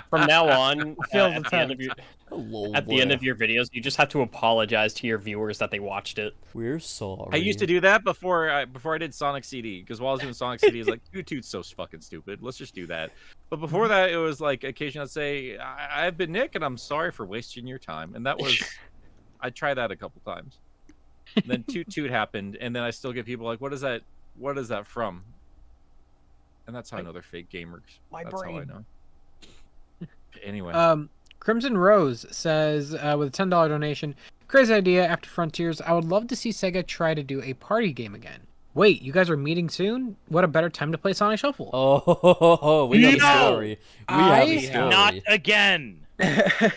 From now on, Feel at the the end of your Hello at the end there. of your videos, you just have to apologize to your viewers that they watched it. We're sorry. I used to do that before I did Sonic CD, because while I was doing Sonic CD, it's like, Toot's so fucking stupid. Let's just do that. But before that, it was like occasionally I'd say, I've been Nick, and I'm sorry for wasting your time. And that was, I tried that a couple times. And then Toot happened, and then I still get people like, what is that? What is that from? And that's how I know they're fake gamers. My That's brain. how I know. Anyway. Crimson Rose says with a $10 donation, crazy idea after Frontiers. I would love to see Sega try to do a party game again. Wait, you guys are meeting soon? What a better time to play Sonic Shuffle. Oh, we have a No! story. We have a story. Not again. I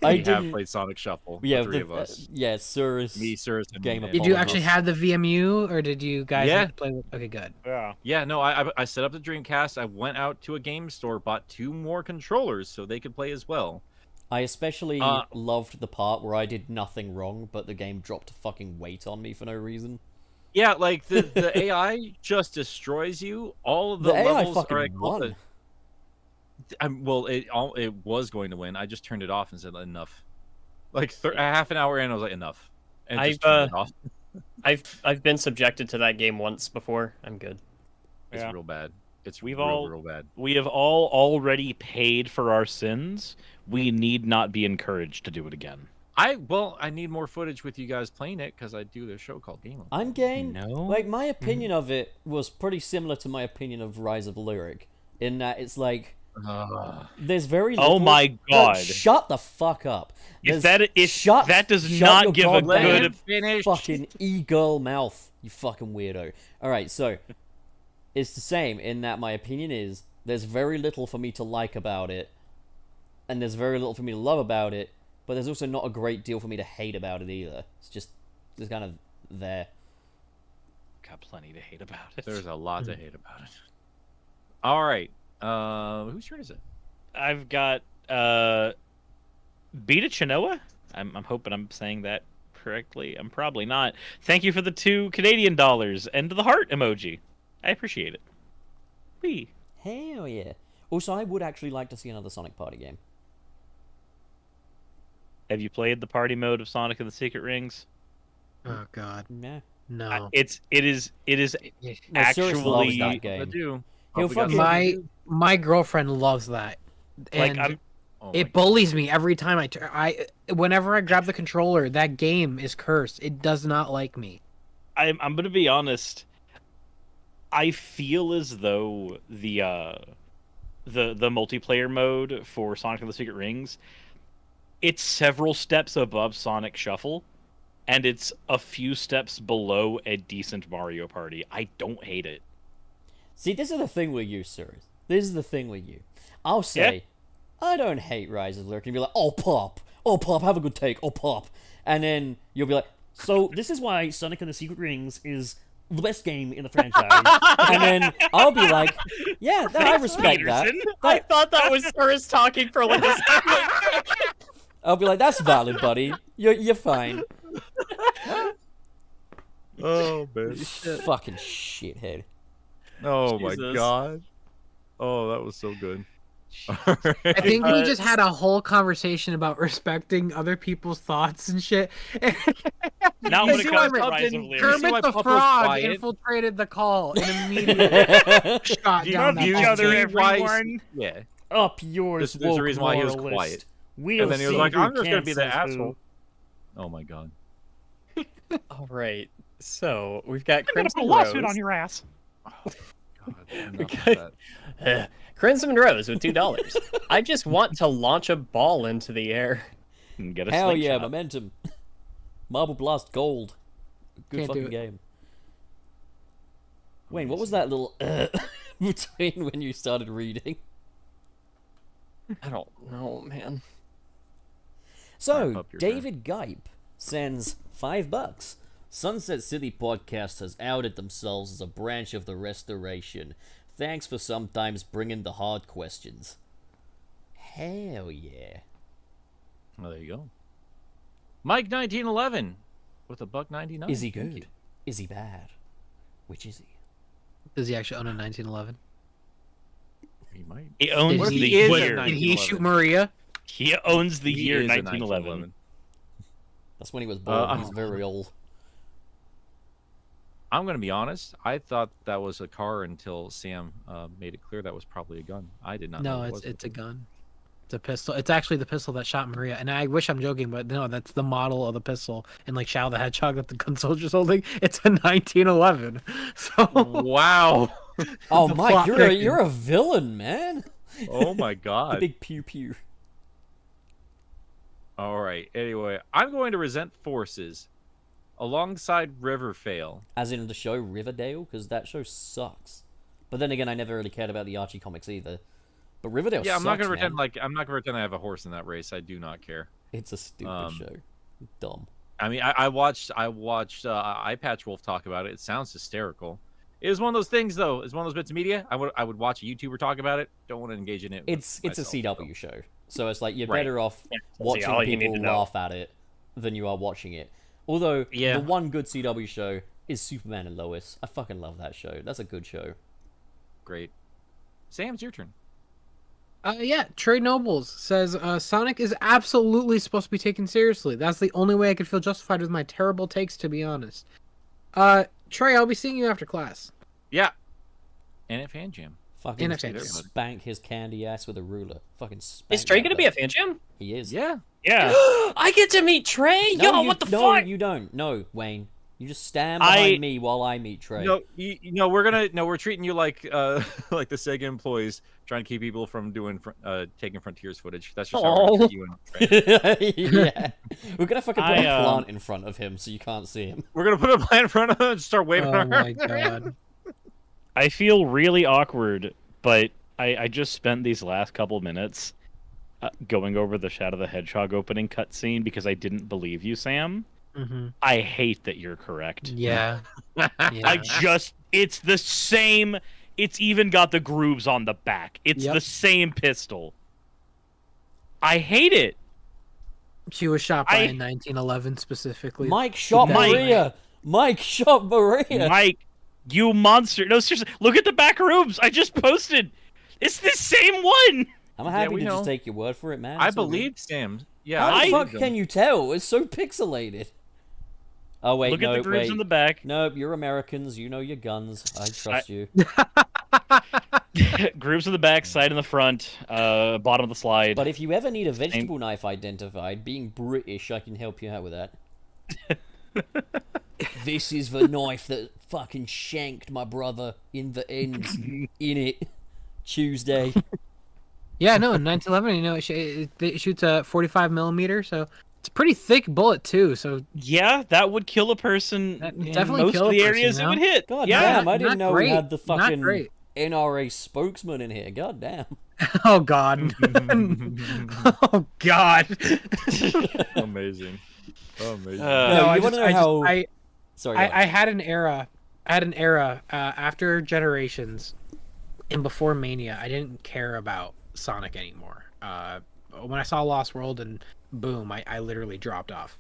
We have didn't. played Sonic Shuffle, Yeah, the three of us. Yeah, Cirrus. Me, Cirrus, and Game of and Did you Apologist. actually have the VMU, or did you guys Yeah. have to play with... Okay, good. Yeah. Yeah, no, I set up the Dreamcast. I went out to a game store, bought 2 more controllers so they could play as well. I especially loved the part where I did nothing wrong, but the game dropped fucking weight on me for no reason. Yeah, like the AI just destroys you. All of the, The AI levels fucking are like, won. well, it was going to win. I just turned it off and said enough. Like a half an hour in, I was like enough, and just turned it off. I've been subjected to that game once before. I'm good. It's Yeah. real bad. It's We've real bad. We have all already paid for our sins. We need not be encouraged to do it again. I need more footage with you guys playing it because I do this show called Game. I'm game. No. Like, my opinion of it was pretty similar to my opinion of Rise of Lyric, in that it's like, there's very little... Oh my Look, god. shut the fuck up. If There's- that does shut not your give a goddamn good finish. fucking e-girl mouth, you fucking weirdo. Alright, so, it's the same in that my opinion is, there's very little for me to like about it, and there's very little for me to love about it, but there's also not a great deal for me to hate about it either. It's just kind of there. got plenty to hate about it. There's a lot to hate about it. All right, whose turn is it? I've got Beta Chinoa. I'm hoping I'm saying that correctly. I'm probably not. Thank you for the 2 Canadian dollars and the heart emoji. I appreciate it. Wee. Hell yeah. Also, I would actually like to see another Sonic Party game. Have you played the party mode of Sonic and the Secret Rings? Oh, God. No. No. It is No, Cirrus loves actually that I game. do. He'll Probably got fucking- some- My girlfriend loves that. like And I'm Oh my it bullies me every time whenever I grab the controller, that game is cursed. It does not like me. I'm gonna be honest. I feel as though the multiplayer mode for Sonic and the Secret Rings, it's several steps above Sonic Shuffle, and it's a few steps below a decent Mario Party. I don't hate it. See, this is the thing with you, sir. This is the thing with you. I'll say, I don't hate Rise of Lyric, and you'll be like, oh, Pop, have a good take, oh, Pop. And then you'll be like, so this is why Sonic and the Secret Rings is the best game in the franchise. And then I'll be like, yeah, I respect that. I thought that was Cirrus talking for like a second. I'll be like, that's valid, buddy. You're fine. Oh man. Fucking shithead. Oh my Jesus. god. Oh, that was so good. I think we just had a whole conversation about respecting other people's thoughts and shit. Not You when it see comes why to my- Rise of Lyric. see why Kermit the Puff was Frog quiet? infiltrated the call and immediately shot Do you down love that each ball. other, everyone? Yeah. Up yours, There's a reason why he was moralist. quiet. We'll And then he was see like, who I'm just gonna be the cancels who. asshole. Oh my god. All right. So we've got I'm gonna Crimson put a lawsuit Rose. on your ass. God, enough of Okay. that. Crimson Rose with $2. I just want to launch a ball into the air. And get a Hell yeah, slingshot. momentum. Marble Blast Gold. Good Can't do fucking it. game. Wayne, what was that little between when you started reading? I don't know, man. So, Wrap up your turn. David Gipe sends $5. Sunset City Podcast has outed themselves as a branch of the Restoration. Thanks for sometimes bringing the hard questions. Hell yeah. Well, there you go. Mike 1911 with a $1.99. Is he Thank good? you. Is he bad? Which is he? Does he actually own a 1911? He might. He owns What if the he is a year. Did he 1911? shoot Maria? He owns the He year is a 1911. That's when he was born. I'm- He's very old. I'm gonna be honest. I thought that was a car until Sam made it clear that was probably a gun. I did not know. No, it was it's a gun. It's a pistol. It's actually the pistol that shot Maria. And I wish I'm joking, but no, that's the model of the pistol in like Shadow the Hedgehog that the gun soldier's holding. It's a 1911. So Wow. Oh, The Mike, plot you're thickens. you're a villain, man. Oh my The god. big pew pew. All right. Anyway, I'm going to resent forces alongside Riverfail. As in the show Riverdale, because that show sucks. But then again, I never really cared about the Archie comics either. But Riverdale Yeah, I'm not sucks, gonna pretend man. like I'm not gonna pretend I have a horse in that race. I do not care. It's a stupid show. Dumb. I mean, I watched Eye Patch Wolf talk about it. It sounds hysterical. It was one of those things, though. It's one of those bits of media. I would watch a YouTuber talk about it. Don't want to engage in it. It's a myself, CW show, so it's like you're Right. better off Yeah, watching all you need people to know. laugh at it than you are watching it. Although Yeah. the one good CW show is Superman and Lois. I fucking love that show. That's a good show. Great. Sam, it's your turn. yeah, Trey Nobles says Sonic is absolutely supposed to be taken seriously. That's the only way I could feel justified with my terrible takes, to be honest. Trey, I'll be seeing you after class. Yeah. And at Fan Jam. Fucking In a fan jam. spank his candy ass with a ruler. Fucking spank. Is Trey that gonna be a bitch. fan jam? He is. Yeah. Yeah. I get to meet Trey. No, Yo, you, what the no, fuck? you don't. No, Wayne. You just stand behind me while I meet Trey. No, we're treating you like like the Sega employees trying to keep people from doing taking Frontiers footage. That's just how we're gonna treat you and Trey. Yeah. We're gonna fucking put I, a plant in front of him so you can't see him. We're gonna put a plan in front of him and start waving Oh our my god. I feel really awkward, but I just spent these last couple minutes going over the Shadow the Hedgehog opening cutscene because I didn't believe you, Sam. Mm-hmm. I hate that you're correct. Yeah. It's the same. It's even got the grooves on the back. It's Yep. the same pistol. I hate it. She was shot by I- a 1911 specifically. Mike shot Mike. Maria. Mike shot Maria. Mike, you monster. No, seriously, look at the back rooms. I just posted. It's the same one. I'm happy we to know. just take your word for it, man. I It's all good. believe Sam. Yeah. How I the fuck believed him. can you tell? It's so pixelated. Oh wait, Look no, at the grooves wait. in the back. Nope, you're Americans. You know your guns. I trust you. Grooves in the back, side in the front, bottom of the slide. But if you ever need a vegetable knife identified, being British, I can help you out with that. This is the knife that fucking shanked my brother in the ends in it Tuesday. Yeah, no, 1911. You know, it shoots a 45 millimeter, so it's a pretty thick bullet too. So Yeah, that would kill a person That in definitely most kill of a the person, areas you it would know? hit. God yeah. damn, I not didn't know we great, had the not fucking great. NRA spokesman in here. God damn. oh god, oh god. Amazing. Amazing. No, I you just- wanna know I just- how- I- Sorry. go ahead. I had an era. After Generations and before Mania. I didn't care about Sonic anymore. when I saw Lost World, and boom, I literally dropped off.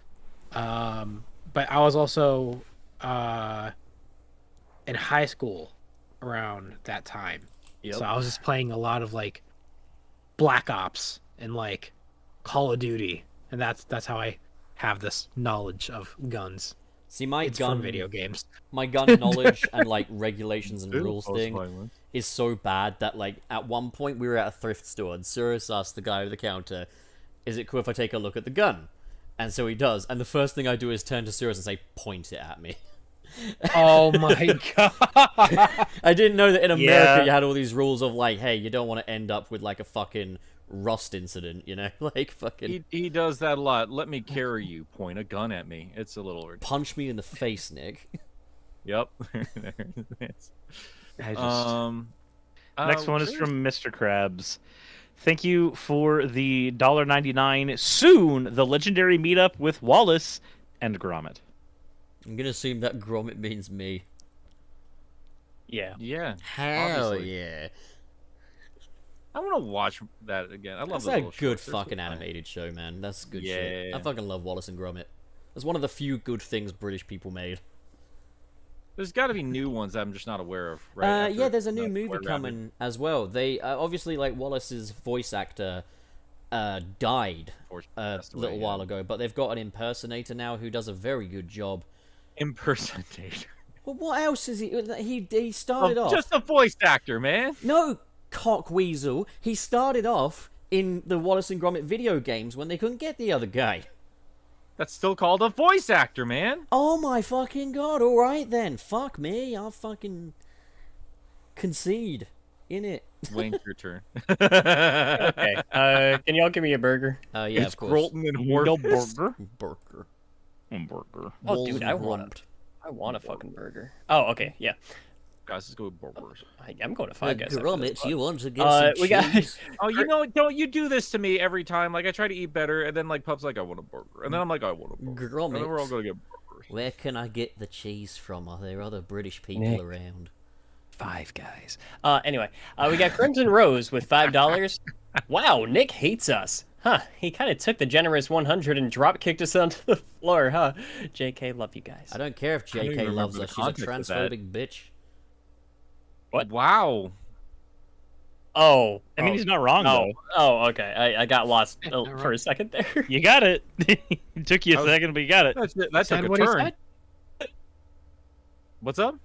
But I was also in high school around that time, so I was just playing a lot of like Black Ops and like Call of Duty, and that's how I have this knowledge of guns. See, my It's gun from video games. my gun knowledge and like regulations and Ew, rules that was thing violent. is so bad that like at one point we were at a thrift store and Cyrus asked the guy at the counter, "Is it cool if I take a look at the gun?" And so he does, and the first thing I do is turn to Cyrus and say, "Point it at me." Oh my god! I didn't know that in America Yeah. you had all these rules of like, hey, you don't want to end up with like a fucking rust incident, you know? Like fucking He does that a lot. Let me carry you. Point a gun at me. It's a little. punch me in the face, Nick. Yep. I just... Next one is where's- from Mr. Krabs. Thank you for the $1.99. Soon, the legendary meetup with Wallace and Gromit. I'm gonna assume that Gromit means me. Yeah. Yeah. Hell Obviously. yeah. I want to watch that again. I love That's those a little good shorts. They're so fucking funny. animated show, man. That's good shit. Yeah. I fucking love Wallace and Gromit. It's one of the few good things British people made. There's got to be new ones that I'm just not aware of. Right? Yeah, after there's a new that movie Square Rabbit. coming as well. They obviously like Wallace's voice actor died Unfortunately, a passed away, little yeah. while ago, but they've got an impersonator now who does a very good job. Impersonator. Well, what else is he? He started off. Just a voice actor, man. No, cockweasel. He started off in the Wallace and Gromit video games when they couldn't get the other guy. That's still called a voice actor, man. Oh my fucking god! All right then, fuck me. I'll fucking concede in it. Wayne, your turn. Okay. Can y'all give me a burger? Yeah, It's of course. Grolton and No Horfus. burger. Burger. Burger. Oh, Walls dude, and I want Gromit. I want a fucking burger. Oh, okay, yeah. Guys, let's go with burgers. I'm going to Five Guys. after this, Gromit, but- you want to get some we got- cheese? Oh, you know, don't you do this to me every time? Like, I try to eat better, and then, like, Pup's like, I want a burger. And then I'm like, I want a burger. And then we're all Gromit, going to get burgers. where can I get the cheese from? Are there other British people Nick. around? Five Guys. Anyway, we got Crimson Rose with $5. Wow, Nick hates us. Huh, he kind of took the generous 100 and drop kicked us onto the floor, huh? JK, love you guys. I don't care if don't even JK loves remember us. the She's a context of that. transphobic bitch. What? Wow. Oh. I mean, oh, he's not wrong, Oh, though. oh, okay. I got lost for a second there. You got it. It took you a second, but you got it. That Said took a what he turn. said? What's up?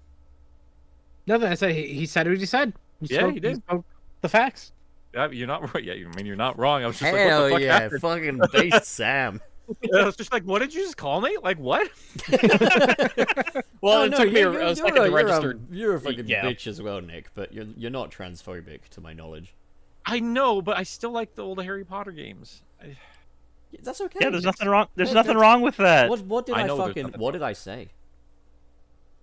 Nothing. I said he said what he said. Yeah, he did. spoke the facts. Yeah, you're not right. Yeah, I mean, you're not wrong. I was just like, Hell what the fuck yeah, happened? fucking base Sam. I was just like, what did you just call me? Like, what? Well, Oh, it no, took me you're- a second to register. You're a fucking Yeah. bitch as well, Nick, but you're not transphobic to my knowledge. I know, but I still like the old Harry Potter games. That's okay. Yeah, there's nothing wrong. There's Hey, nothing that's- wrong with that. What did I I know there's fucking nothing what did I say?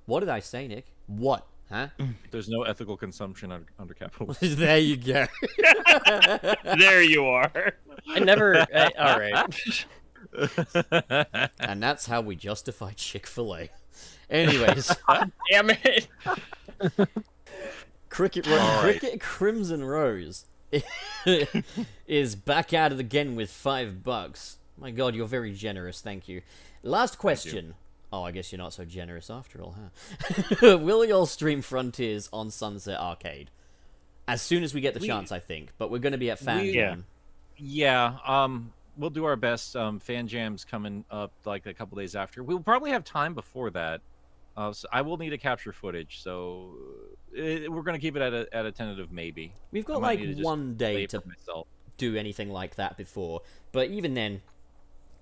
What did I say, Nick? What? Huh? There's no ethical consumption under capitalism. There you go. There you are. I never. All right. And that's how we justify Chick-fil-A. Anyways, Damn it. Cricket Crimson Rose is back at it again with $5. My God, you're very generous. Thank you. Last question. Oh, I guess you're not so generous after all, huh? Will y'all stream Frontiers on Sunset Arcade? As soon as we get the chance, I think. But we're going to be at FanJam. Yeah. Yeah, we'll do our best. Fan Jam's coming up like a couple days after. We'll probably have time before that. So I will need to capture footage, so we're gonna keep it at a tentative maybe. We've I got might like need to just one day wait to for myself. do anything like that before. But even then,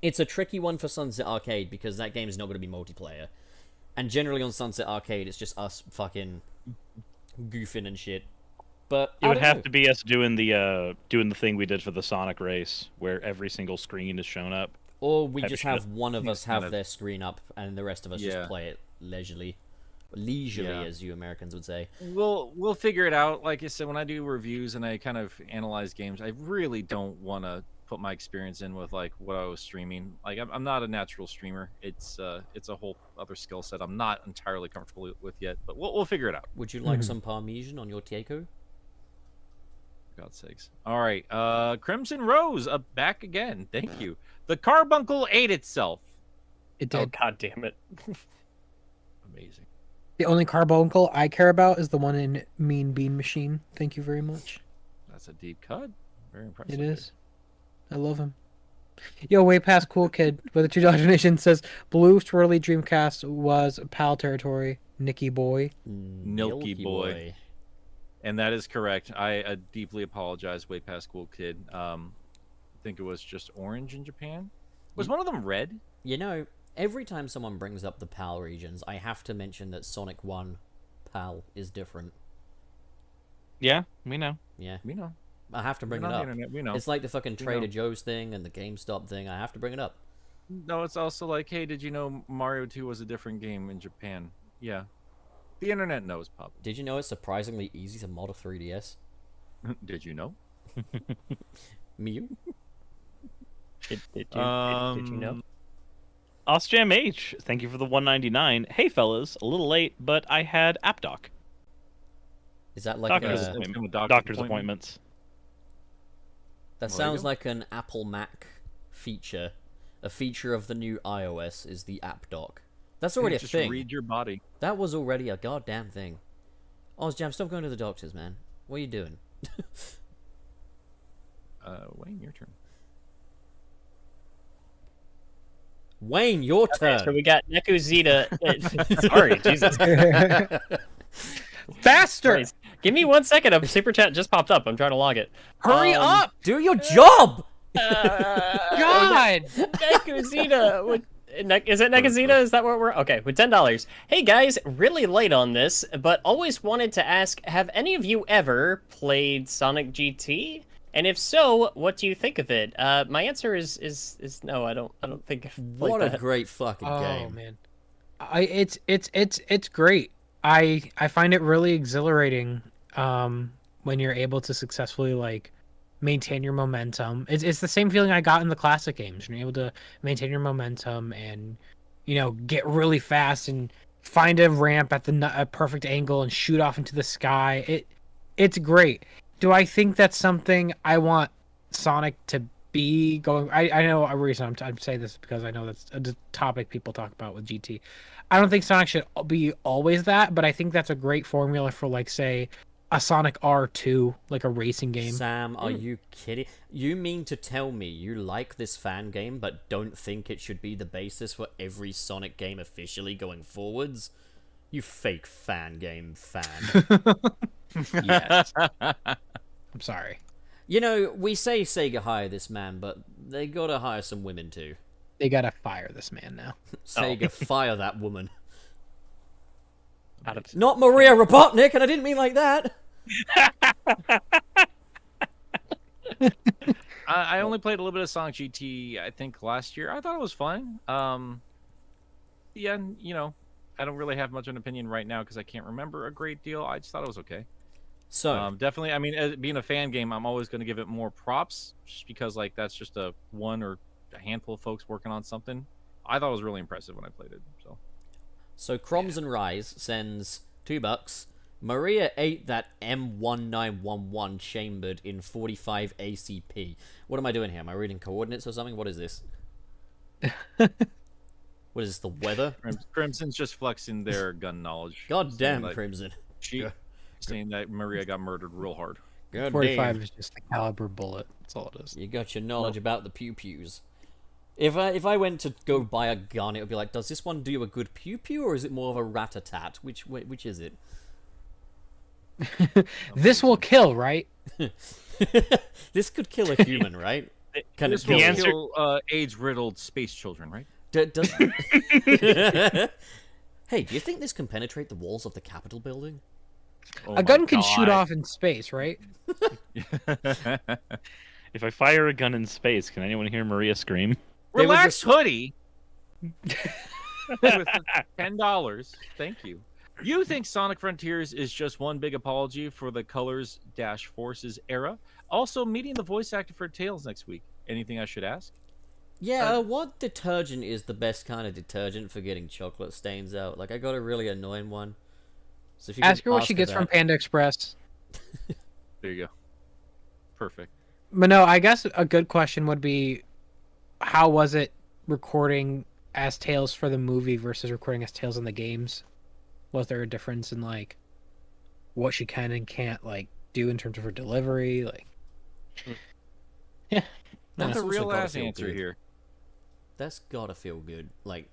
it's a tricky one for Sunset Arcade because that game is not going to be multiplayer. And generally on Sunset Arcade, it's just us fucking goofing and shit. But It would have to be us doing the thing we did for the Sonic race, where every single screen is shown up. Or we type just of have shit. one of us kind have of- their screen up, and the rest of us Yeah. just play it leisurely, Yeah. as you Americans would say. We'll figure it out. Like I said, when I do reviews and I kind of analyze games, I really don't want to put my experience in with like what I was streaming. Like I'm not a natural streamer. It's a whole other skill set I'm not entirely comfortable with yet. But we'll figure it out. Would you like some Parmesan on your taco? For God's sakes. All right. Crimson Rose back again. Thank you. The carbuncle ate itself. It Oh did. god damn it. Amazing. The only carbuncle I care about is the one in Mean Bean Machine. Thank you very much. That's a deep cut. Very impressive. It is. I love him. Yo, way past cool kid with a $2 donation says Blue Swirly Dreamcast was PAL territory. Nicky boy. Milky boy. And that is correct. I deeply apologize, way past cool kid. I think it was just orange in Japan. Was one of them red? You know, every time someone brings up the PAL regions, I have to mention that Sonic 1 PAL is different. Yeah, we know. Yeah, We know. I have to bring We're it on up. the internet. We know. It's like the fucking We Trader know. Joe's thing and the GameStop thing. I have to bring it up. No, it's also like, hey, did you know Mario 2 was a different game in Japan? Yeah. The internet knows, Pop. Did you know it's surprisingly easy to mod a 3DS? Did you know? Mew? Did you know? Osjam H, thank you for the 199. Hey fellas, a little late, but I had AppDoc. Is that like Doctor's, a... doctor's appointments. That Well, there you sounds go. like an Apple Mac feature. A feature of the new iOS is the App Dock. That's already a just thing. read your body. That was already a goddamn thing. Ozjam, stop going to the doctors, man. What are you doing? Wayne, your turn. Wayne, your turn. So we got Nekuzita. Sorry, Jesus. Faster! Christ. Give me 1 second. A super chat just popped up. I'm trying to log it. Hurry up! Do your job! God! Nekuzita. Is it Nekuzita? Is that what we're... Okay, with $10. Hey guys, really late on this, but always wanted to ask, have any of you ever played Sonic GT? And if so, what do you think of it? My answer is no. I don't think I've played What that. a great fucking Oh game. man, it's great. I find it really exhilarating when you're able to successfully like maintain your momentum. It's the same feeling I got in the classic games. You're able to maintain your momentum and get really fast and find a ramp at a perfect angle and shoot off into the sky. It's great. Do I think that's something I want Sonic to be going? I know a reason I'm saying this because I know that's a topic people talk about with GT. I don't think Sonic should be always that, but I think that's a great formula for, like, say, a Sonic R2, like a racing game. Sam, are you kidding? You mean to tell me you like this fan game but don't think it should be the basis for every Sonic game officially going forwards? You fake fan game fan. Yes. I'm sorry. You know, we say Sega hire this man, but they gotta hire some women too. They gotta fire this man now. Sega, fire that woman. Out of- Not Maria Robotnik, and I didn't mean like that. I only played a little bit of Sonic GT, I think, last year. I thought it was fun. Yeah, I don't really have much of an opinion right now because I can't remember a great deal. I just thought it was okay. So, Definitely, I mean, as being a fan game, I'm always going to give it more props just because, like, that's just one or a handful of folks working on something. I thought it was really impressive when I played it. So Croms and Rise sends $2. Maria ate that M1911 chambered in 45 ACP. What am I doing here? Am I reading coordinates or something? What is this? What is this, the weather? Crimson's just flexing their gun knowledge. God damn, like, Crimson. Saying that Maria got murdered real hard. God 45 damn. is just the caliber bullet. That's all it is. You got your knowledge about the pew-pews. If I went to go buy a gun, it would be like, does this one do a good pew-pew, or is it more of a rat-a-tat? Which is it? This will kill, right? This could kill a human, right? Can This it will kill? answer- kill AIDS-riddled space children, right? Does... Hey, do you think this can penetrate the walls of the Capitol building? Oh A gun can shoot off in space, right? If I fire a gun in space, can anyone hear Maria scream? They would Relax, just- hoodie. With $10, thank you. You think Sonic Frontiers is just one big apology for the Colors-Forces era? Also, meeting the voice actor for Tails next week. Anything I should ask? Yeah, what detergent is the best kind of detergent for getting chocolate stains out? Like, I got a really annoying one. So if you Ask could her what she gets that. from Panda Express. There you go. perfect. But no, I guess a good question would be, how was it recording as Tails for the movie versus recording as Tails in the games? Was there a difference in like what she can and can't like do in terms of her delivery? Like, yeah, Not That's the also real gotta ass feel answer good. here. That's gotta feel good. Like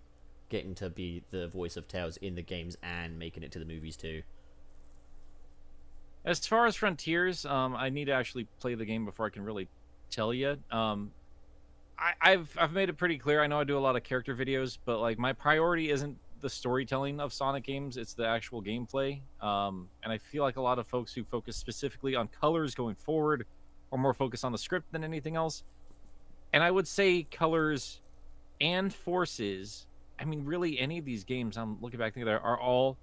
getting to be the voice of Tails in the games and making it to the movies too. As far as Frontiers, I need to actually play the game before I can really tell you. I've made it pretty clear. I know I do a lot of character videos, but like my priority isn't the storytelling of Sonic games; it's the actual gameplay. And I feel like a lot of folks who focus specifically on colors going forward are more focused on the script than anything else. And I would say colors and forces. I mean, really, any of these games I'm looking back together are all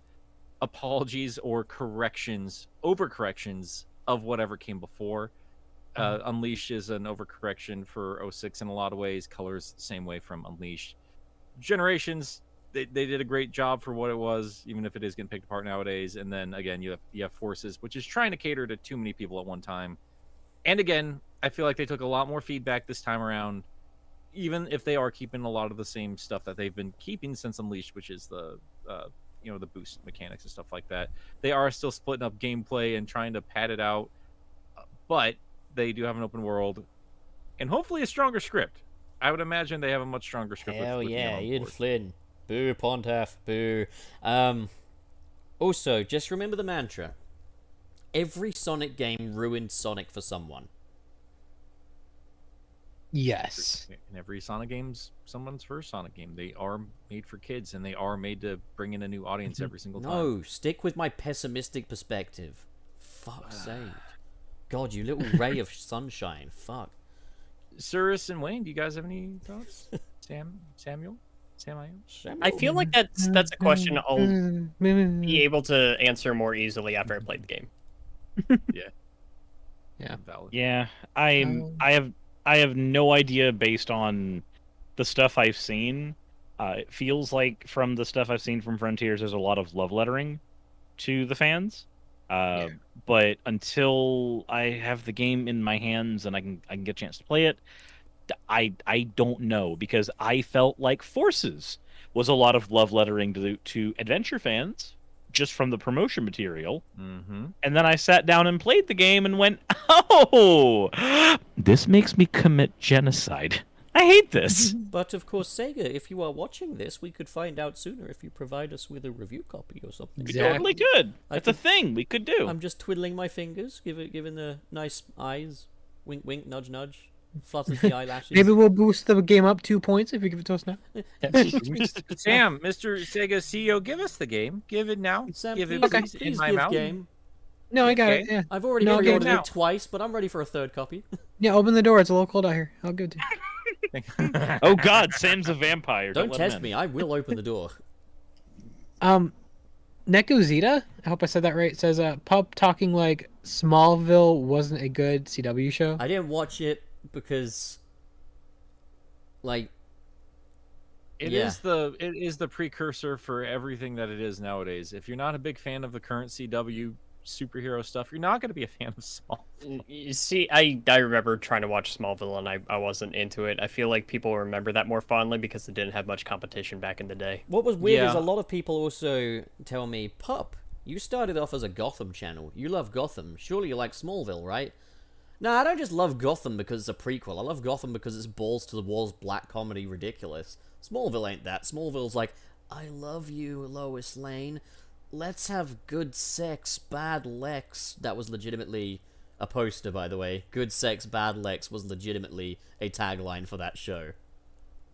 apologies or corrections, overcorrections of whatever came before. Unleashed is an overcorrection for '06 in a lot of ways. Colors, same way from Unleashed. Generations, they did a great job for what it was, even if it is getting picked apart nowadays. And then again, you have Forces, which is trying to cater to too many people at one time. And again, I feel like they took a lot more feedback this time around, even if they are keeping a lot of the same stuff that they've been keeping since Unleashed, which is the the boost mechanics and stuff like that. They are still splitting up gameplay and trying to pad it out, but they do have an open world and hopefully a stronger script. I would imagine they have a much stronger script. Hell with yeah, Neon Ian board. Flynn. Boo, Pontaff. Boo. Also, just remember the mantra. Every Sonic game ruined Sonic for someone. yes. In every Sonic game's someone's first Sonic game. They are made for kids and they are made to bring in a new audience every single time. No, stick with my pessimistic perspective. Fuck's sake. God, you little ray of sunshine. Fuck. Cyrus and Wayne, do you guys have any thoughts? Samuel? I feel like that's a question I'll be able to answer more easily after I play the game. Yeah. Valid. Yeah, I have no idea based on the stuff I've seen. It feels like from the stuff I've seen from Frontiers, there's a lot of love lettering to the fans. But until I have the game in my hands and I can get a chance to play it, I don't know, because I felt like Forces was a lot of love lettering to adventure fans just from the promotion material. Mm-hmm. And then I sat down and played the game and went, oh, this makes me commit genocide. I hate this. But of course, Sega, if you are watching this, we could find out sooner if you provide us with a review copy or something. We totally could. That's a thing we could do. I'm just twiddling my fingers, giving the nice eyes, wink, wink, nudge, nudge, flutters the eyelashes. Maybe we'll boost the game up 2 points if you give it to us now. Sam, Mr. Sega CEO, give us the game. Give it now. Sam, give it please, please, please in my give mouth. game. No, I got Okay. it. Yeah. I've already No, pre-ordered now. it twice, but I'm ready for a third copy. Yeah, open the door. It's a little cold out here. I'll give it to you. Oh God, Sam's a vampire. Don't let him test in. me. I will open the door. Nekozita, I hope I said that right, says Pup talking like Smallville wasn't a good CW show. I didn't watch it because, like, It Yeah. is the precursor for everything that it is nowadays. If you're not a big fan of the current CW superhero stuff, you're not going to be a fan of Small. You see, I remember trying to watch Smallville and I wasn't into it. I feel like people remember that more fondly because it didn't have much competition back in the day. what was weird is Yeah. a lot of people also tell me, Pup, you started off as a Gotham channel. You love Gotham. Surely you like Smallville, right? No, I don't just love Gotham because it's a prequel. I love Gotham because it's balls to the walls black comedy ridiculous. Smallville ain't that. Smallville's like, I love you, Lois Lane. Let's have good sex, bad Lex. That was legitimately a poster, by the way. Good sex, bad Lex was legitimately a tagline for that show.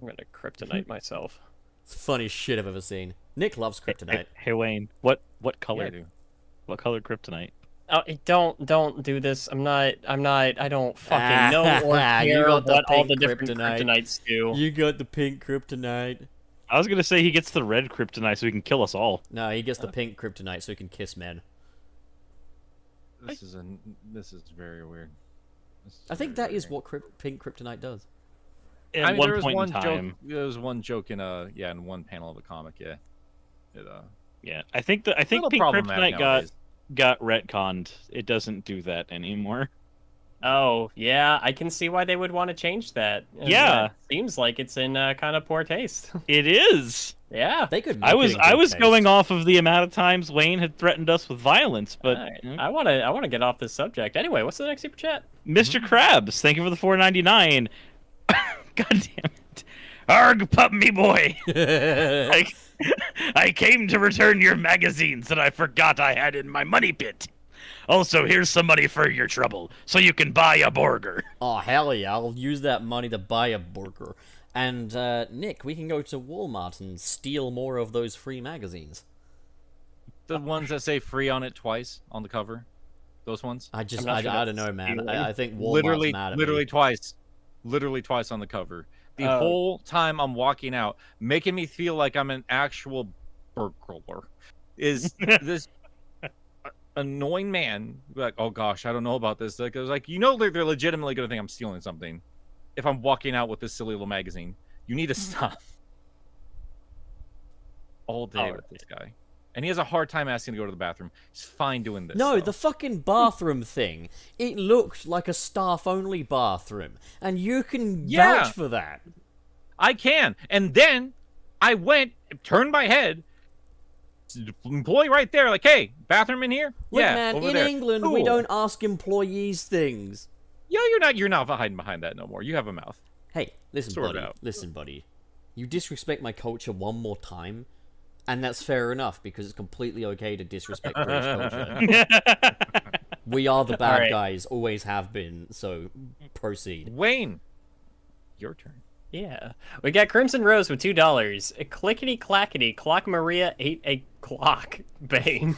I'm gonna kryptonite myself. It's the funniest shit I've ever seen. Nick loves Kryptonite. Hey Wayne, what color? Yeah, I do. What color kryptonite? Oh, don't do this. I don't fucking know or You care got the what all pink the different kryptonite. kryptonites do. You got the pink Kryptonite. I was gonna say he gets the red kryptonite so he can kill us all. No, he gets the pink Kryptonite so he can kiss men. This is very weird. I think that is what pink Kryptonite does. At I mean, one there was point one in time, joke. There was one joke in one panel of a comic. Yeah, yeah, I think pink little problematic kryptonite nowadays. got retconned. It doesn't do that anymore. Oh, yeah, I can see why they would want to change that. Yeah. It seems like it's in kind of poor taste. It is. Yeah. They could. I make it was in I good was taste. going off of the amount of times Wayne had threatened us with violence, but Alright, I want to get off this subject. Anyway, what's the next super chat? Mr. Krabs, thank you for the $4.99. God damn it. Arg, pup me boy. I came to return your magazines that I forgot I had in my money pit. Also, here's some money for your trouble, so you can buy a burger. Oh hell yeah! I'll use that money to buy a burger. And Nick, we can go to Walmart and steal more of those free magazines. The ones that say free on it twice on the cover. Those ones. I just, not sure I that's don't know, man. stealing. I think Walmart's literally, mad at literally me. twice. Literally twice on the cover. The Oh. whole time I'm walking out, making me feel like I'm an actual burglar, is this annoying man like, oh gosh, I don't know about this. Like, I was like, they're legitimately gonna think I'm stealing something if I'm walking out with this silly little magazine. You need to stop. All day Alright. with this guy. And he has a hard time asking to go to the bathroom. He's fine doing this. No, though. the fucking bathroom thing. It looked like a staff-only bathroom, and you can Yeah. vouch for that. I can. And then I went, turned my head, employee right there, like, hey, bathroom in here? Look, yeah, man, over in there. England, we Cool. don't ask employees things. Yeah, you're not hiding behind that no more. You have a mouth. Hey, listen, Sort buddy. out. Listen, buddy. You disrespect my culture one more time, and that's fair enough because it's completely okay to disrespect British culture. We are the bad Alright. guys, always have been. So proceed. Wayne, your turn. Yeah. We got Crimson Rose with $2. A clickety clackety clock Maria ate a clock. Bane.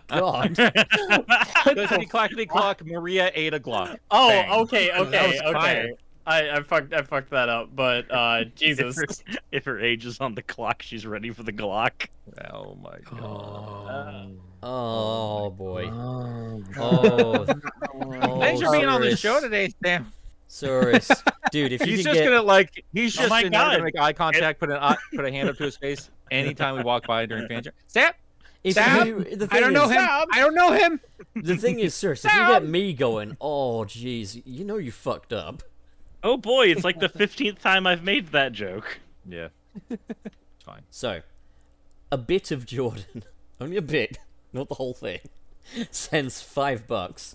God. Clickety clackety clock, Maria ate a Glock. Oh, Bang. okay, That okay, was fire. okay. I fucked that up, but Jesus. If her age is on the clock, she's ready for the Glock. Oh my god. Oh boy. Oh, Oh. Thanks for being on the Cyrus. show today, Sam. Cyrus, dude, if you He's could just get gonna like he's Oh just my never God. gonna make eye contact, put a hand up to his face anytime we walk by during fan chat. Sam, if Sam? you, the thing I don't know is, him. I don't know him. The thing is, Cyrus, if you get me going, oh jeez, you know you fucked up. Oh boy, it's like the 15th time I've made that joke. yeah, it's fine. So, a bit of Jordan, only a bit, not the whole thing, sends $5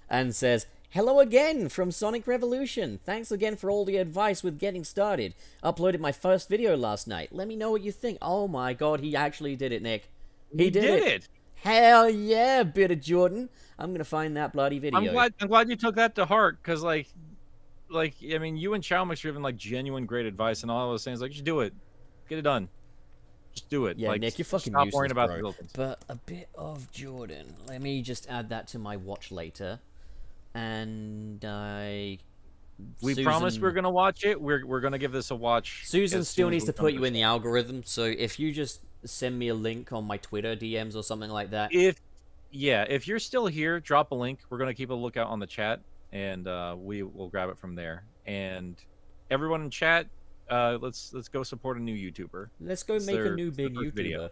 and says, "Hello again from Sonic Revolution. Thanks again for all the advice with getting started. Uploaded my first video last night. Let me know what you think." Oh my god, he actually did it, Nick. He did it. Hell yeah, bit of Jordan. I'm gonna find that bloody video. I'm glad you took that to heart because like I mean, you and Chowmix are giving like genuine great advice, and all I was saying is like, just do it, get it done, just do it. Yeah, like, Nick, you're fucking stop useless, worrying about bro. the little things. But a bit of Jordan. Let me just add that to my watch later. And We promised we're gonna watch it. We're gonna give this a watch. Susan as still soon as needs we to come put you this. in the algorithm, so if you just send me a link on my Twitter DMs or something like that. If you're still here, drop a link. We're gonna keep a lookout on the chat, and we will grab it from there. And everyone in chat, let's go support a new YouTuber. Let's go It's make a their- new it's their big first YouTuber. video.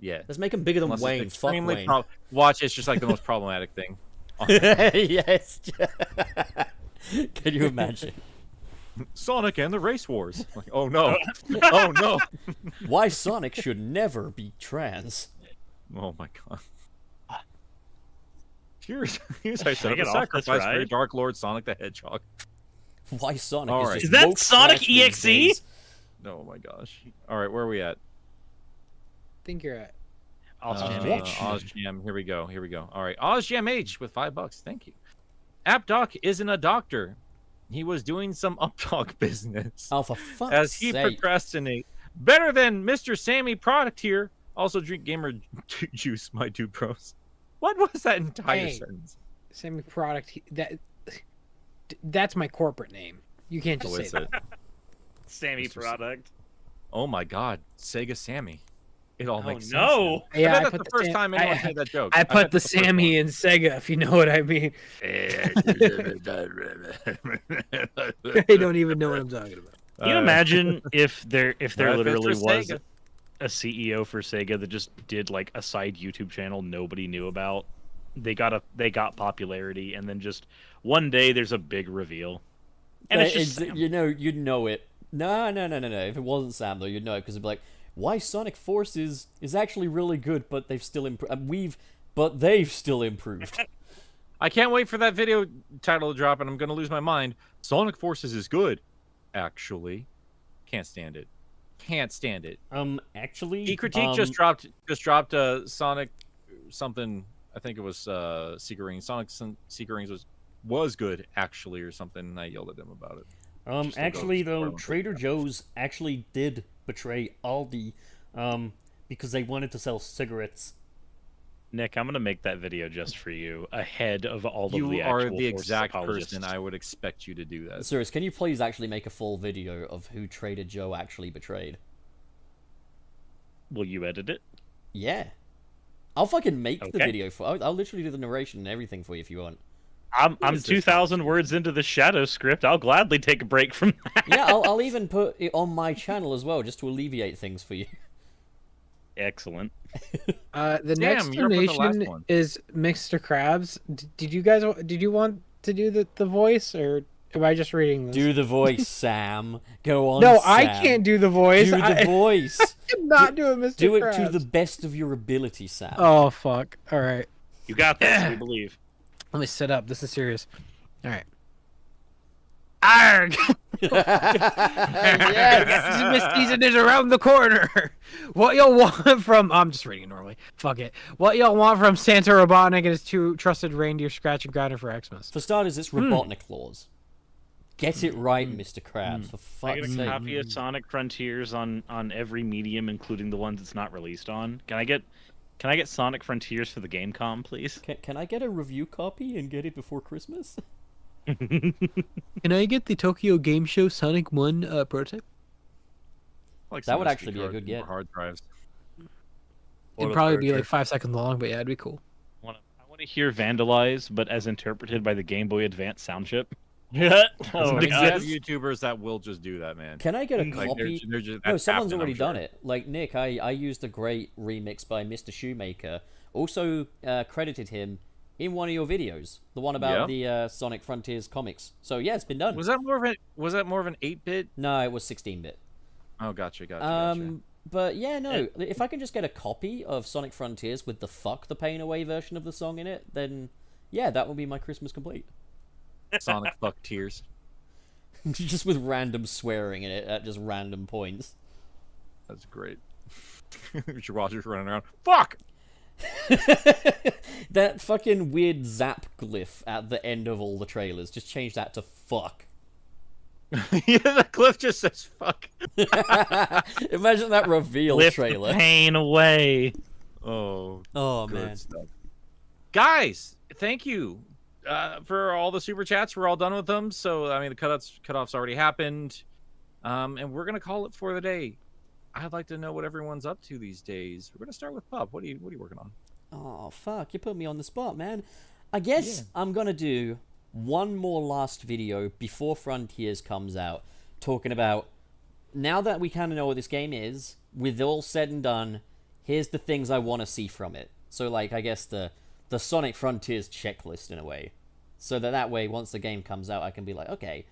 Yeah. Let's make him bigger than Unless it's Wayne. Fuck extremely Wayne. Watch, it's just like the most problematic thing. Yes. Can you imagine? Sonic and the Race Wars. Like, oh no. Oh no. Why Sonic should never be trans. Oh my god. Here's I set up Shake a it off, sacrifice that's for your right. Dark Lord Sonic the Hedgehog. Why Sonic All is right. just Is that woke Sonic trash these EXE? days. Oh my gosh. All right, where are we at? I think you're at. OzJam. Here we go. All right, OzJam H with $5. Thank you. AppDoc isn't a doctor. He was doing some uptalk business. Oh, for fuck's as he sake. procrastinate. Better than Mr. Sammy product here. Also drink gamer juice, my two pros. What was that entire Hey. sentence? Semi product. That's my corporate name. You can't just Oh, say is that. it? Sammy Mr. product. Oh my god, Sega Sammy. It all Oh makes sense. no! I Yeah, bet I that's put the the first Sam- time anyone made that joke. I bet put the that's first Sammy one. in Sega, if you know what I mean. I don't even know what I'm talking about. Can you imagine if there Fits literally for was Sega. a CEO for Sega that just did like a side YouTube channel nobody knew about, they got popularity, and then just one day there's a big reveal, and it's just Sam. You'd know it. No. If it wasn't Sam though, you'd know it because it'd be like, why Sonic Forces is actually really good, but they've still improved. They've still improved. I can't wait for that video title to drop, and I'm gonna lose my mind. Sonic Forces is good, actually. Can't stand it. Can't stand it. Actually, E-Critique just dropped Sonic something. I think it was Secret Rings. Secret Rings was good actually, or something. And I yelled at them about it. Actually, though, Trader Joe's actually did betray Aldi, because they wanted to sell cigarettes. Nick, I'm gonna make that video just for you, ahead of all of the You actual are the exact apologists. person I would expect you to do that. Sirius, can you please actually make a full video of who Trader Joe actually betrayed? Will you edit it? Yeah. I'll fucking make the Okay. video for. I'll literally do the narration and everything for you if you want. I'm 2,000 words into the Shadow script. I'll gladly take a break from that. Yeah, I'll even put it on my channel as well, just to alleviate things for you. Excellent. The Sam, next you're up with the last donation one. is Mr. Krabs. Did you want to do the voice, or am I just reading this? Do the voice, Sam. Go on. No, Sam. I can't do the voice. Do the I voice. cannot do it, Mr. Do it Krabs. to the best of your ability, Sam. Oh fuck! All right, You got this. We believe. let me sit up. This is serious. All right. Arg! Yes. Christmas season is around the corner. What y'all want from? I'm just reading it normally. Fuck it. What y'all want from Santa Robotnik and his two trusted reindeer Scratch and Grinder for Xmas? For starters, it's Robotnik laws. Get it right, Mr. Krabs. For I fuck's get a sake. copy of Sonic Frontiers on every medium, including the ones it's not released on. Can I get Sonic Frontiers for the Gamecom, please? Can I get a review copy and get it before Christmas? Can I get the Tokyo Game Show Sonic 1 prototype? Like That some would SD actually be a cards good and get. Hard drives. It'd probably be like 5 seconds long, but yeah, it'd be cool. I want to hear Vandalize, but as interpreted by the Game Boy Advance sound chip. Yeah. Oh my There's god. YouTubers that will just do that, man. Can I get a Like, copy? they're just No, that's someone's happening, already I'm done sure. it. Like Nick, I used a great remix by Mr. Shoemaker. Also credited him in one of your videos, the one about the Sonic Frontiers comics. So yeah, it's been done. Was that more of an 8-bit? No, it was 16-bit. Oh, gotcha. But yeah, no. If I can just get a copy of Sonic Frontiers with the "Fuck the Pain Away" version of the song in it, then yeah, that will be my Christmas complete. Sonic fuck tears. Just with random swearing in it at just random points. That's great. Mr. Rogers running around. Fuck! That fucking weird zap glyph at the end of all the trailers. Just change that to fuck. Yeah, the cliff just says fuck. Imagine that reveal Lift trailer. the pain away. Oh, Oh good man. stuff. Guys, thank you for all the super chats. We're all done with them. So, I mean, the cutoffs already happened. And we're going to call it for the day. I'd like to know what everyone's up to these days. We're going to start with Pup. What are you working on? Oh fuck, you put me on the spot, man. I guess I'm gonna do one more last video before Frontiers comes out, talking about now that we kind of know what this game is, with all said and done, here's the things I want to see from it. So like, I guess the Sonic Frontiers checklist in a way, so that way once the game comes out, I can be like, okay,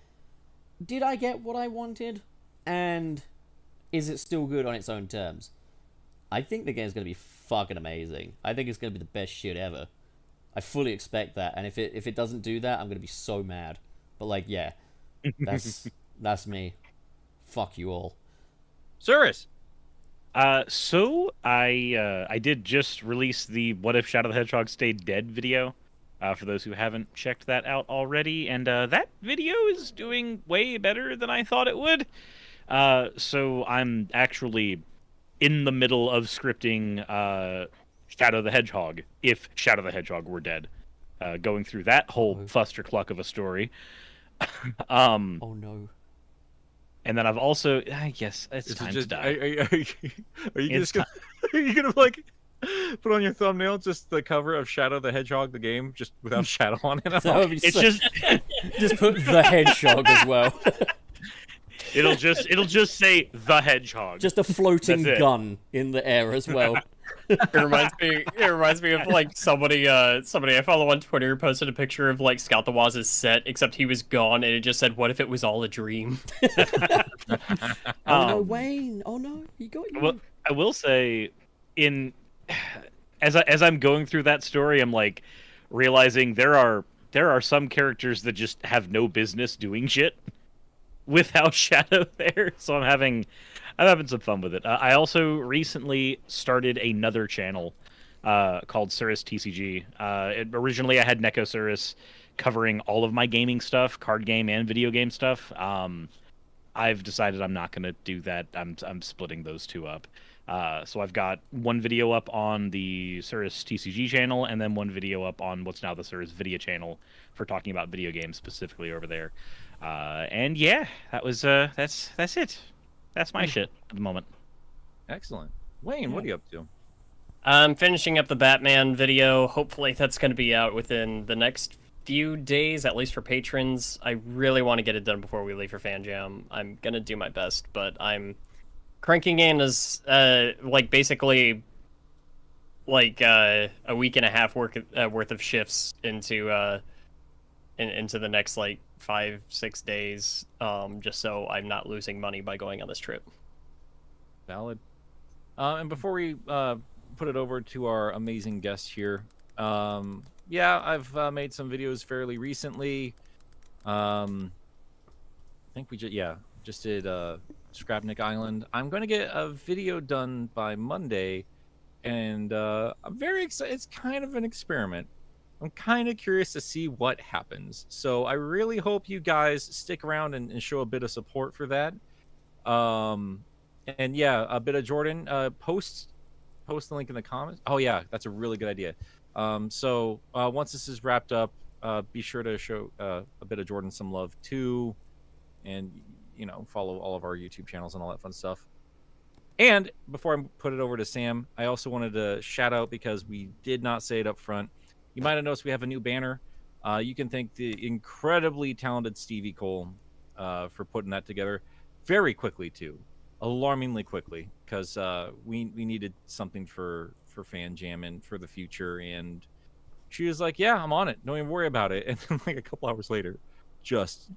did I get what I wanted, and is it still good on its own terms? I think the game's gonna be fucking amazing. I think it's gonna be the best shit ever. I fully expect that, and if it doesn't do that, I'm gonna be so mad. But like, yeah, that's me. Fuck you all. Cirrus! So I did just release the "What If Shadow the Hedgehog Stayed Dead" video. For those who haven't checked that out already, and that video is doing way better than I thought it would. So I'm actually in the middle of scripting Shadow the Hedgehog, if Shadow the Hedgehog were dead. Going through that whole fustercluck of a story. Oh no. And then I've also, yes, it's Is it time just, to die. are you It's just gonna, are you gonna like put on your thumbnail just the cover of Shadow the Hedgehog, the game, just without Shadow on it? That would be It's so- just, put the hedgehog as well. it'll just say the Hedgehog. Just a floating That's it. gun in the air as well. It reminds me of like somebody I follow on Twitter posted a picture of like Scout the Waz's set, except he was gone, and it just said, "What if it was all a dream?" Oh no, Um, Wayne! Oh no, he got you. Well, I will say, in as I'm going through that story, I'm like realizing there are some characters that just have no business doing shit without Shadow there. So I'm having some fun with it. I also recently started another channel called Cirrus TCG. Originally, I had Neko Cirrus covering all of my gaming stuff, card game and video game stuff. I've decided I'm not going to do that. I'm splitting those two up. So I've got one video up on the Cirrus TCG channel, and then one video up on what's now the Cirrus Video channel for talking about video games specifically over there. And yeah, that's it. That's my shit at the moment. Excellent. Wayne, what are you up to? I'm finishing up the Batman video. Hopefully that's going to be out within the next few days, at least for patrons. I really want to get it done before we leave for Fan Jam. I'm going to do my best, but I'm cranking in as like basically like a week and a half worth of shifts into into the next like 5-6 days, just so I'm not losing money by going on this trip. Valid. And before we put it over to our amazing guest here, yeah, I've made some videos fairly recently. I think we just did Scrapnik Island. I'm going to get a video done by Monday, and I'm very excited. It's kind of an experiment. I'm kind of curious to see what happens. So I really hope you guys stick around and show a bit of support for that. And yeah, a bit of Jordan, post the link in the comments. Oh yeah, that's a really good idea. So once this is wrapped up, be sure to show a bit of Jordan some love too, and follow all of our YouTube channels and all that fun stuff. And before I put it over to Sam, I also wanted to shout out, because we did not say it up front. You might have noticed we have a new banner. You can thank the incredibly talented Stevie Cole for putting that together very quickly too, alarmingly quickly, because we needed something for Fan Jam and for the future. And she was like, "Yeah, I'm on it. Don't even worry about it." And then like a couple hours later, just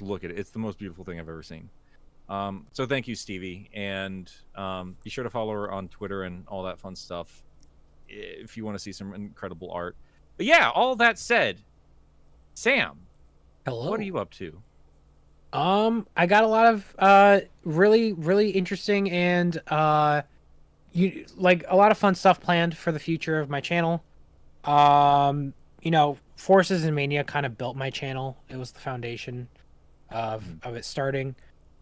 look at it. It's the most beautiful thing I've ever seen. So thank you, Stevie, and be sure to follow her on Twitter and all that fun stuff if you want to see some incredible art. But yeah, all that said, Sam, Hello. what are you up to? I got a lot of really, really interesting and a lot of fun stuff planned for the future of my channel. Forces and Mania kind of built my channel. It was the foundation of it starting.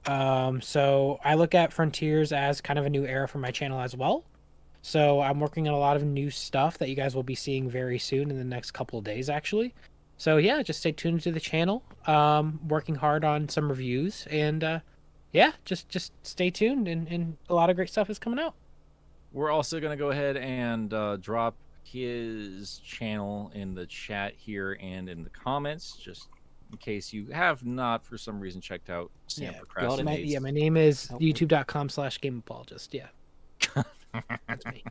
So I look at Frontiers as kind of a new era for my channel as well. So I'm working on a lot of new stuff that you guys will be seeing very soon in the next couple of days, actually. So yeah, just stay tuned to the channel. Working hard on some reviews, and yeah, just stay tuned, and a lot of great stuff is coming out. We're also going to go ahead and drop his channel in the chat here and in the comments, just in case you have not, for some reason, checked out Sam Procrastinates. My name is youtube.com/gameapologist. Yeah. That's me.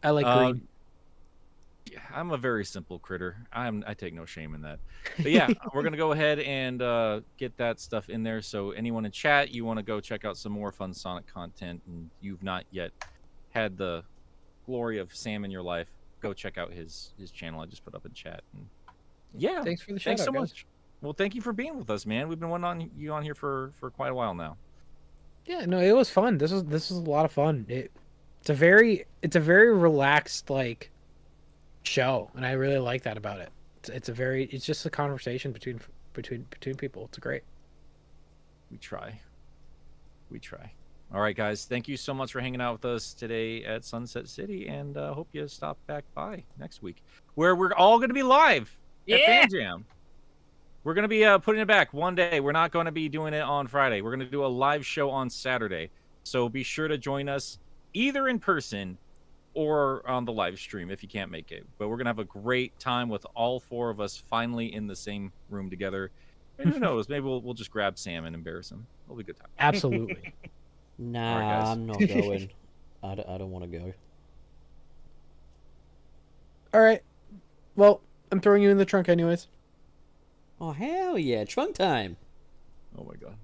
I like green. Yeah, I'm a very simple critter. I take no shame in that. But yeah, we're gonna go ahead and get that stuff in there. So anyone in chat, you want to go check out some more fun Sonic content, and you've not yet had the glory of Sam in your life, go check out his channel. I just put up in chat. And yeah, thanks for the thanks shout so out, much. Well, thank you for being with us, man. We've been wanting you on here for quite a while now. Yeah, no, it was fun. This was a lot of fun. It's a very relaxed show, and I really like that about it. It's just a conversation between people. It's great. We try. All right, guys, thank you so much for hanging out with us today at Sunset City, and hope you stop back by next week, where we're all going to be live at Fan Jam. We're going to be putting it back one day. We're not going to be doing it on Friday. We're going to do a live show on Saturday. So be sure to join us either in person or on the live stream if you can't make it. But we're going to have a great time with all four of us finally in the same room together. And who knows, maybe we'll just grab Sam and embarrass him. It'll be a good time. Absolutely. Nah, guys. I'm not going. I don't want to go. All right. Well, I'm throwing you in the trunk anyways. Oh hell yeah, trunk time. Oh my god.